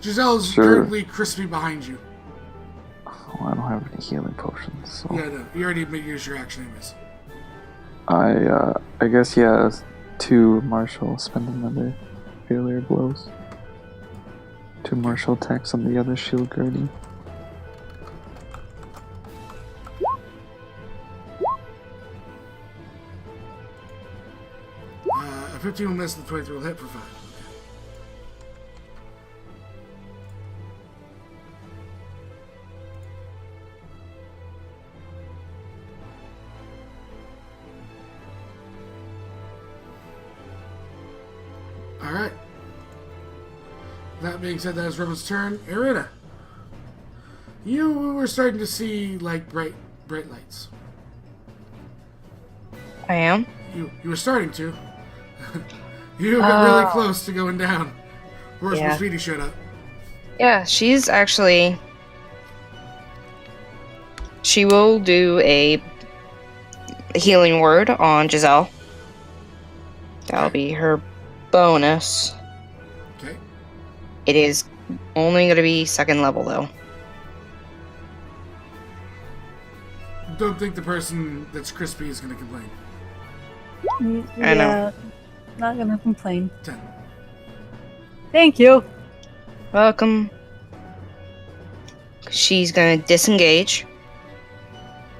Giselle's Sure. currently crispy behind you. Oh, I don't have any healing potions, so Yeah, no. You already used your action anyways. I guess yeah, 2 martial spend another failure blows. 2 martial attacks on the other shield guardian. A 15 will miss, the 23 will hit for 5. Alright. That being said, that is Roman's turn. Irina. You were starting to see, like, bright lights. I am? You were starting to. You got really Oh. close to going down. Whereas Yeah. Miss Speedy showed up. Yeah, she's actually... She will do a healing word on Giselle. That'll be her bonus. Okay. It is only going to be 2nd level, though. Don't think the person that's crispy is going to complain. I know. Yeah, not gonna complain. 10. Thank you. Welcome. She's going to disengage.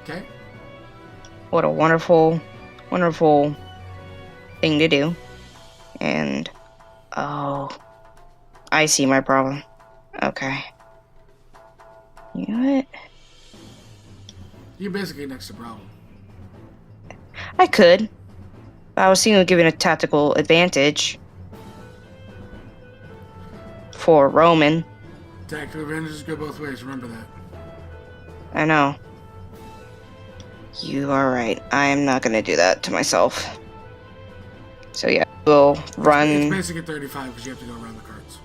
Okay. What a wonderful, wonderful thing to do. And, oh, I see my problem. Okay. You know what? You're basically next to Bravo. I could. I was thinking of giving a tactical advantage for Roman. Tactical advantages go both ways, remember that. I know. You are right. I am not going to do that to myself. So yeah, we'll It's run. basically 35 because you have to go around the cards.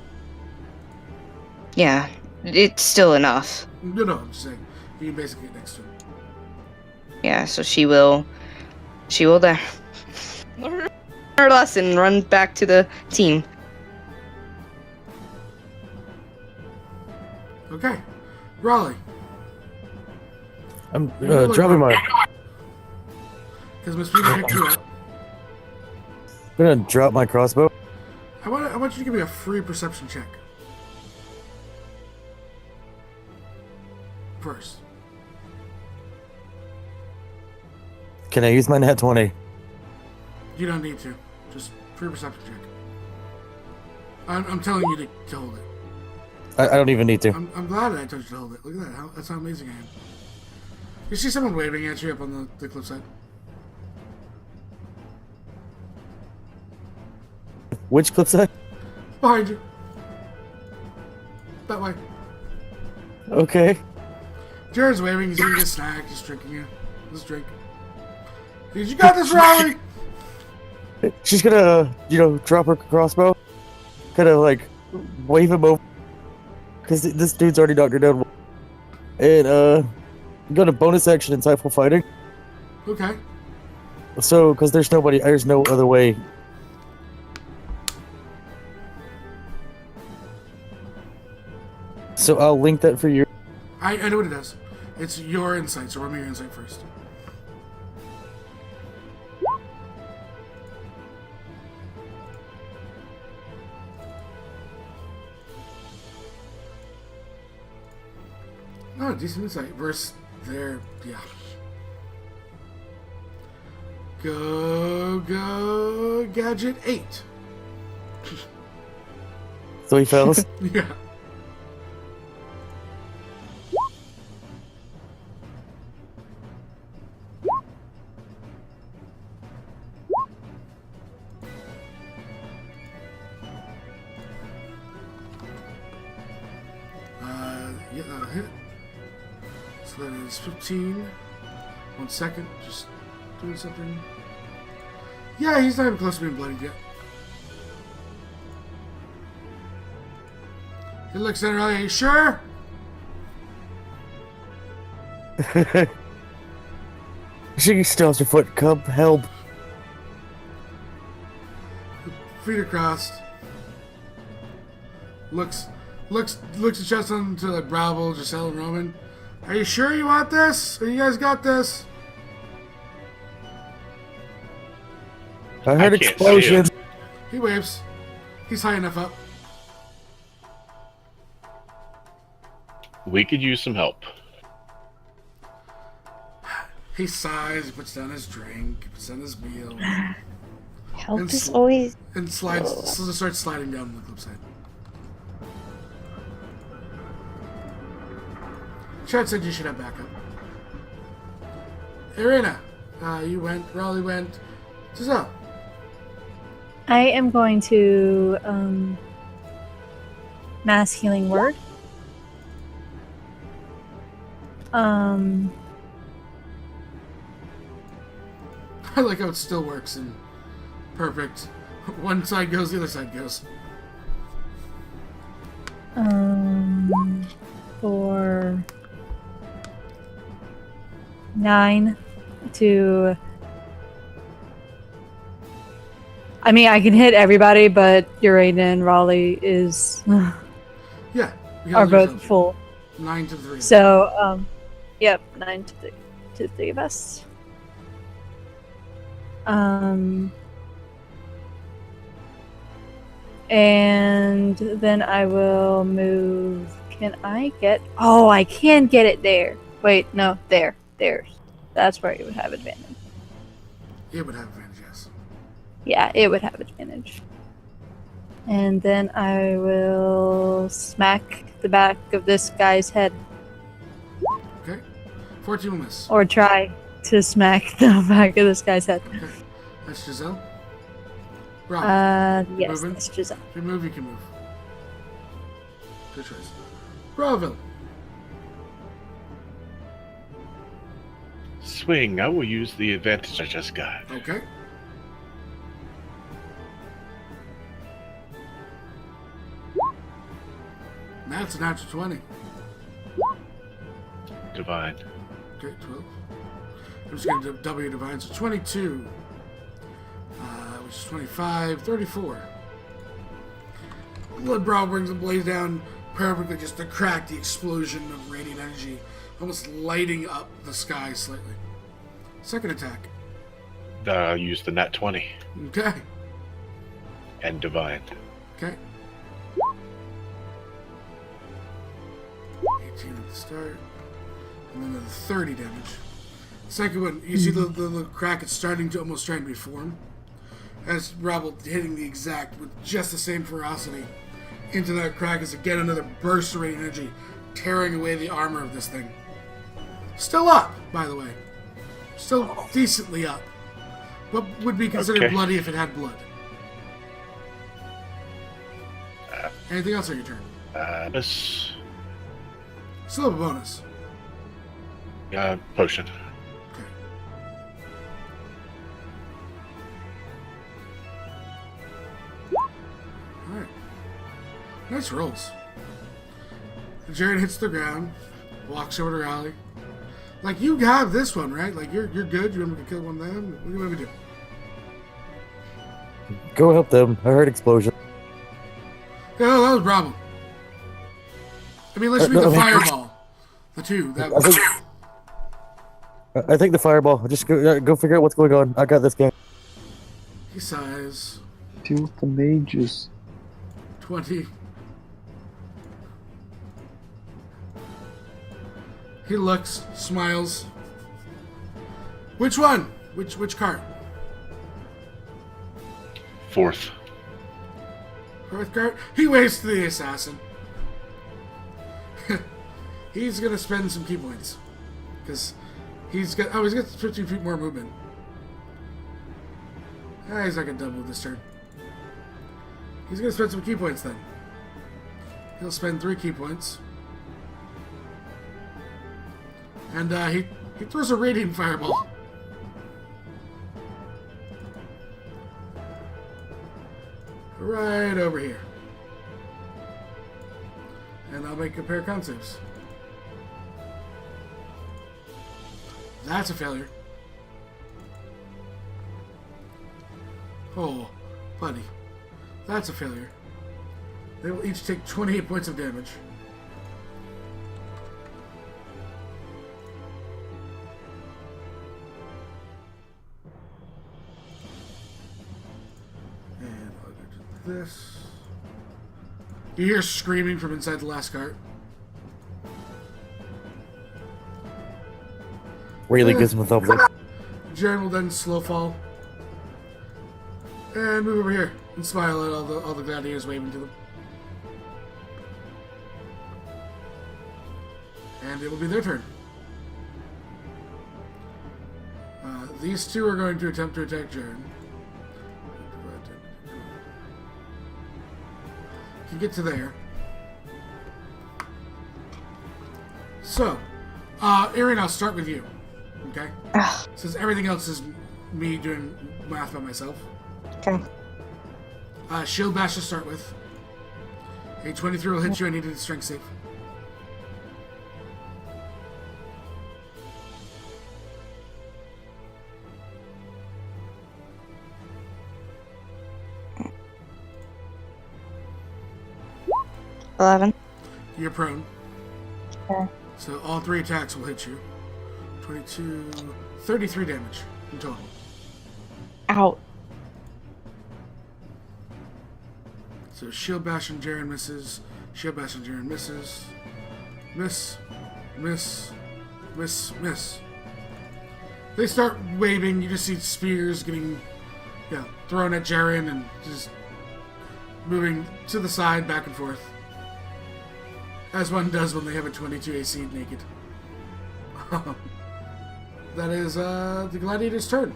Yeah, it's still enough. No, I'm just saying. You can basically get next to him. Yeah, so she will then learn her lesson and run back to the team. Okay. Raleigh. I'm dropping my. Because Miss Speedy picked you up. I'm gonna drop my crossbow. I want you to give me a free perception check. first. Can I use my nat 20? You don't need to. Just free perception check. I'm telling you to hold it. I don't even need to. I'm glad that I told you to hold it. Look at that. That's how amazing I am. You see someone waving at you up on the cliffside? Which cliffside? Behind you. That way. Okay. Jared's waving. He's eating a snack. He's drinking it. Let's drink. You got this, Raleigh! She's gonna, drop her crossbow. Kind of like wave him over. Because this dude's already knocked her down. And, go to bonus action insightful fighting. Okay. So, because there's no other way. So I'll link that for you. I know what it does. It's your insight, so roll me your insight first. Oh, decent insight. Versus there, yeah. Go, Gadget 8. So he fails. Yeah. Yeah, that'll hit. So that is 15. 1 second, just doing something. Yeah, he's not even close to being bloodied yet. He looks at her, are you sure? She still has her foot. Cub, help. Feet are crossed. Looks at Justin to like Bravo, Giselle, and Roman. Are you sure you want this? Or you guys got this? I heard can't see explosions. He waves. He's high enough up. We could use some help. He sighs, he puts down his drink, he puts down his meal, Help And is sl- always. and starts sliding down the cliffside. Chad said you should have backup. Irina, you went, Raleigh went. Giselle. I am going to mass healing word. I like how it still works and perfect. One side goes, the other side goes. For 9 to. I mean, I can hit everybody, but Uraden and Raleigh is Yeah. you are got both yourself. full. 9 to 3. So, yep, 9 to 3 of us. And then I will move. Can I get? Oh, I can get it there. Wait, no, there. That's where it would have advantage. It would have advantage, yes. Yeah, it would have advantage. And then I will smack the back of this guy's head. Okay. 14 will miss. Or try to smack the back of this guy's head. Okay. That's Giselle. Rob, Yes, Moving? that's just. if you move, you can move. Good choice. Bravo. Swing, I will use the advantage I just got. Okay. That's a natural 20. Divine. Okay, 12. I'm just going to double your divine. So 22. Which is 25. 34. Blood Brawl brings the blaze down perfectly just to crack the explosion of radiant energy, almost lighting up the sky slightly. Second attack. Use the nat 20 Okay. and divine. Okay. 18 at the start. And then another 30 damage. Second one, you see the crack, it's starting to almost try and reform. As Robble hitting the exact with just the same ferocity into that crack as again another burst of radiant energy tearing away the armor of this thing. Still up, by the way. Still decently up. But would be considered bloody if it had blood. Anything else on your turn? This Still have a bonus. potion. Okay. Alright. Nice rolls. Jared hits the ground, walks over to Raleigh. Like, you have this one, right? Like, you're good? You want me to kill one of them? What do you want me to do? Go help them. I heard explosion. Oh, that was Bravo. I mean, let's read the fireball. The two. That was... I think the fireball. Just go figure out what's going on. I got this game. He sighs. Deal with the mages. 20. He looks, smiles. Which one? Which cart? Fourth. Fourth cart? He waves to the assassin. He's gonna spend some key points. Because he's got 15 feet more movement. He's not gonna double this turn. He's gonna spend some key points then. He'll spend 3 key points. And he throws a radiant fireball. Right over here. And I'll make a pair of con saves. That's a failure. Oh, buddy. That's a failure. They will each take 28 points of damage. And I'll go to this. You hear screaming from inside the last cart. Really gives him a thumbs up. Jaren will then slow fall. And move over here and smile at all the gladiators waving to them. And it will be their turn. These two are going to attempt to attack Jaren. You get to there. So, Erin, I'll start with you. Okay? Since everything else is me doing math by myself. Okay. Shield bash to start with. A 23 will hit you. I need a strength save. You're prone. Okay. So all 3 attacks will hit you. 22, 33 damage in total. Out. So shield bash and Jaren misses. Shield bash and Jaren misses. Miss. Miss. Miss. Miss. They start waving. You just see spears getting thrown at Jaren and just moving to the side, back and forth. As one does when they have a 22 AC naked. That is the gladiator's turn.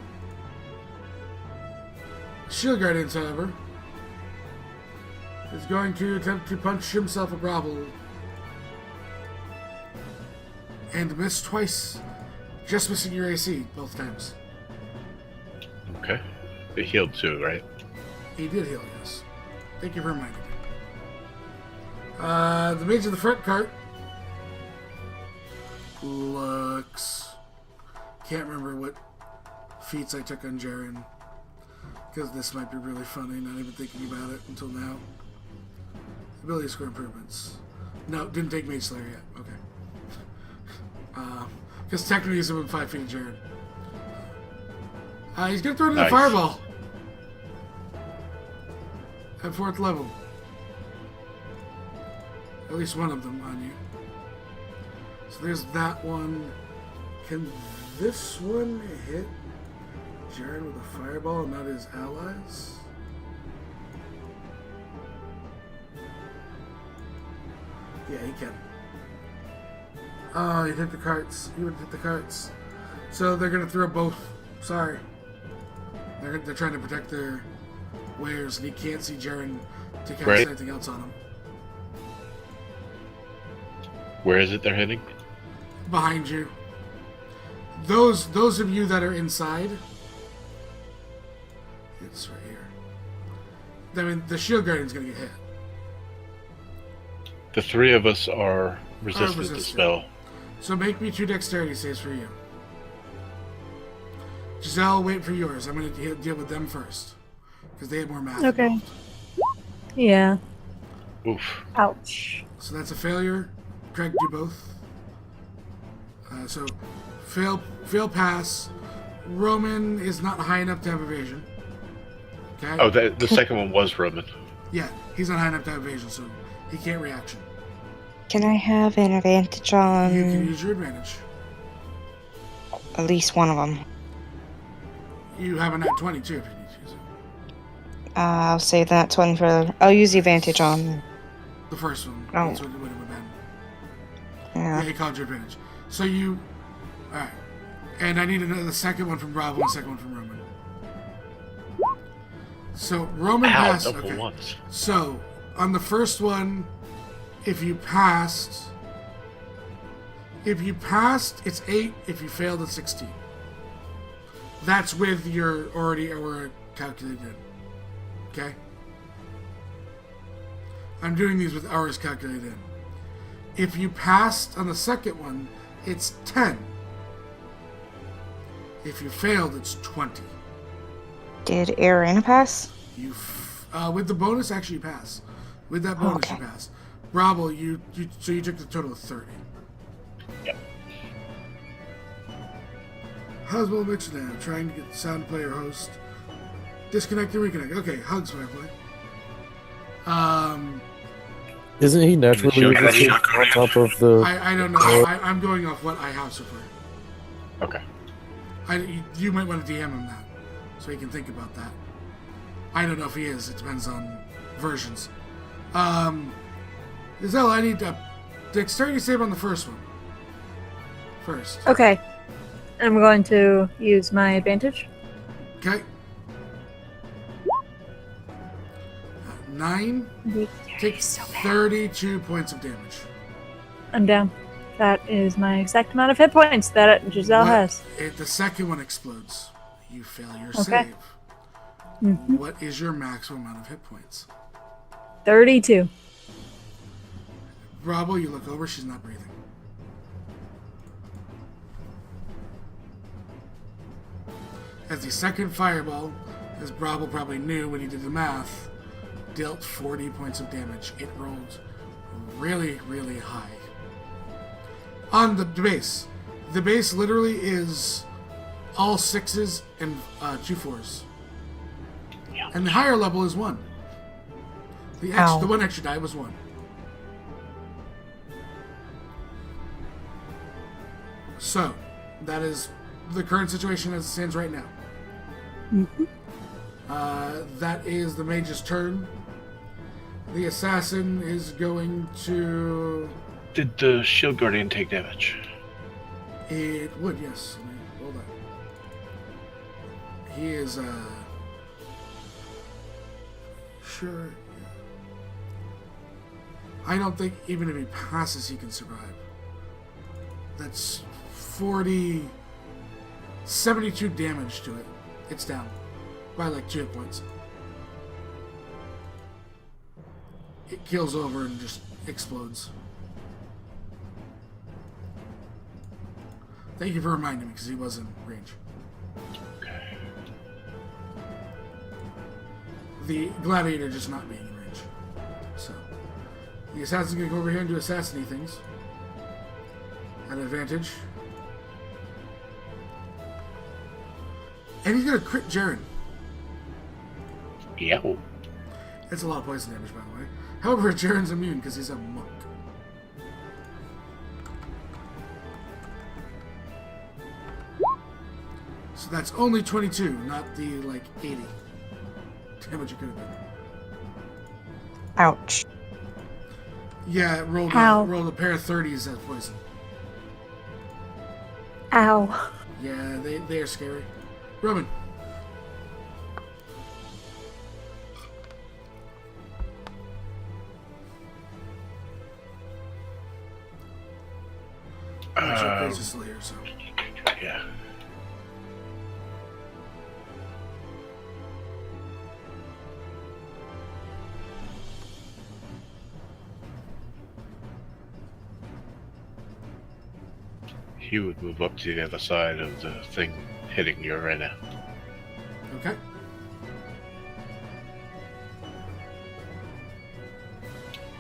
Shield Guardians, however, is going to attempt to punch himself a Bravo. And miss twice. Just missing your AC both times. Okay. It healed too, right? He did heal, yes. Thank you for reminding me. The mage of the front cart looks... Can't remember what feats I took on Jaren. Because this might be really funny, not even thinking about it until now. Ability score improvements. No, didn't take Mage Slayer yet. Okay. Because technically he's within 5 feet of Jaren. He's going to throw it in the fireball. At 4th level. At least one of them on you. So there's that one. Can this one hit Jaren with a fireball and not his allies? Yeah, he can. Oh, he hit the carts. He would hit the carts. So they're gonna throw both. Sorry. They're trying to protect their wares, and he can't see Jaren to cast Right. anything else on him. Where is it they're hitting? Behind you. Those of you that are inside. It's right here. I mean, the shield guardian's gonna get hit. The three of us are resistant to resistant. spell. So make me 2 dexterity saves for you. Giselle, wait for yours. I'm gonna deal with them first. Because they have more math. Okay. involved. Yeah. Oof. Ouch. So that's a failure. Craig, do both. So fail pass. Roman is not high enough to have evasion. Okay? Oh, the second one was Roman. Yeah, he's not high enough to have evasion, so he can't reaction. Can I have an advantage You on can use your advantage. at least one of them? You have a nat 20 too if you need to use it. I'll save that 20 for. I'll use the advantage on. The first one. Oh. That's what it would have been. Yeah. Yeah, he called your advantage. So you... Alright. And I need the second one from Bravo and the second one from Roman. So, Roman Ow, passed... double Okay. ones. So, on the first one, if you passed... If you passed, it's 8. If you failed, it's 16. That's with your already aura calculated in. Okay? I'm doing these with hours calculated in. If you passed on the second one, it's 10. If you failed, it's 20. Did Arena pass? With the bonus, actually, you pass. With that bonus, Okay. you pass. Bravo, so you took the total of 30. Yep. Husband mix now, trying to get sound player host. Disconnect and reconnect. Okay, hugs, Firefly. Isn't he naturally Sure. resistant on top of the? I don't know. I'm going off what I have so far. Okay. You might want to DM him that, so he can think about that. I don't know if he is. It depends on versions. Giselle, I need a dexterity save on the first one. First. Okay. I'm going to use my advantage. Okay. 9 takes 32 points of damage. I'm down. That is my exact amount of hit points that Giselle has. The second one explodes. You fail your Okay. save. Mhm. What is your maximum amount of hit points? 32. Bravo, you look over, she's not breathing. As the second fireball, as Bravo probably knew when he did the math, dealt 40 points of damage. It rolled really, really high. On the base. The base literally is all 6s and 2 4s. Yeah. And the higher level is 1. The Ow. one extra die was 1. So, that is the current situation as it stands right now. Mhm. That is the mage's turn. The assassin is going to... Did the shield guardian take damage? It would, yes. Let me hold on. He is, sure. Yeah. I don't think even if he passes, he can survive. That's 72 damage to it. It's down by like 2 hit points. It keels over and just explodes. Thank you for reminding me, because he was in range. Okay. The gladiator just not being in range. So, the assassin's gonna go over here and do assassinate things. At advantage. And he's gonna crit Jaren. Yow. That's a lot of poison damage, by the way. However, Jaren's immune because he's a monk. That's only 22, not the, 80 damage it could have been. Ouch. Yeah, it rolled Ow. a pair of 30s as poison. Ow. Yeah, they are scary. Roman. Crazy Slayer, so. Yeah. He would move up to the other side of the thing hitting you right now. Okay.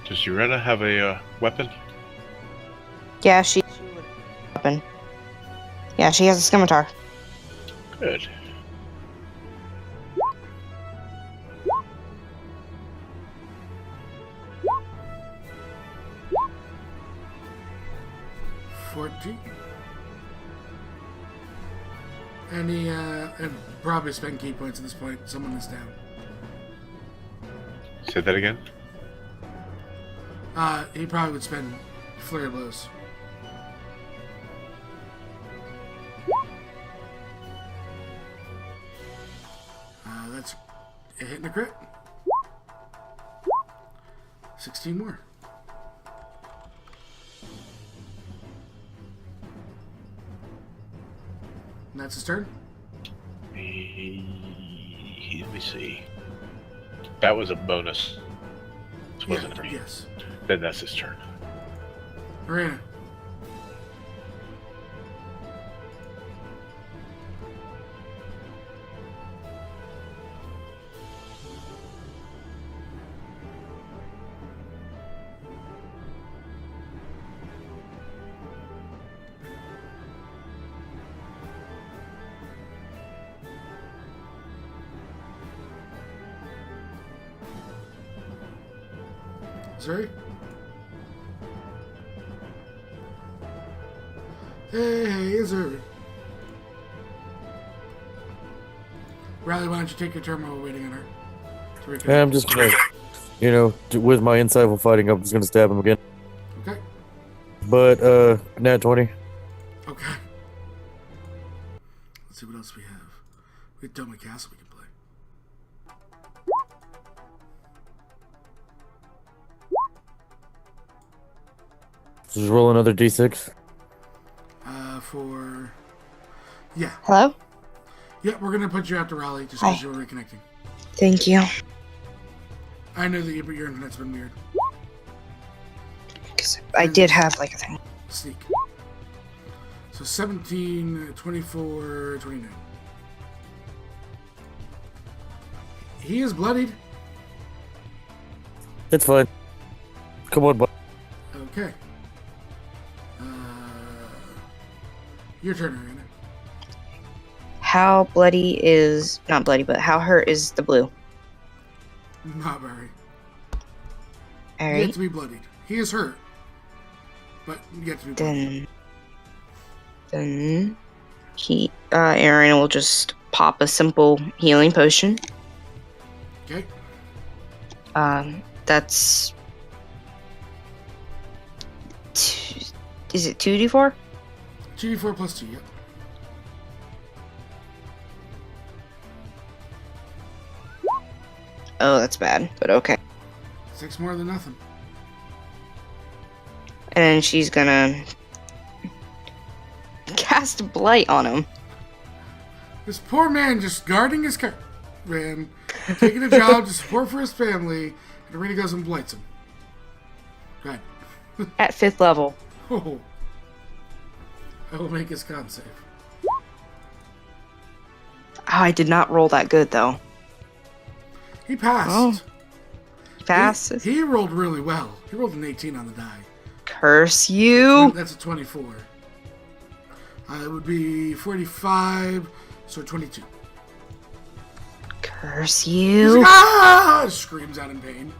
Does Urena have a weapon? Yeah, she would weapon. Yeah, she has a scimitar. Good. And probably spend key points at this point. Someone is down. Say that again? He probably would spend flurry of blows. That's a hit and a crit. 16 more. And that's his turn? Let me see. That was a bonus, wasn't it? Yes. Then that's his turn. Marina. Sorry? Hey, Zuri. Riley, why don't you take your turn while we're waiting on her? to reconnect? I'm just gonna, with my insightful fighting, I'm just gonna stab him again. Okay. But, nat 20. Okay. Let's see what else we have. We have Doma Castle we can play. Just roll another d6. Yeah. Hello? Yeah, we're gonna put you after Raleigh just Hi. because you were reconnecting. Thank you. I know that your internet's been weird. 'Cause I did have like a thing. Sneak. So 17, 24, 29. He is bloodied. It's fine. Come on, bud. Okay. Your turn, Arena. How bloody is not bloody, but how hurt is the blue? Not very. Alright. Yet to be bloodied. He is hurt. But yet to be bloodied. Then Aaron will just pop a simple healing potion. Okay. That's is it 2d4? 2d4 plus 2, yep. Oh, that's bad, but okay. 6 more than nothing. And then she's gonna cast Blight on him. This poor man just guarding his caravan, taking a job to support for his family, and Arena goes and blights him. Go ahead. At 5th level. Oh. I will make his con save. Oh, I did not roll that good though. He passed. Oh. Passes. He rolled really well. He rolled an 18 on the die. Curse you. That's a 24. It would be 45, so 22. Curse He's you. like, ah! Screams out in pain.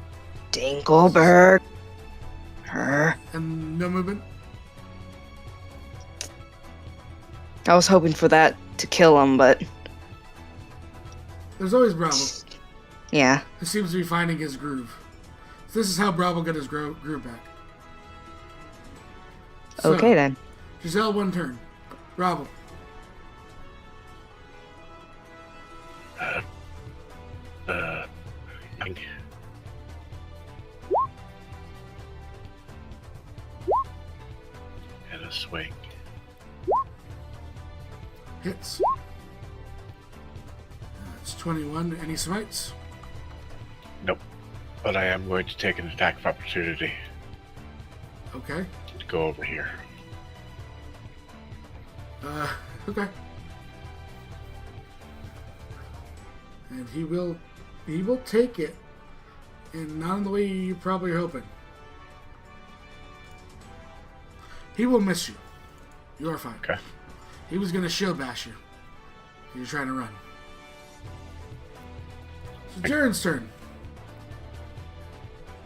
Dinkelberg. Her. And no movement? I was hoping for that to kill him, but There's always Bravo. yeah. He seems to be finding his groove. This is how Bravo got his groove back. So, Okay then. Giselle, one turn. Bravo. Yoink. And a swing. Hits. It's 21. Any smites? Nope. But I am going to take an attack of opportunity Okay. to go over here. Okay. And he will take it, and not in the way you probably are hoping. He will miss you. You are fine. Okay. He was gonna shield bash you. You're trying to run. So Jaren's turn.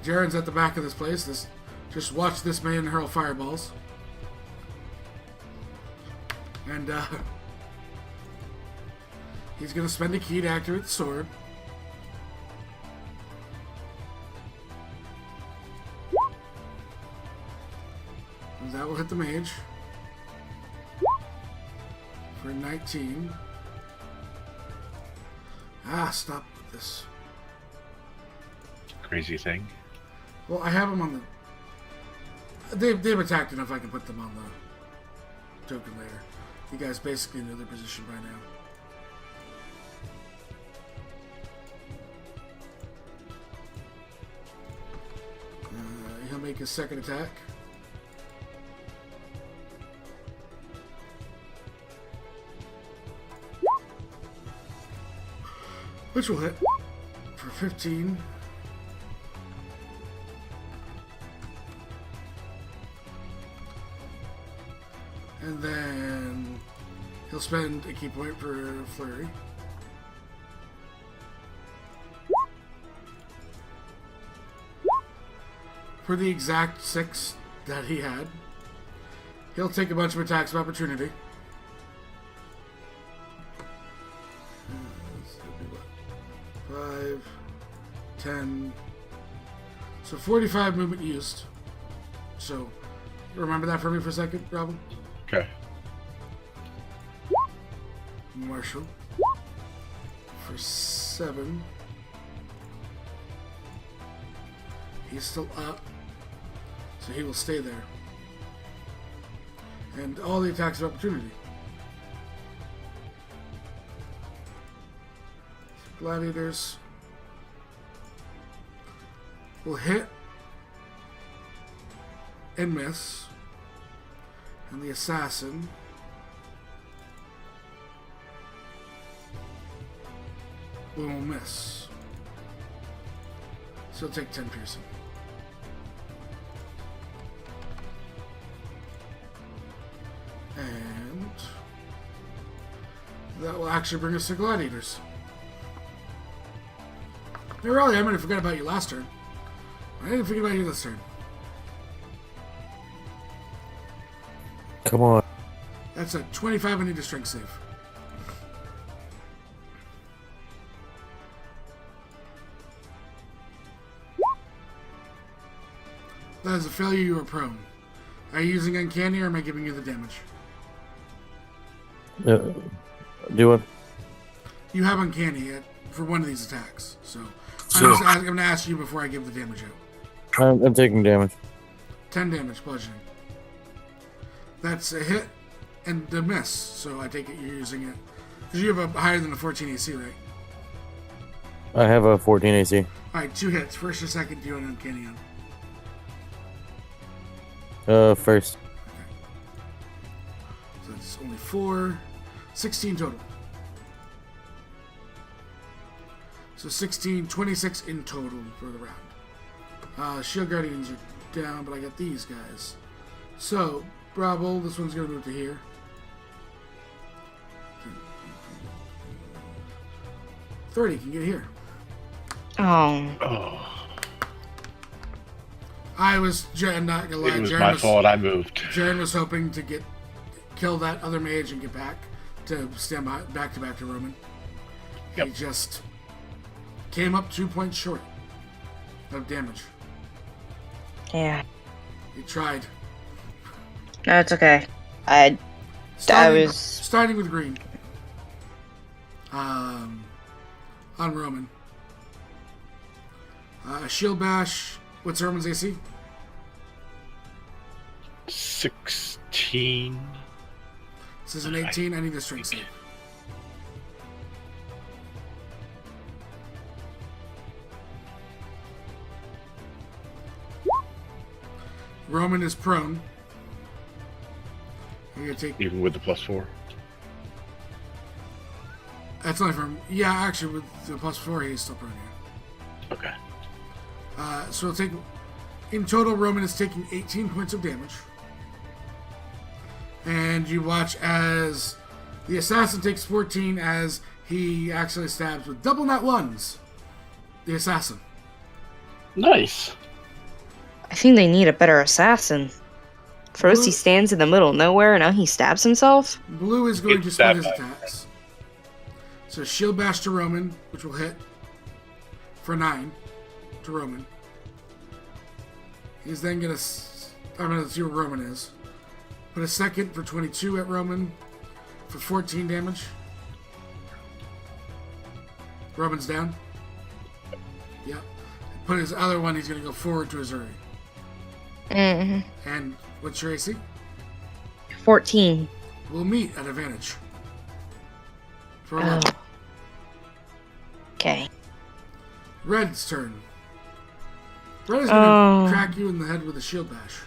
Jaren's at the back of this place. Just watch this man hurl fireballs. And he's gonna spend a key to activate the sword. And that will hit the mage for 19. Stop with this. Crazy thing. Well, I have them on the... They've attacked enough I can put them on the token later. You guys basically know their position by now. He'll make his second attack. Which will hit for 15. And then he'll spend a key point for flurry. For the exact 6 that he had. He'll take a bunch of attacks of opportunity. So 5, 10. So 45 movement used. So remember that for me for a second, Robin? Okay. Marshall for 7. He's still up, so he will stay there. And all the attacks of opportunity. Gladiators will hit and miss. And the assassin will miss. So he'll take 10 piercing. And that will actually bring us to Gladiators. Hey, Raleigh, I might have forgot about you last turn. I didn't forget about you this turn. Come on. That's a 25. I need a strength save. That is a failure. You are prone. Are you using Uncanny or am I giving you the damage? Do it. You have Uncanny for one of these attacks. So Sure. I'm going to ask you before I give the damage out. I'm taking damage. 10 damage, bludgeoning. That's a hit and a miss. So I take it you're using it. Because you have a higher than a 14 AC, right? I have a 14 AC. Alright, 2 hits. First or second, do you want an Uncanny on? First. So that's only 4. 16 total. So 16, 26 in total for the round. Shield Guardians are down, but I got these guys. So, Bravo, this one's going to move to here. $30 can get here. Oh, Oh, I was not gonna lie. it was my fault. I moved. Jaren was hoping to kill that other mage and get back to stand back to Roman. Yep. He just came up 2 points short of damage. Yeah. He tried. No, it's okay. I was starting with green. On Roman. Shield bash. What's Roman's AC? 16. This is an 18. I need a strength save. Roman is prone. You're gonna take. Even with the +4. That's only from. Yeah, actually, with the +4, he's still prone here. Okay. So we'll take. In total, Roman is taking 18 points of damage. And you watch as the assassin takes 14 as he actually stabs with double nat ones. The assassin. Nice. I think they need a better assassin. First he Blue- stands in the middle of nowhere, and now he stabs himself? Blue is going to It's split that his bad. attacks. So shield bash to Roman, which will hit for 9 to Roman. He's then going to. I'm going to see what Roman is. Put a second for 22 at Roman for 14 damage. Roman's down. Yep. Put his other one, he's going to go forward to his Uri. Mm-hmm. And what's your AC? 14. We'll meet at advantage. For Oh. 11. Okay. Red's turn. Red is going Oh. to crack you in the head with a shield bash.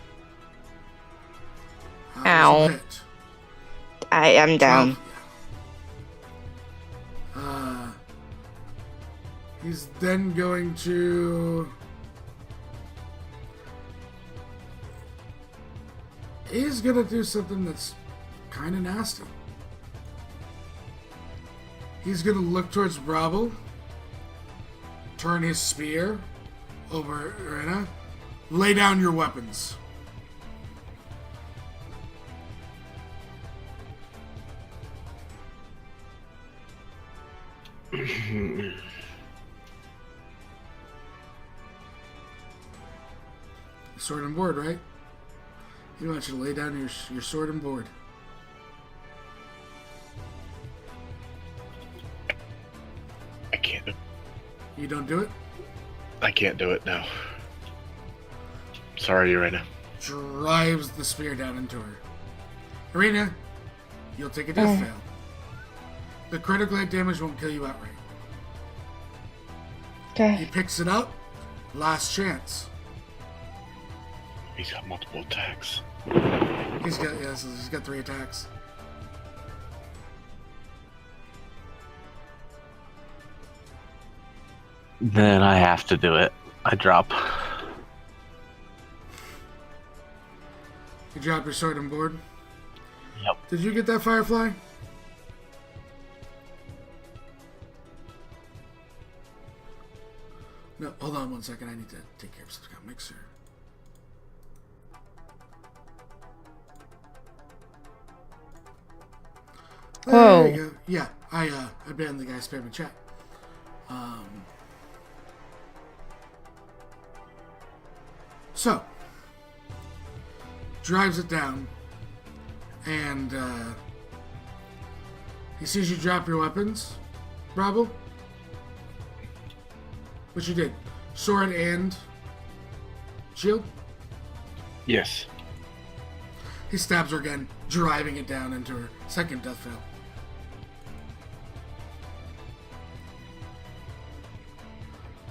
This Ow. will hit. I'm down. 12, he's then going to. He's going to do something that's kind of nasty. He's going to look towards Bravo, turn his spear over Irina, lay down your weapons. Sword and board, right? He wants you to lay down your sword and board. I can't. You don't do it? I can't do it now. Sorry, Urena. Drives the spear down into her. Irina, you'll take a death fail. The critical hit damage won't kill you outright. He Okay. picks it up. Last chance. He's got multiple attacks. He's got 3 attacks. Then I have to do it. I drop. You drop your sword and board. Yep. Did you get that Firefly? No, hold on 1 second. I need to take care of something. Got mixer. Whoa. There you go. Yeah, I banned the guy spamming chat. So, drives it down, and he sees you drop your weapons, Bravo. Which you did. Sword and shield. Yes. He stabs her again, driving it down into her second death fail.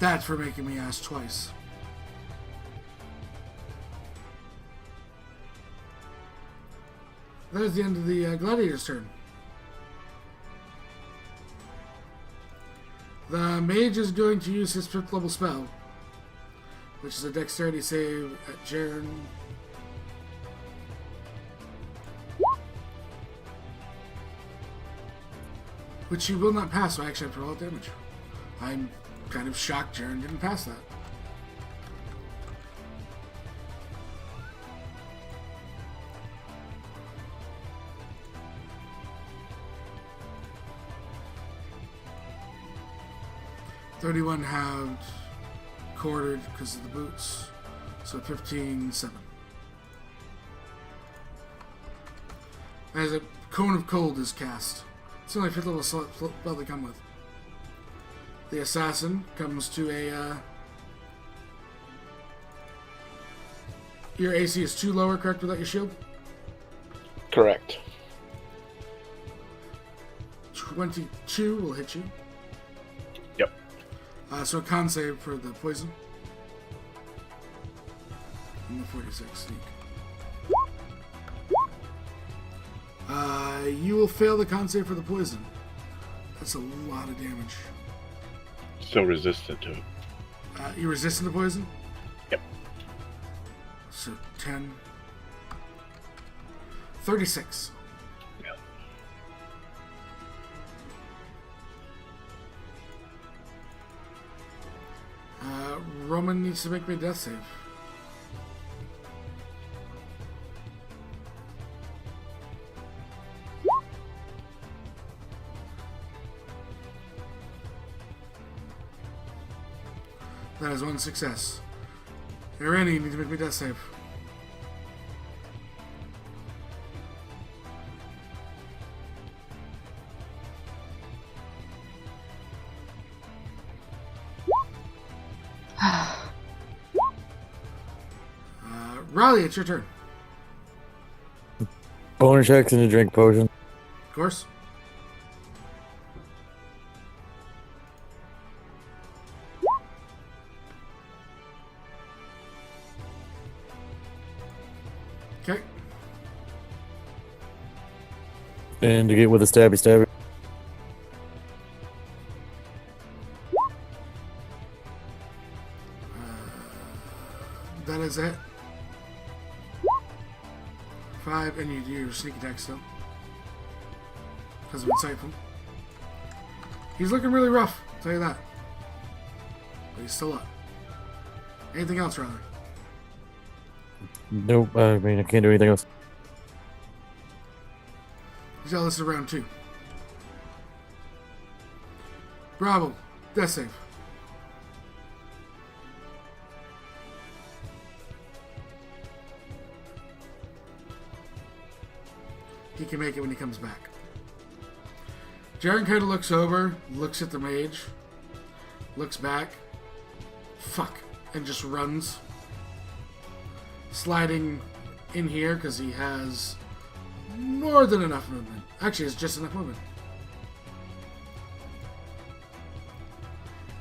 That's for making me ask twice. That is the end of the gladiator's turn. The mage is going to use his 5th level spell, which is a dexterity save at Jaren. Which he will not pass, so I actually have to roll damage. I'm kind of shocked Jaren didn't pass that. 31 halved, quartered because of the boots. So 15, 7. As a cone of cold is cast. It's the only 5th level spell they come with. The assassin comes to a. Your AC is 2 lower, correct, without your shield? Correct. 22 will hit you. Yep. So a con save for the poison. And the 46 sneak. You will fail the con save for the poison. That's a lot of damage. Still resistant to it. You're resistant to poison? Yep. So 10. 36. Yeah. Roman needs to make me a death save. That is 1 success. Hey, Randy, you need to make me a death save. Riley, it's your turn. Bonus action to drink potion. Of course. Okay. And to get with a stabby. That is it. 5, and you do your sneak attack still. Because of insightful. He's looking really rough, I'll tell you that. But he's still up. Anything else, Riley? Nope, I mean, I can't do anything else. He's got listed round 2. Bravo. Death save. He can make it when he comes back. Jaren kind of looks over, looks at the mage, looks back, fuck, and just runs. Sliding in here because he has more than enough movement. Actually, it's just enough movement.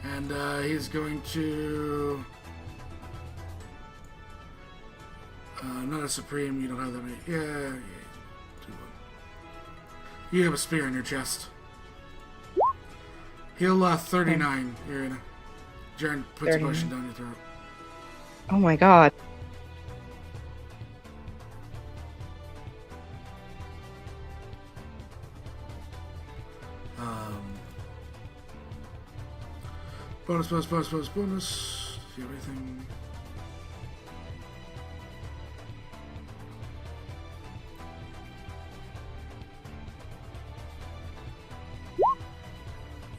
And he's going to... not a supreme, you don't have that many. Yeah. You have a spear in your chest. He'll 39. You're in. Jaren puts a potion down your throat. Oh my god. Bonus. Do you have anything?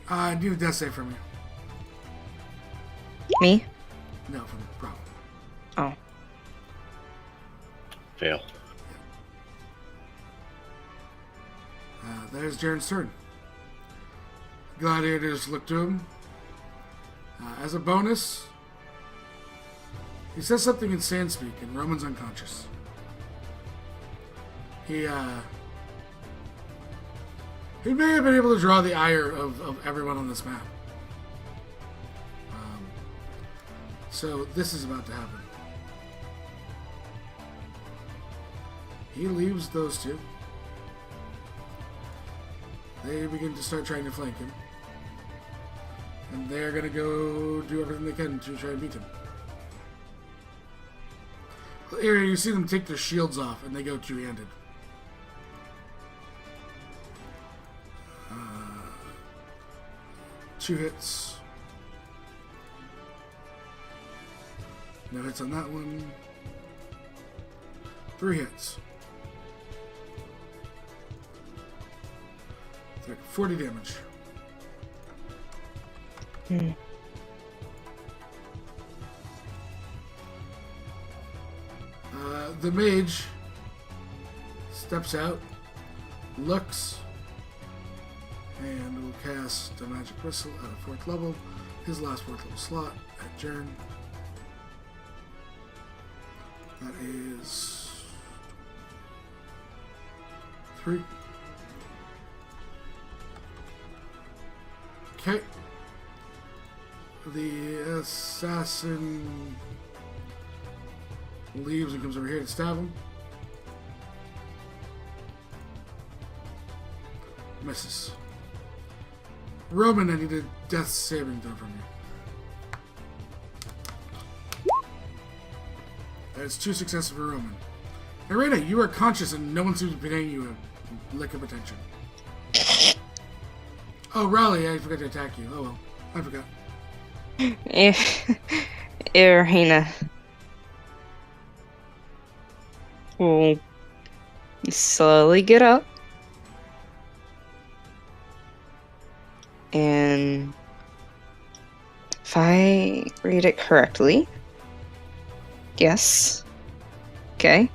I need a death save from you. Me? No, from Bravo. Oh. Fail. There's Jaren's turn. Gladiators look to him. As a bonus, he says something in Sandspeak, and Roman's unconscious. He may have been able to draw the ire of everyone on this map. So this is about to happen. He leaves those two. They begin to start trying to flank him. And they're going to go do everything they can to try and beat him. Here, you see them take their shields off, and they go two-handed. Two hits. No hits on that one. 3 hits. 40 damage. The mage steps out, looks, and will cast a magic missile at a 4th level. His last 4th level slot at Jern. That is 3. Okay. The assassin leaves and comes over here to stab him. Misses. Roman, I need a death saving throw from you. That's 2 successes for Roman. Irina, you are conscious and no one seems to be paying you a lick of attention. Oh, Raleigh, I forgot to attack you. Oh well, I forgot. Irina will slowly get up and, if I read it correctly, yes, okay,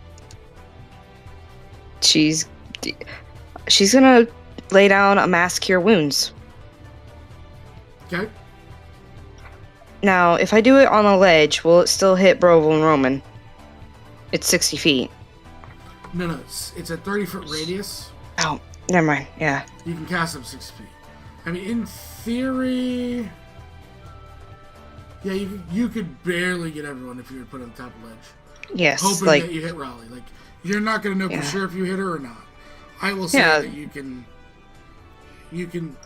she's gonna lay down a mass cure wounds. Okay. Now, if I do it on a ledge, will it still hit Broval and Roman? It's 60 feet. No, it's a 30-foot radius. Oh, never mind. Yeah. You can cast up 60 feet. I mean, in theory, yeah, you could barely get everyone if you were put on the top of the ledge. Yes. Hoping like, that you hit Raleigh. Like, you're not going to know Yeah. for sure if you hit her or not. I will say Yeah. that you can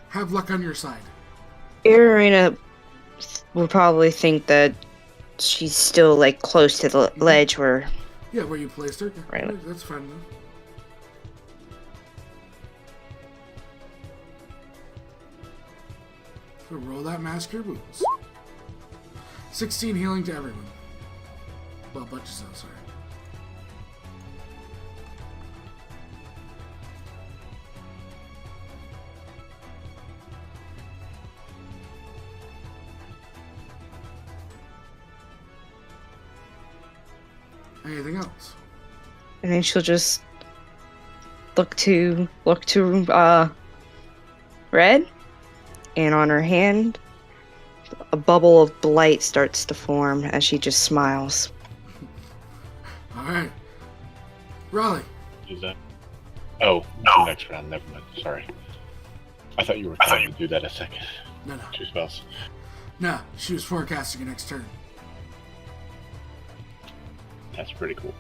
have luck on your side. Irina will probably think that she's still like close to the ledge where. Yeah, where you placed her. Right. That's fine enough. So roll that mass cure wounds. 16 healing to everyone. Well, bunches though, sorry. Anything else? And then she'll just look to Red, and on her hand, a bubble of blight starts to form as she just smiles. All right, Raleigh. Use that. Oh, no. Next round. Never mind. Sorry. I thought you were trying to do that a second. No. 2 spells. No, she was forecasting your next turn. That's pretty cool.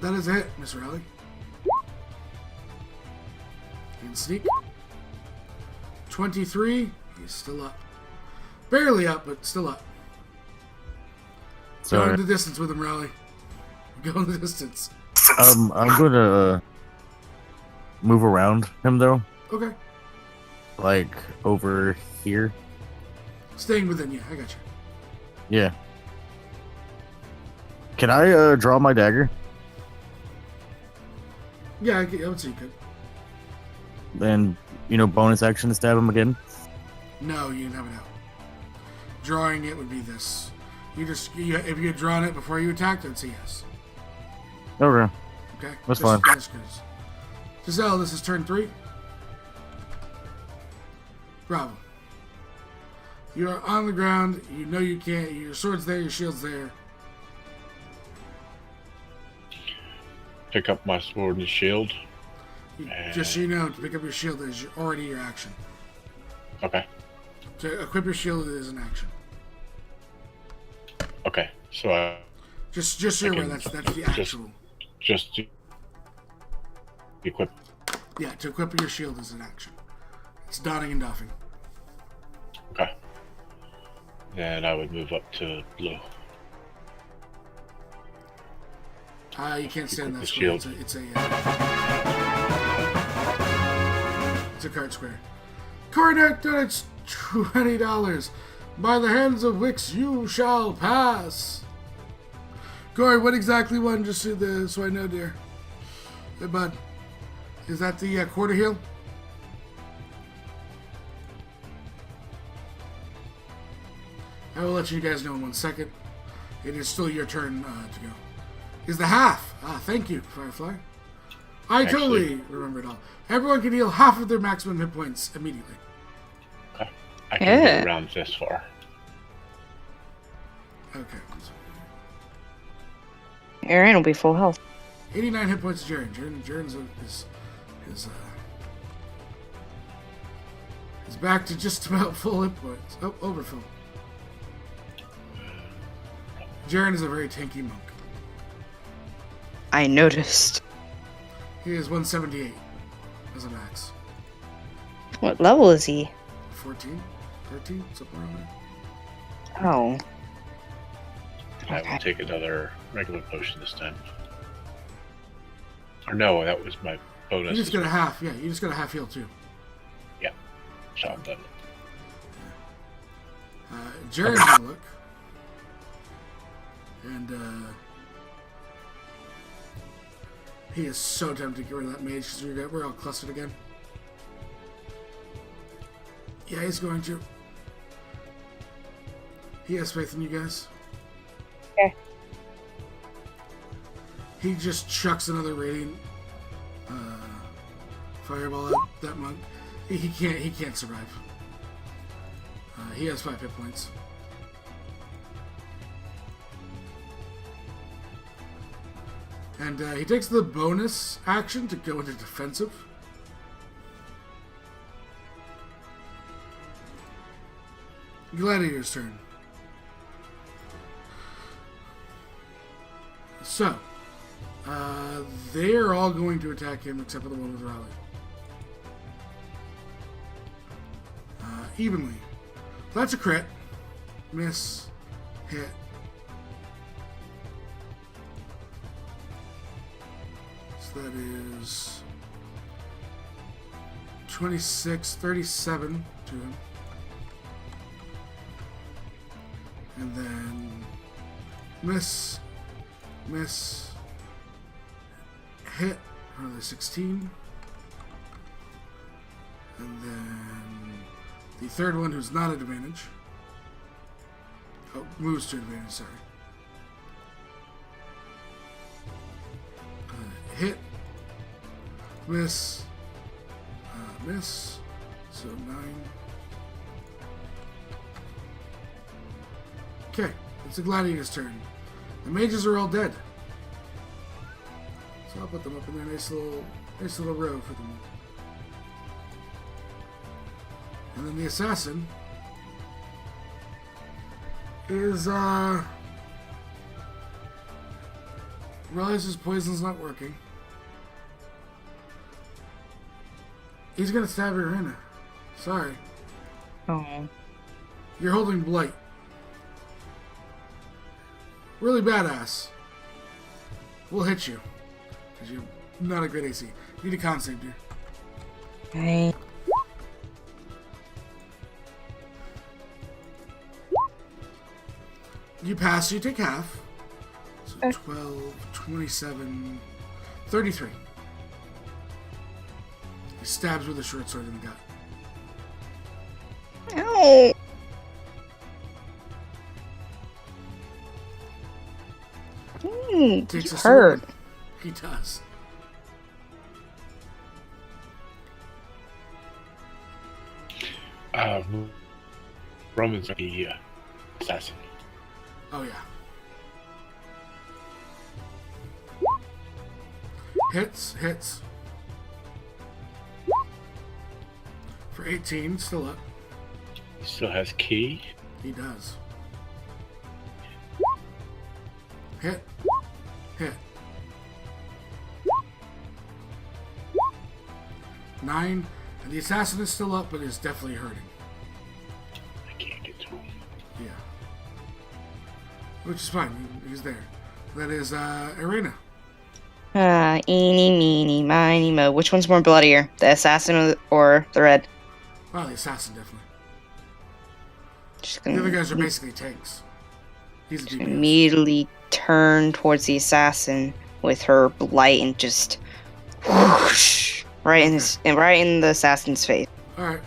That is a hit, Miss Raleigh. You can sneak. 23. He's still up. Barely up, but still up. Go Sorry. in the distance with him, Raleigh. Go in the distance. I'm gonna move around him though, Okay. like over here. Staying within you. I got you. Yeah. Can I draw my dagger? Yeah, I would say you could. And bonus action to stab him again. No, you didn't have it out. Drawing it would be this. If you had drawn it before you attacked, I'd say yes. Okay. Okay? That's fine. That's good. Giselle, this is turn 3. Bravo. You are on the ground. You know you can't. Your sword's there. Your shield's there. Pick up my sword and shield. Just so you know, to pick up your shield is already your action. Okay. To equip your shield is an action. Okay. So I Just so you're aware, that's the actual. just to equip. Yeah, to equip your shield is an action. It's donning and doffing. Okay. And I would move up to blue. You can't stand that The square. shield. It's a card square. Coronet, it's $20. By the hands of Wix, you shall pass. Corey, what exactly one? Just so I know, dear. Hey, bud. Is that the quarter heal? I will let you guys know in 1 second. It is still your turn to go. Is the half. Thank you, Firefly. I totally remember it all. Everyone can heal half of their maximum hit points immediately. Okay. I can get around this far. Okay. Aaron will be full health. 89 hit points to Jaren. Jaren's is back to just about full hit points. Oh, overfill. Jaren is a very tanky monk. I noticed. He is 178 as a max. What level is he? 14? 13? Something around there. Oh. I will take another regular potion this time. Or no, that was my bonus. You just got a half, yeah, you just got a half heal too. Yeah. So I'm done. Jaren's gonna look. And he is so tempted to get rid of that mage because we're all clustered again. Yeah, he's going to. He has faith in you guys. Okay. He just chucks another radiant fireball at that monk. He can't survive. He has 5 hit points. And he takes the bonus action to go into defensive. Gladiator's turn. So, they are all going to attack him except for the one with Raleigh. Evenly. That's a crit. Miss. Hit. So that is 26, 37 to him. And then miss, hit for the 16. And then the third one, who's not at advantage. Oh, moves to advantage, sorry. Hit, miss, miss, so 9. Okay, it's the gladiator's turn. The mages are all dead. So I'll put them up in their nice little row for them. And then the assassin is realizes poison's not working. He's gonna stab Irina. Sorry. Oh. You're holding blight. Really badass. We'll hit you. Because you're not a great AC. You need a con save, dear. Okay. You pass, so you take half. So Okay. 12, 27, 33. He stabs with a short sword in the gut. Ow. Takes You a hurt. sword. He does. Roman's the assassin. Oh, yeah. Hits. For 18, still up. He still has key. He does. Hit. 9. And the assassin is still up, but is definitely hurting. I can't get to him. Yeah. Which is fine. He's there. That is Irina. Eeny, meeny, miny, mo. Which one's more bloodier? The assassin or the red? Well, the assassin, definitely. Just The gonna other guys are basically tanks. He's a DPS. immediately turn towards the assassin with her blight and just whoosh, right in the assassin's face. Alright.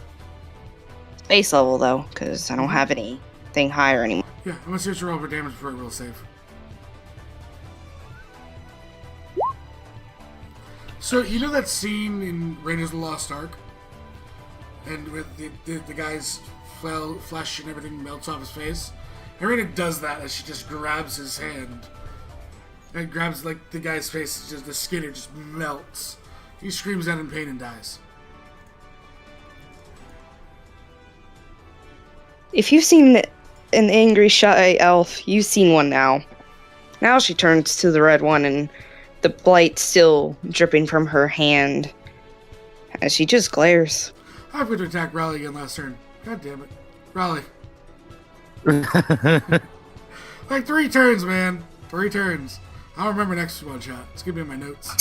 Base level though, because I don't have any anything higher anymore. Yeah, I'm gonna search roll for damage before I roll save. So, you know that scene in Raiders of the Lost Ark? And with the guy's flesh and everything melts off his face? Irina does that as she just grabs his hand. And grabs, like, the guy's face, just the skin, it just melts. He screams out in pain and dies. If you've seen an angry shy elf, you've seen one now. Now she turns to the red one, and the blight still dripping from her hand as she just glares. I'm going to attack Raleigh again last turn. God damn it. Raleigh. Like 3 turns, man. 3 turns. I'll remember next one shot. It's gonna be in my notes.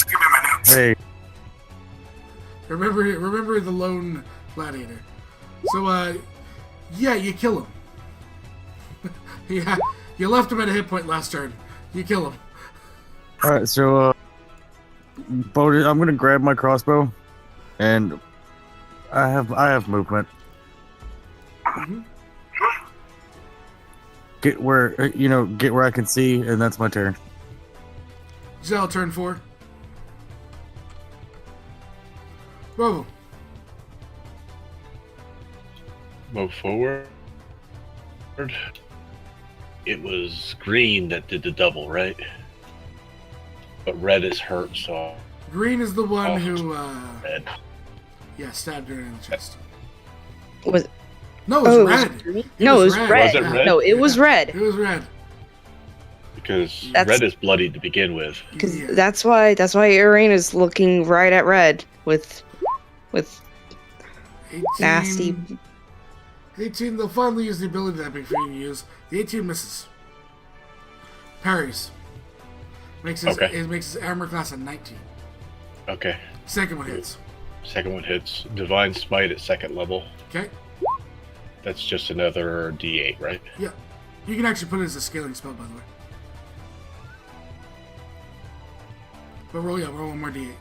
Hey. Remember the lone gladiator. So, yeah, you kill him. Yeah, you left him at a hit point last turn. You kill him. Alright, so, Bo, I'm gonna grab my crossbow, and I have movement. Mm-hmm. Get where I can see, and that's my turn. Zell, turn 4. Bravo. Move forward. It was green that did the double, right? But red is hurt, so Green is the one who, red. yeah, stabbed her in the chest. Was No, it was red. no, it was red. Was it red? No, it was red. It was red. Because That's- red is bloody to begin with. Because Yeah. that's why Irina's looking right at red with 18, nasty. 18, they'll finally use the ability that big for you to use. The 18 misses. Parries. Makes his, Okay. It makes his armor class a 19. Okay. Second one hits. Second one hits. Divine Smite at second level. Okay? That's just another D8, right? Yeah. You can actually put it as a scaling spell, by the way. But roll one more d8.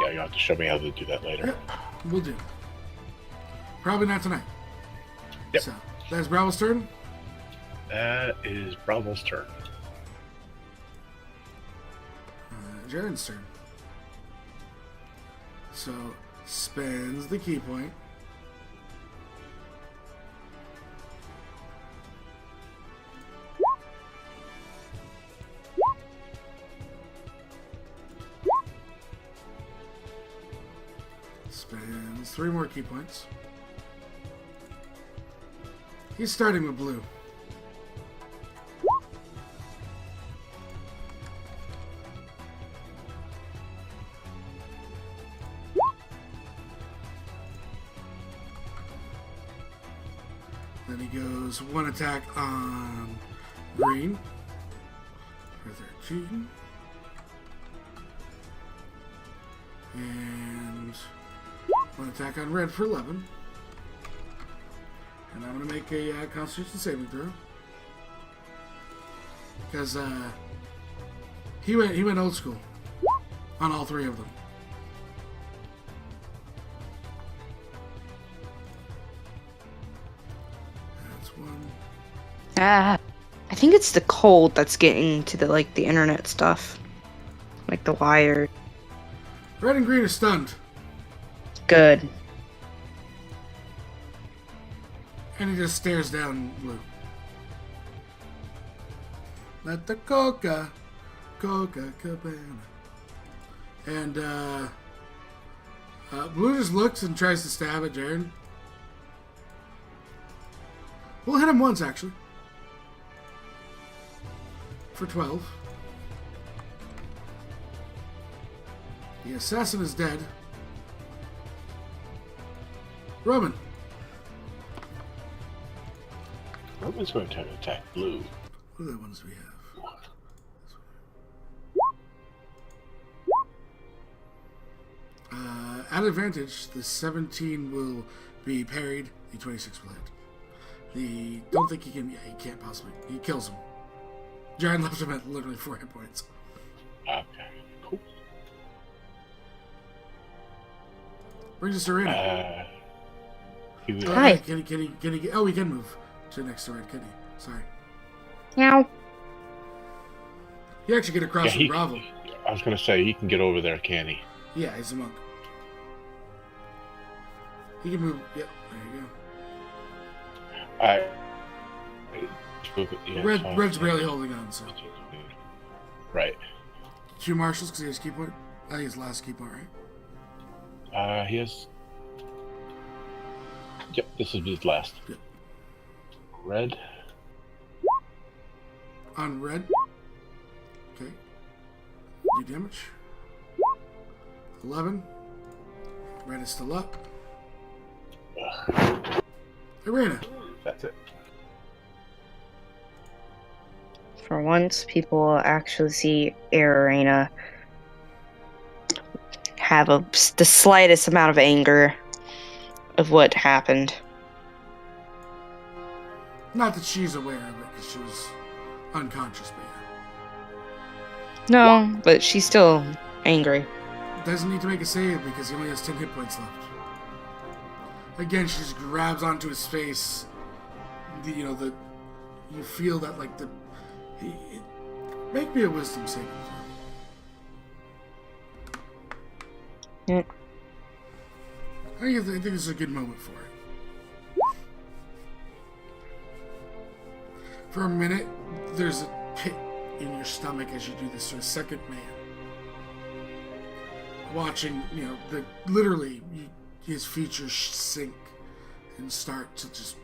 Yeah, you'll have to show me how to do that later. Yep, we'll do. Probably not tonight. Yep. So, that's Bravo's turn. That is Bravo's turn. Jaren's turn. So, spends the key point. Spends 3 more key points. He's starting with blue. Then he goes 1 attack on green for 13. And 1 attack on red for 11. And I'm going to make a Constitution saving throw. Because he went old school on all 3 of them. That's 1. I think it's the cold that's getting to the internet stuff, like the wire. Red and green are stunned. Good. And he just stares down blue. Let the Coca-Cabana. And blue just looks and tries to stab at Jaren. We'll hit him once, actually. For 12. The assassin is dead. Roman. Roman's going to attack blue. What are the ones we have? At advantage, the 17 will be parried. The 26 will hit. Don't think he can. Yeah, he can't possibly. He kills him. Jaren left him at literally 4 hit points. Okay, cool. Brings us to Rena. He was, Hi. Can he? Oh, he can move Sit next to Red Kitty. Sorry. Meow. You actually get across Yeah, from Bravo. I was gonna say he can get over there, can he? Yeah, he's a monk. He can move. Yep, there you go. Red's barely holding on, so. Right. 2 marshals because he has key point. I think his last key point, right? He has. Yep, this is his last. Yep. Red. On red. Okay. Do damage. 11. Red is still up. Arena. That's it. For once, people will actually see Arena have the slightest amount of anger of what happened. Not that she's aware of it because she was unconscious, but No, but she's still angry. yeah. Doesn't need to make a save because he only has 10 hit points left. Again, she just grabs onto his face. You feel that make me a wisdom saving throw. Mm. I think this is a good moment for it. For a minute, there's a pit in your stomach as you do this to a second man. Watching, literally his features sink and start to just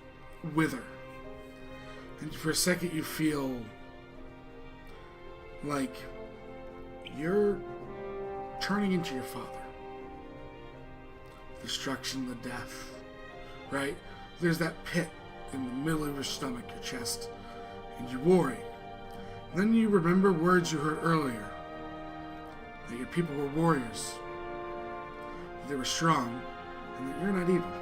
wither. And for a second, you feel like you're turning into your father. Destruction, the death, right? There's that pit in the middle of your stomach, your chest, and you're worried. Then you remember words you heard earlier. That your people were warriors. That they were strong, and that you're not evil.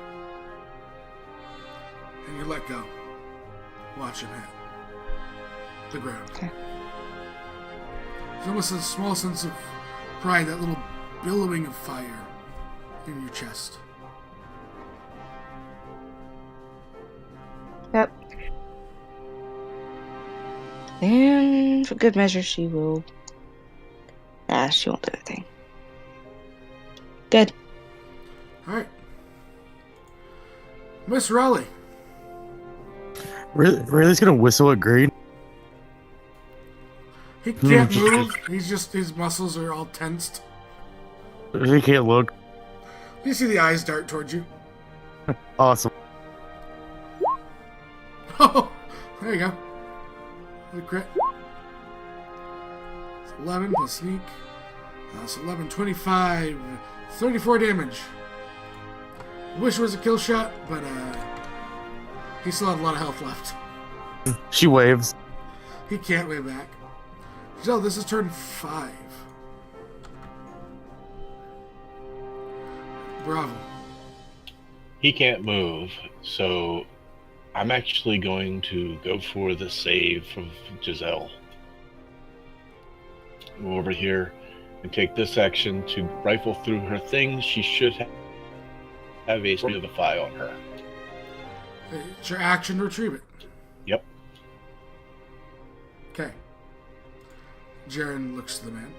And you let go. Watch him hit the ground. Okay. There's almost a small sense of pride, that little billowing of fire in your chest. Yep. And for good measure, she will. She won't do anything. Good. Alright. Miss Raleigh. Rayleigh's gonna whistle at Greed. He can't move. His muscles are all tensed. He can't look. You see the eyes dart towards you. Awesome. Oh, there you go. The crit. It's 11 plus sneak. That's 11, 25, 34 damage. Wish it was a kill shot, but he still had a lot of health left. She waves. He can't way back. So this is turn 5. Bravo. He can't move, so I'm actually going to go for the save from Giselle. Go over here and take this action to rifle through her things. She should have a Revivify on her. It's your action to retrieve it. Yep. Okay. Jaren looks to the man.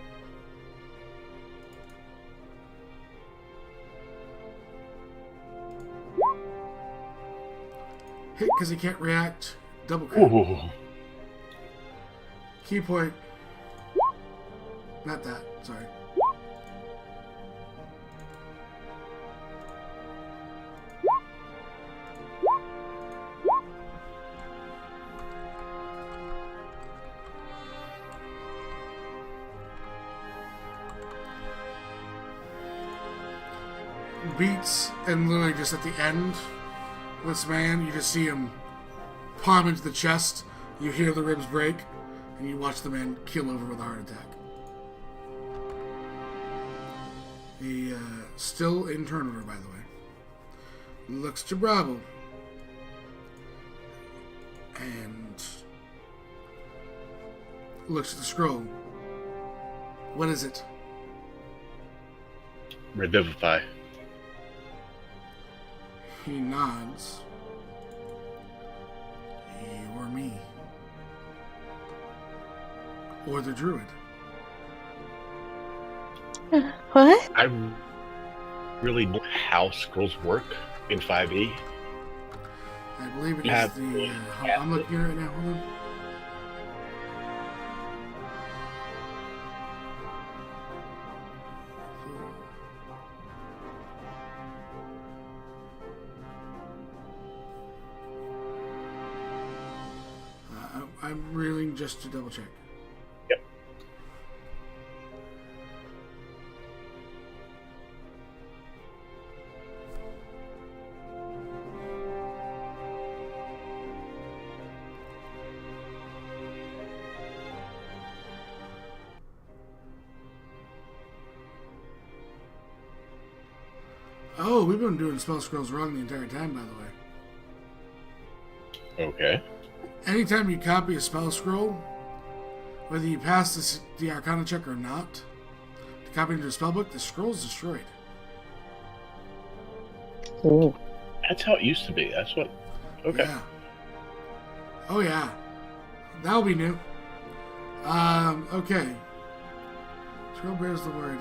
Hit because he can't react. Double crit. Ooh. Key point. Not that. Sorry. Beats, and literally just at the end, this man, you just see him palm into the chest, you hear the ribs break, and you watch the man keel over with a heart attack. He, still in turnover, by the way. Looks to Bravo. And looks at the scroll. What is it? Revivify. He nods. me. Or the druid. What? I really know how scrolls work in 5e. I believe it You is have- the. I'm looking at it right now. Hold on. I'm reeling just to double check. Yep. Oh, we've been doing spell scrolls wrong the entire time, by the way. Okay. Anytime you copy a spell scroll, whether you pass the Arcana check or not, to copy into a spellbook, the scroll is destroyed. Oh. That's how it used to be. That's what. Okay. Yeah. Oh yeah. That'll be new. Okay. Scroll bears the word.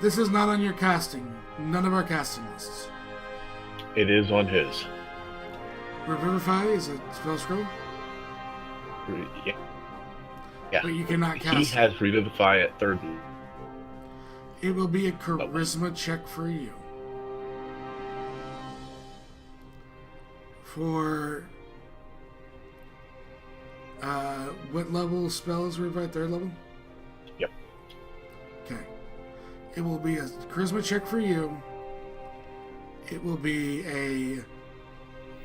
This is not on your casting. None of our casting lists. It is on his. Revivify is a spell scroll, Yeah. Yeah. but you cannot He cast it. has Revivify at 3rd. It will be a charisma check for you. For what level spell is Revivify? 3rd level? Yep. Okay. It will be a charisma check for you. It will be a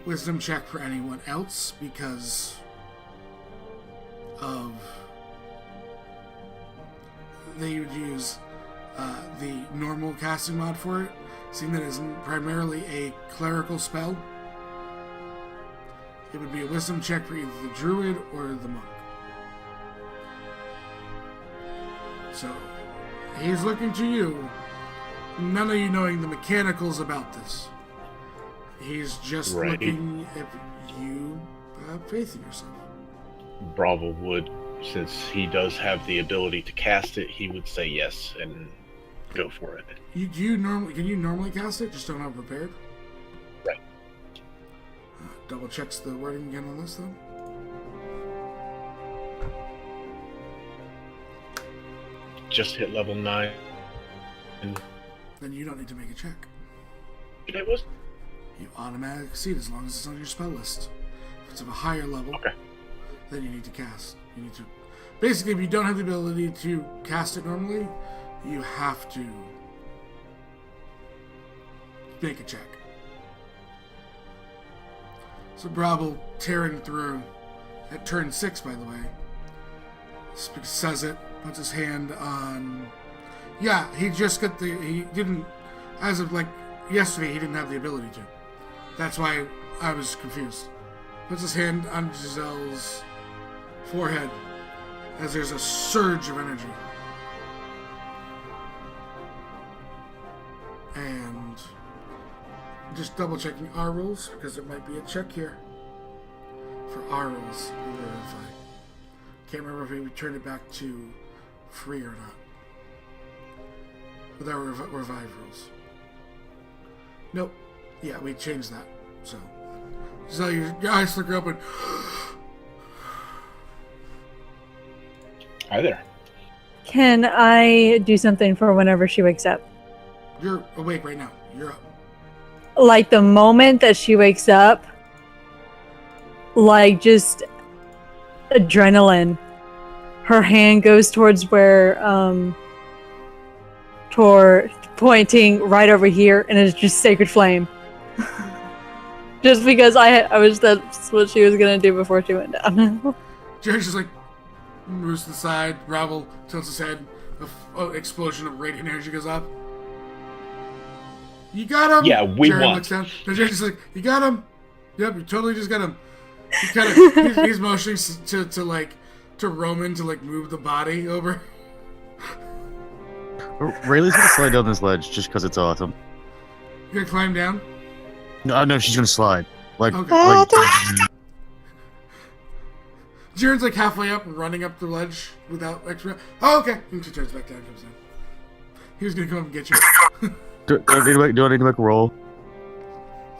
wisdom check for anyone else because of they would use the normal casting mod for it, seeing that it is primarily a clerical spell. It would be a wisdom check for either the druid or the monk. So he's looking to you, none of you knowing the mechanicals about this. He's just Right. looking if you have faith in yourself. Bravo would, since he does have the ability to cast it, he would say yes and go for it. Can you normally cast it? Just don't have prepared. Right. Double checks the wording again on this then. Just hit level 9. And Then you don't need to make a check. it was You automatically succeed as long as it's on your spell list. If it's of a higher level, okay. then you need to cast. You need to. Basically, if you don't have the ability to cast it normally, you have to make a check. So Bravo tearing through at turn 6, by the way, says it, puts his hand on. Yeah, he just got the. He didn't, as of like yesterday, he didn't have the ability to. That's why I was confused. Puts his hand on Giselle's forehead as there's a surge of energy. And just double checking our rules because there might be a check here for our rules. Verify. Can't remember if we turned it back to free or not with our revive rules. Nope. Yeah, we changed that. So your eyes flicker open. Hi there. Can I do something for whenever she wakes up? You're awake right now. You're up. Like the moment that she wakes up, like just adrenaline. Her hand goes towards where, pointing right over here, and it's just sacred flame. Just because I was, that's what she was gonna do before she went down. Jerry's just like moves to the side. Ravel tilts his head. An explosion of radiant energy goes up. You got him. Yeah, we Jerry won. looks down. And Jerry's just like, you got him. Yep, you totally just got him. He kind of he's motioning to Roman to like move the body over. Rayleigh's gonna slide down this ledge just because it's awesome. You gonna climb down? No, she's gonna slide. Like, Okay. like Jaren's like halfway up and running up the ledge without extra. Oh, okay. And she turns back down, comes down. He was gonna come up and get you. Do I need to make a roll?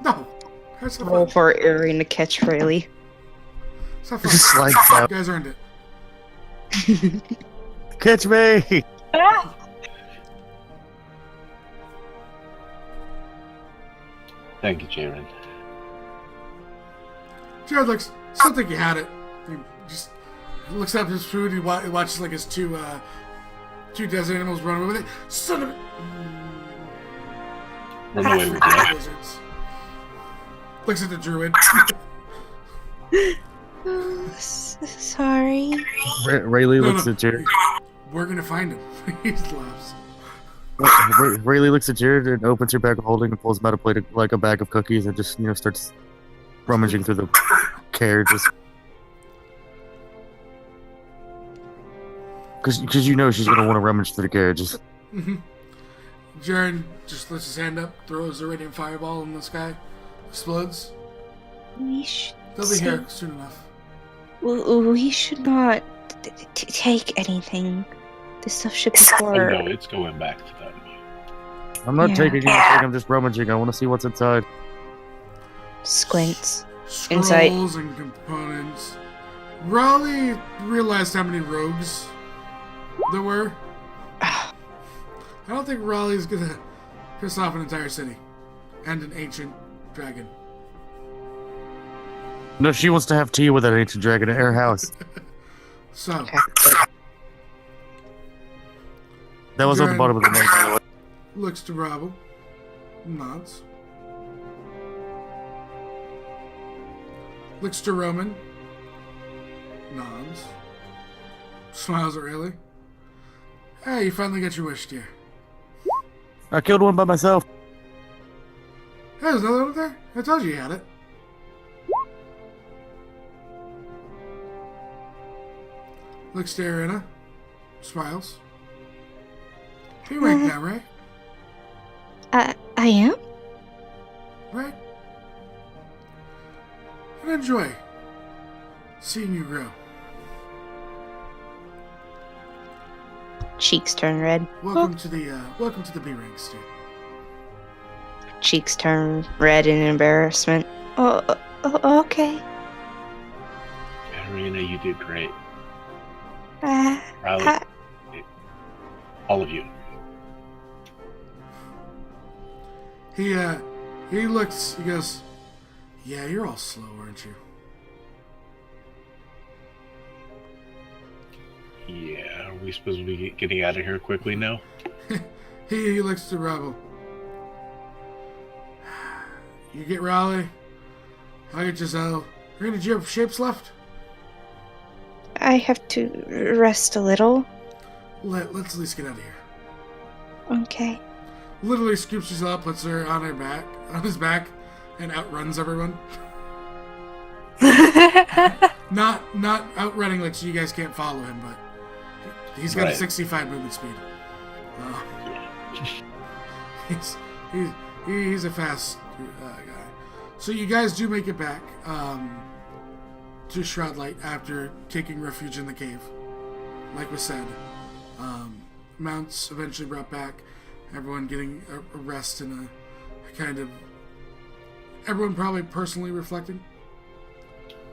No. That's not Roll fun. for Irene to catch Rayleigh. It's not fun. Just slides You down. guys earned it. Catch me! Thank you, Jaren. Jared looks. Still think he had it. He just looks up his food. He watches like his two desert animals run away with it. Son of a. Run away with that. Lizards. Looks at the druid. Sorry. Rayleigh No, looks no. at Jared. We're gonna find him. He just laughs. Rayleigh looks at Jared and opens her bag of holding and pulls him out a plate of, like a bag of cookies and just starts rummaging through the carriages. Because she's gonna want to rummage through the carriages. Jared just lifts his hand up, throws a radiant fireball in the sky, explodes. We should. They'll be here soon enough. We should not take anything. This stuff should be Oh for. no, it's going back to them. I'm not Yeah. taking anything, I'm just rummaging. I want to see what's inside. Squints. Scrolls Insight. and components. Raleigh realized how many rogues there were. I don't think Raleigh's gonna piss off an entire city and an ancient dragon. No, she wants to have tea with that ancient dragon at her house. So, Okay. That was on the Jared bottom of the note, by the way. looks to Bravo, nods. Looks to Roman, nods. Smiles at Rayleigh. Hey, you finally got your wish, dear. I killed one by myself. Hey, there's another one up there? I told you had it. Looks to Arena, smiles. You rank now, right? I am? Right? And enjoy seeing you grow. Cheeks turn red. Welcome to the B ranks, dude. Cheeks turn red in embarrassment. Okay. Arena, you did great. Uh, Riley, all of you. He looks, he goes, yeah, you're all slow, aren't you? Yeah, are we supposed to be getting out of here quickly now? He looks to Rebel. You get Raleigh, I'll get Giselle. Rena, do you have shapes left? I have to rest a little. Let's at least get out of here. Okay. Literally scoops Giselle, puts her on his back, and outruns everyone. Not outrunning like so you guys can't follow him, but he's got a Right. 65 movement speed. He's a fast guy. So you guys do make it back to Shroudlight after taking refuge in the cave. Like was said, mounts eventually brought back. Everyone getting a rest and a kind of everyone probably personally reflecting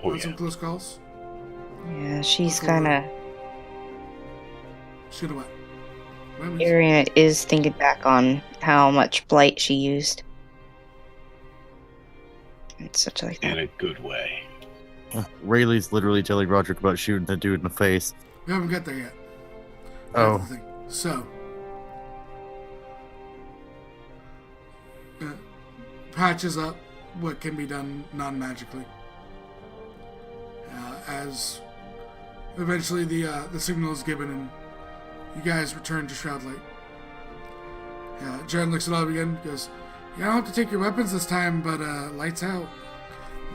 Oh on yeah. some close calls. Yeah, she's kinda. She's gonna what? Irina is thinking back on how much blight she used. And such like In that. a good way. Rayleigh's literally telling Roderick about shooting the dude in the face. We haven't got there yet. Oh. That's the thing. So, patches up what can be done non-magically. As eventually the signal is given and you guys return to Shroudlight. Jaren looks at all of you again, goes, "You don't have to take your weapons this time, but lights out."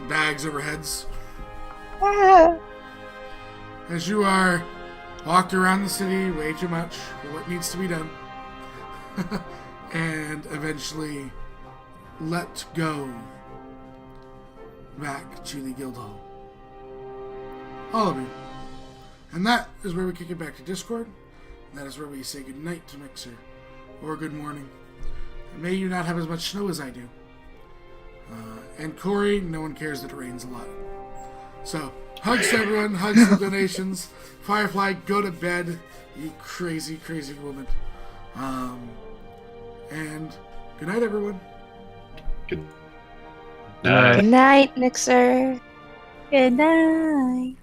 Bags over heads. Ah, As you are walked around the city way too much for what needs to be done. And eventually let go back to the guild hall. All of you. And that is where we kick it back to Discord. That is where we say good night to Mixer. Or good morning. And may you not have as much snow as I do. And Corey, no one cares that it rains a lot. So, hugs to everyone, hugs to the donations. Firefly, go to bed, you crazy, crazy woman. And good night, everyone. Good night. Good night, Mixer. Good night.